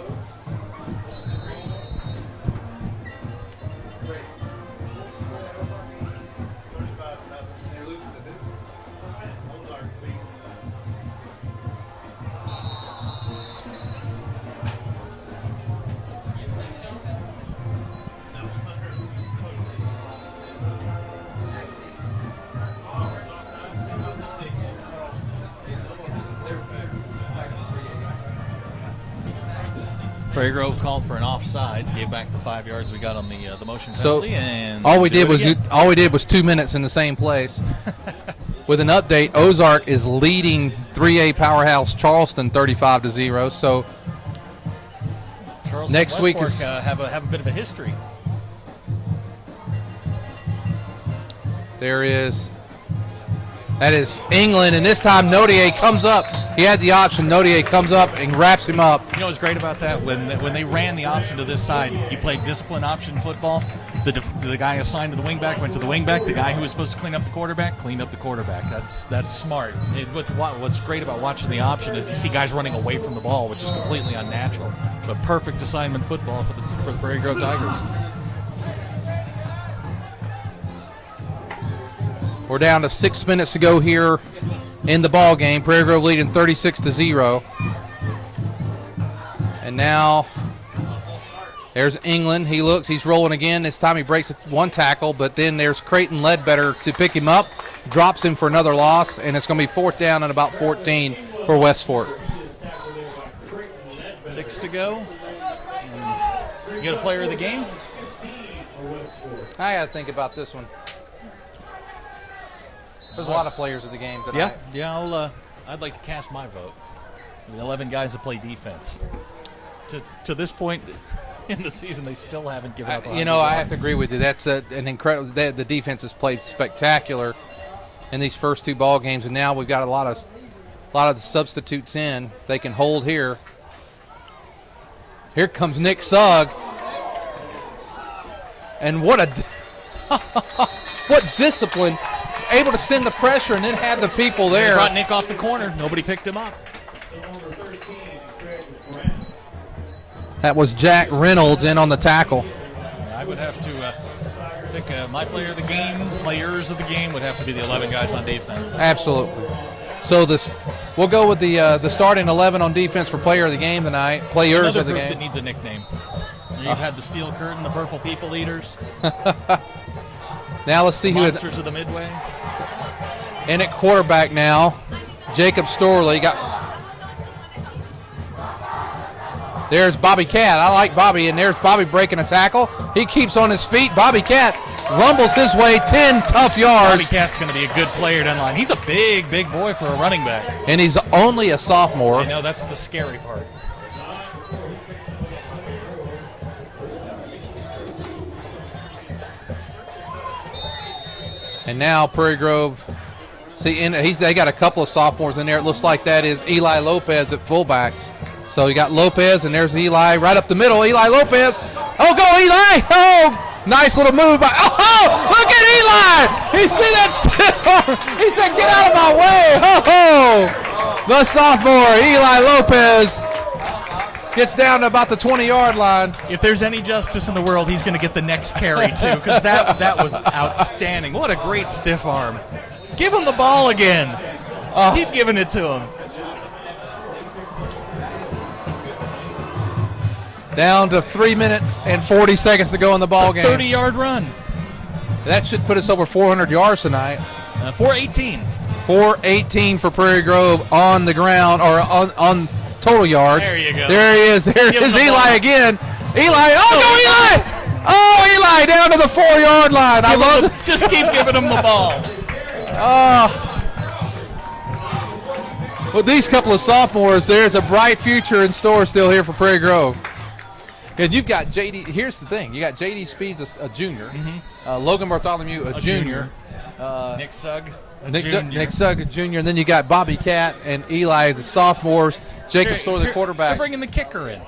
Prairie Grove called for an offsides, gave back the 5 yards we got on the motion penalty, and all we did was 2 minutes in the same place. With an update, Ozark is leading 3A powerhouse Charleston 35-0. So Charleston next week is have a bit of a history. That is England, and this time Nodier comes up. He had the option. Nodier comes up and wraps him up. You know what's great about that? When they ran the option to this side, you played discipline option football. The guy assigned to the wingback went to the wingback. The guy who was supposed to clean up the quarterback cleaned up the quarterback. That's smart. What's great about watching the option is you see guys running away from the ball, which is completely unnatural. But perfect assignment football for the Prairie Grove Tigers. We're down to 6 minutes to go here in the ball game. Prairie Grove leading 36-0. And now there's England. He looks. He's rolling again. This time he breaks one tackle, but then there's Creighton Ledbetter to pick him up, drops him for another loss, and it's going to be 4th down and about 14 for West Fork. 6 to go. You got a player of the game? I got to think about this one. There's a lot of players of the game tonight. Yeah. I'd like to cast my vote. The 11 guys that play defense. To this point in the season, they still haven't given up. I have to agree with you. That's an incredible. The defense has played spectacular in these first 2 ball games, and now we've got a lot of the substitutes in. They can hold here. Here comes Nick Sugg, and what discipline! Able to send the pressure and then have the people there. They brought Nick off the corner. Nobody picked him up. That was Jack Reynolds in on the tackle. I would have to think my players of the game would have to be the 11 guys on defense. Absolutely. So we'll go with the starting 11 on defense for player of the game tonight. Players of the game. That needs a nickname. You've had the Steel Curtain, the Purple People Eaters. Now let's see Monsters of the Midway. In at quarterback now, Jacob Storley. There's Bobby Cat. I like Bobby, and there's Bobby breaking a tackle. He keeps on his feet. Bobby Cat rumbles his way 10 tough yards. Bobby Cat's going to be a good player down the line. He's a big boy for a running back. And he's only a sophomore. I know, that's the scary part. And now Prairie Grove, they got a couple of sophomores in there. It looks like that is Eli Lopez at fullback. So you got Lopez, and there's Eli right up the middle. Eli Lopez. Oh, go Eli! Oh, nice little move by. Oh, look at Eli! He see that stiff arm. He said, "Get out of my way!" Oh, the sophomore Eli Lopez gets down to about the 20-yard line. If there's any justice in the world, he's going to get the next carry, too, because that was outstanding. What a great stiff arm. Give him the ball again. Keep giving it to him. Down to 3 minutes and 40 seconds to go in the ball game. 30-yard run. That should put us over 400 yards tonight. 418. 418 for Prairie Grove on the ground, or on total yards. There you go. There he is. There Give is him the Eli ball. again. Eli. Oh, go Eli! Oh, Eli down to the 4-yard line. I love it. Just keep giving him the ball. With these couple of sophomores, there's a bright future in store still here for Prairie Grove. And you've got J.D. Here's the thing. You got J.D. Speeds, a junior. Logan Bartholomew, a junior. Nick Sugg, Nick Sugg, a junior. And then you got Bobby Cat and Eli as the sophomores. Jacob Storr, the quarterback. They're bringing the kicker in.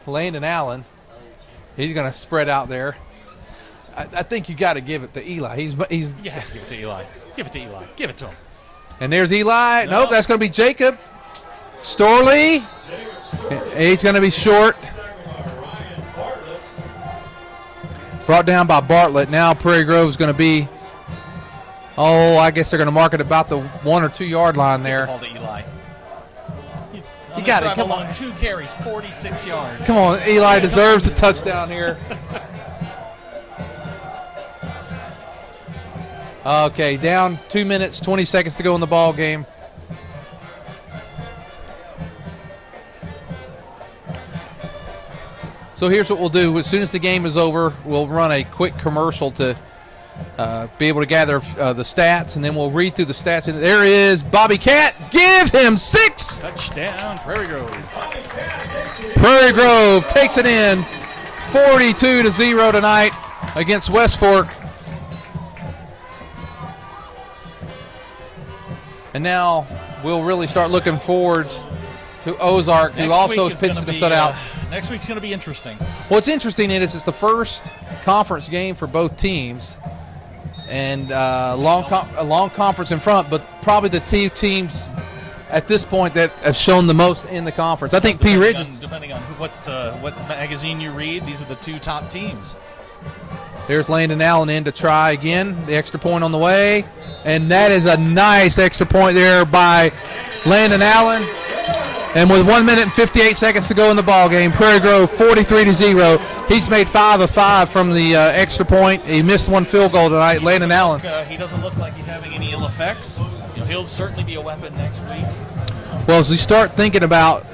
Landon Allen. He's going to spread out there. I think you got to give it to Eli. He's. You have to give it to Eli. Give it to Eli. Give it to him. And there's Eli. Nope, that's going to be Jacob Storley. He's going to be short. Brought down by Bartlett. Now Prairie Grove is going to be, I guess they're going to mark it about the 1 or 2 yard line there. Ball to Eli. You got it. Come on. on. 2 carries, 46 yards. Come on. Eli deserves a touchdown here. Okay, down 2 minutes, 20 seconds to go in the ball game. So here's what we'll do. As soon as the game is over, we'll run a quick commercial to be able to gather the stats, and then we'll read through the stats. And there is Bobby Cat. Give him 6. Touchdown, Prairie Grove. Prairie Grove takes it in 42-0 tonight against West Fork. And now we'll really start looking forward to Ozark, who also pitched the shutout. Next week's going to be interesting. What's interesting is it's the first conference game for both teams, and a long conference in front, but probably the two teams at this point that have shown the most in the conference. I think P. Ridge. Depending on what magazine you read, these are the 2 top teams. There's Landon Allen in to try again. The extra point on the way. And that is a nice extra point there by Landon Allen. And with 1 minute and 58 seconds to go in the ball game, Prairie Grove 43-0. He's made 5 of 5 from the extra point. He missed 1 field goal tonight. Landon Allen. He doesn't look like he's having any ill effects. He'll certainly be a weapon next week. Well, as we start thinking about,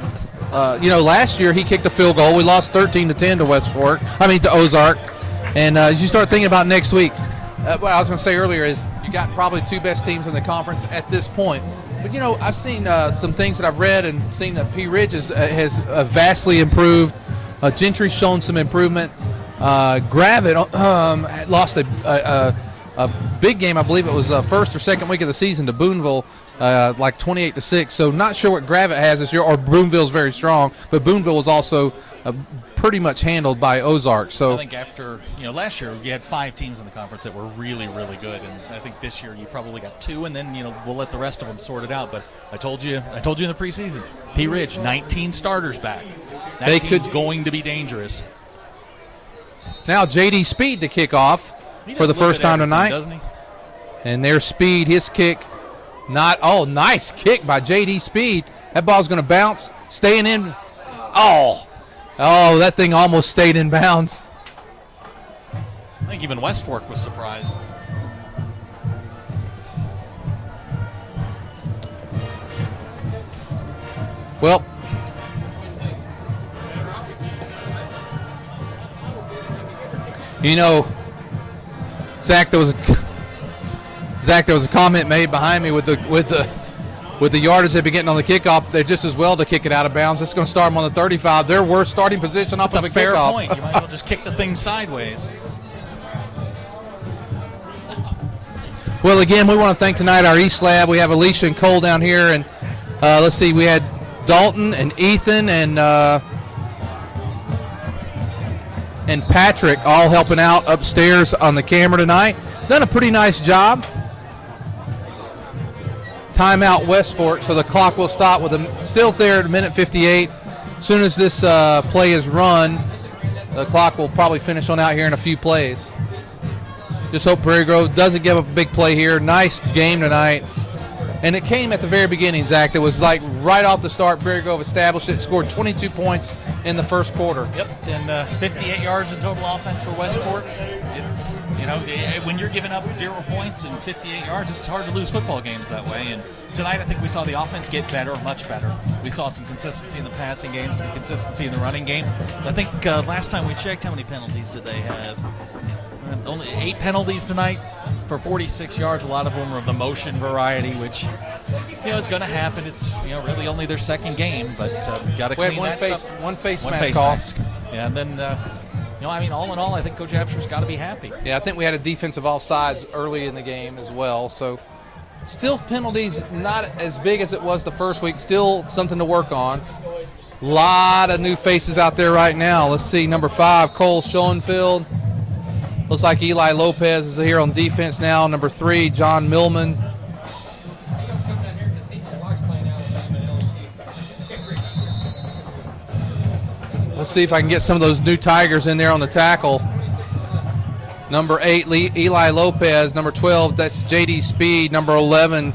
last year he kicked a field goal. We lost 13-10 to Ozark. And as you start thinking about next week, what I was going to say earlier is you got probably 2 best teams in the conference at this point. But, I've seen some things that I've read and seen that P. Ridge has vastly improved. Gentry's shown some improvement. Gravett lost a big game. I believe it was first or second week of the season to Boonville, like 28-6. So not sure what Gravett has this year, or Boonville's very strong. But Boonville was also pretty much handled by Ozark. So I think after last year you had 5 teams in the conference that were really, really good, and I think this year you probably got 2, and then we'll let the rest of them sort it out. But I told you in the preseason, P. Ridge 19 starters back. That team's going to be dangerous. Now J.D. Speed to kick off for the first time tonight, doesn't he? And there's Speed, his kick. Nice kick by J.D. Speed. That ball's going to bounce, staying in. Oh, that thing almost stayed in bounds. I think even West Fork was surprised. Well, Zach, there was a comment made behind me with the yardage they've been getting on the kickoff. They're just as well to kick it out of bounds. It's going to start them on the 35. Their worst starting position off of a fair kickoff. Point. You might as well just kick the thing sideways. Well, again, we want to thank tonight our East Lab. We have Alicia and Cole down here, and let's see, we had Dalton and Ethan and Patrick all helping out upstairs on the camera tonight. Done a pretty nice job. Timeout West Fork, so the clock will stop with them still there at a minute 58. As soon as this play is run, the clock will probably finish on out here in a few plays. Just hope Prairie Grove doesn't give up a big play here. Nice game tonight. And it came at the very beginning, Zach. It was like right off the start, Prairie Grove established it, scored 22 points in the first quarter. Yep, and 58 yards in total offense for West Fork. It's, when you're giving up 0 points and 58 yards, it's hard to lose football games that way. And tonight I think we saw the offense get better, much better. We saw some consistency in the passing game, some consistency in the running game. I think last time we checked, how many penalties did they have? Only 8 penalties tonight for 46 yards. A lot of them are of the motion variety, which is going to happen. It's really only their second game, but got to clean that stuff. One face mask. Yeah, and then all in all, I think Coach Absher's got to be happy. Yeah, I think we had a defensive offsides early in the game as well. So still penalties not as big as it was the first week. Still something to work on. A lot of new faces out there right now. Let's see, number 5, Cole Schoenfeld. Looks like Eli Lopez is here on defense now. Number 3, John Millman. Let's see if I can get some of those new Tigers in there on the tackle. Number 8, Eli Lopez. Number 12, that's J.D. Speed. Number 11,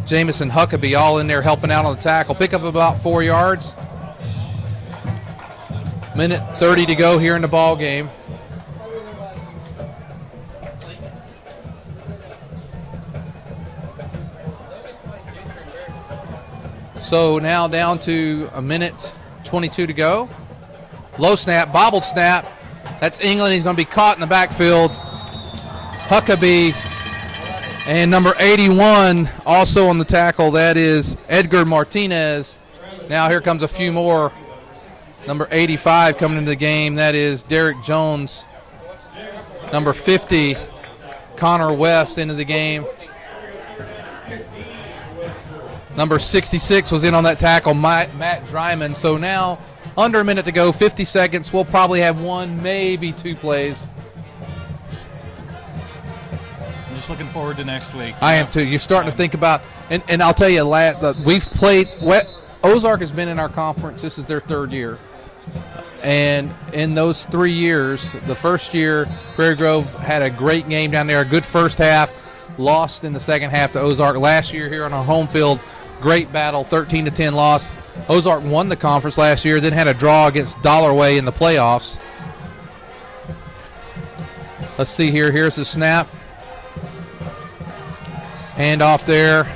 Jamison Huckabee, all in there helping out on the tackle. Pick up about 4 yards. Minute 30 to go here in the ball game. So now down to a minute 22 to go. Low snap, bobbled snap. That's England. He's going to be caught in the backfield. Huckabee. And number 81 also on the tackle. That is Edgar Martinez. Now here comes a few more. Number 85 coming into the game. That is Derek Jones. Number 50, Connor West into the game. Number 66 was in on that tackle, Matt Dryman. So now, under a minute to go, 50 seconds. We'll probably have 1, maybe 2 plays. I'm just looking forward to next week. I am too. You're starting to think about, and I'll tell you, we've played, Ozark has been in our conference. This is their 3rd year. And in those 3 years, the first year, Prairie Grove had a great game down there, a good first half, lost in the second half to Ozark. Last year here on our home field, great battle, 13-10 loss. Ozark won the conference last year, then had a draw against Dollarway in the playoffs. Let's see here. Here's the snap. Hand off there.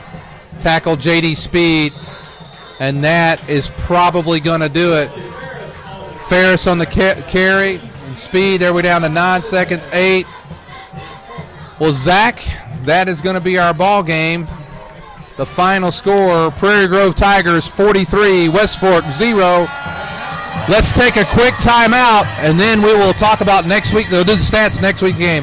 Tackle J.D. Speed. And that is probably going to do it. Ferris on the carry. And Speed, there we're down to 9 seconds, 8. Well, Zach, that is going to be our ball game. The final score, Prairie Grove Tigers 43, West Fork 0. Let's take a quick timeout, and then we will talk about next week. They'll do the stats next week's game.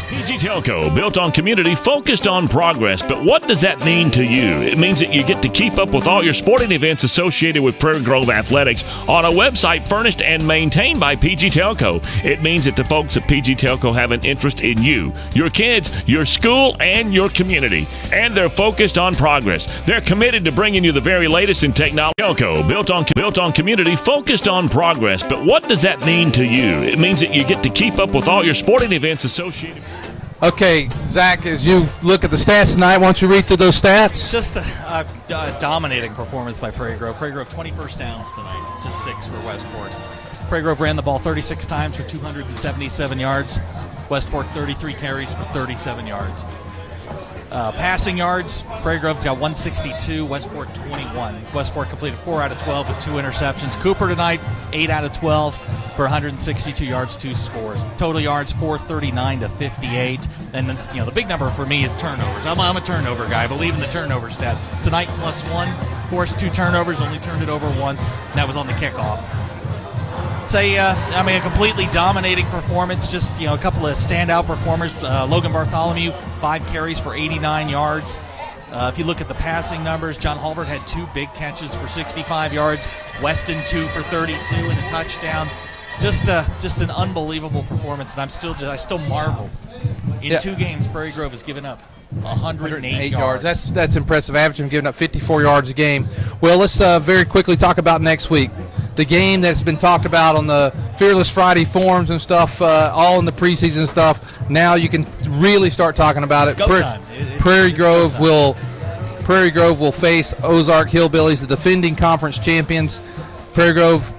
PG Telco, built on community, focused on progress. But what does that mean to you? It means that you get to keep up with all your sporting events associated with Prairie Grove Athletics on a website furnished and maintained by PG Telco. It means that the folks at PG Telco have an interest in you, your kids, your school, and your community. And they're focused on progress. They're committed to bringing you the very latest in technology. Telco, built on community, focused on progress. But what does that mean to you? It means that you get to keep up with all your sporting events associated. Okay, Zach, as you look at the stats tonight, why don't you read through those stats? Just a dominating performance by Prairie Grove. Prairie Grove 20 first downs tonight, just 6 for West Fork. Prairie Grove ran the ball 36 times for 277 yards. West Fork 33 carries for 37 yards. Passing yards, Prairie Grove's got 162, West Fork 21. West Fork completed 4 out of 12 with 2 interceptions. Cooper tonight, 8 out of 12 for 162 yards, 2 scores. Total yards, 439 to 58. And then, the big number for me is turnovers. I'm a turnover guy. I believe in the turnover stat. Tonight, +1, forced 2 turnovers, only turned it over once. And that was on the kickoff. It's a completely dominating performance. Just, a couple of standout performers. Logan Bartholomew, 5 carries for 89 yards. If you look at the passing numbers, John Halbert had 2 big catches for 65 yards. Weston 2 for 32 and a touchdown. Just an unbelievable performance, and I still marvel. In 2 games, Prairie Grove has given up 108 yards. That's impressive. Averaging giving up 54 yards a game. Well, let's very quickly talk about next week. The game that's been talked about on the Fearless Friday forums and stuff, all in the preseason stuff. Now you can really start talking about it. Prairie Grove will face Ozark Hillbillies, the defending conference champions. Prairie Grove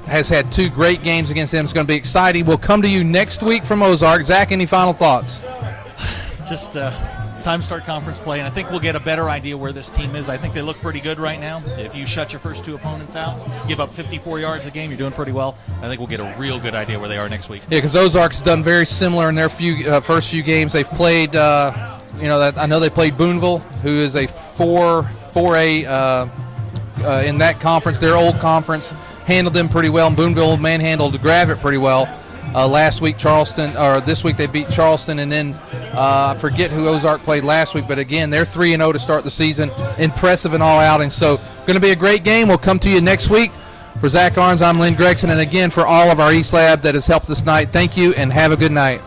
has had 2 great games against them. It's going to be exciting. We'll come to you next week from Ozark. Zach, any final thoughts? Just time to start conference play, and I think we'll get a better idea where this team is. I think they look pretty good right now. If you shut your first 2 opponents out, give up 54 yards a game, you're doing pretty well. I think we'll get a real good idea where they are next week. Yeah, because Ozark's done very similar in their first few games. They've played, I know they played Boonville, who is a 4A in that conference, their old conference. Handled them pretty well, and Boonville manhandled Gravett pretty well. Last week, this week they beat Charleston, and then I forget who Ozark played last week, but again, they're 3-0 to start the season. Impressive in all outings. So, going to be a great game. We'll come to you next week. For Zach Arns, I'm Lynn Gregson, and again, for all of our East Lab that has helped us tonight, thank you, and have a good night.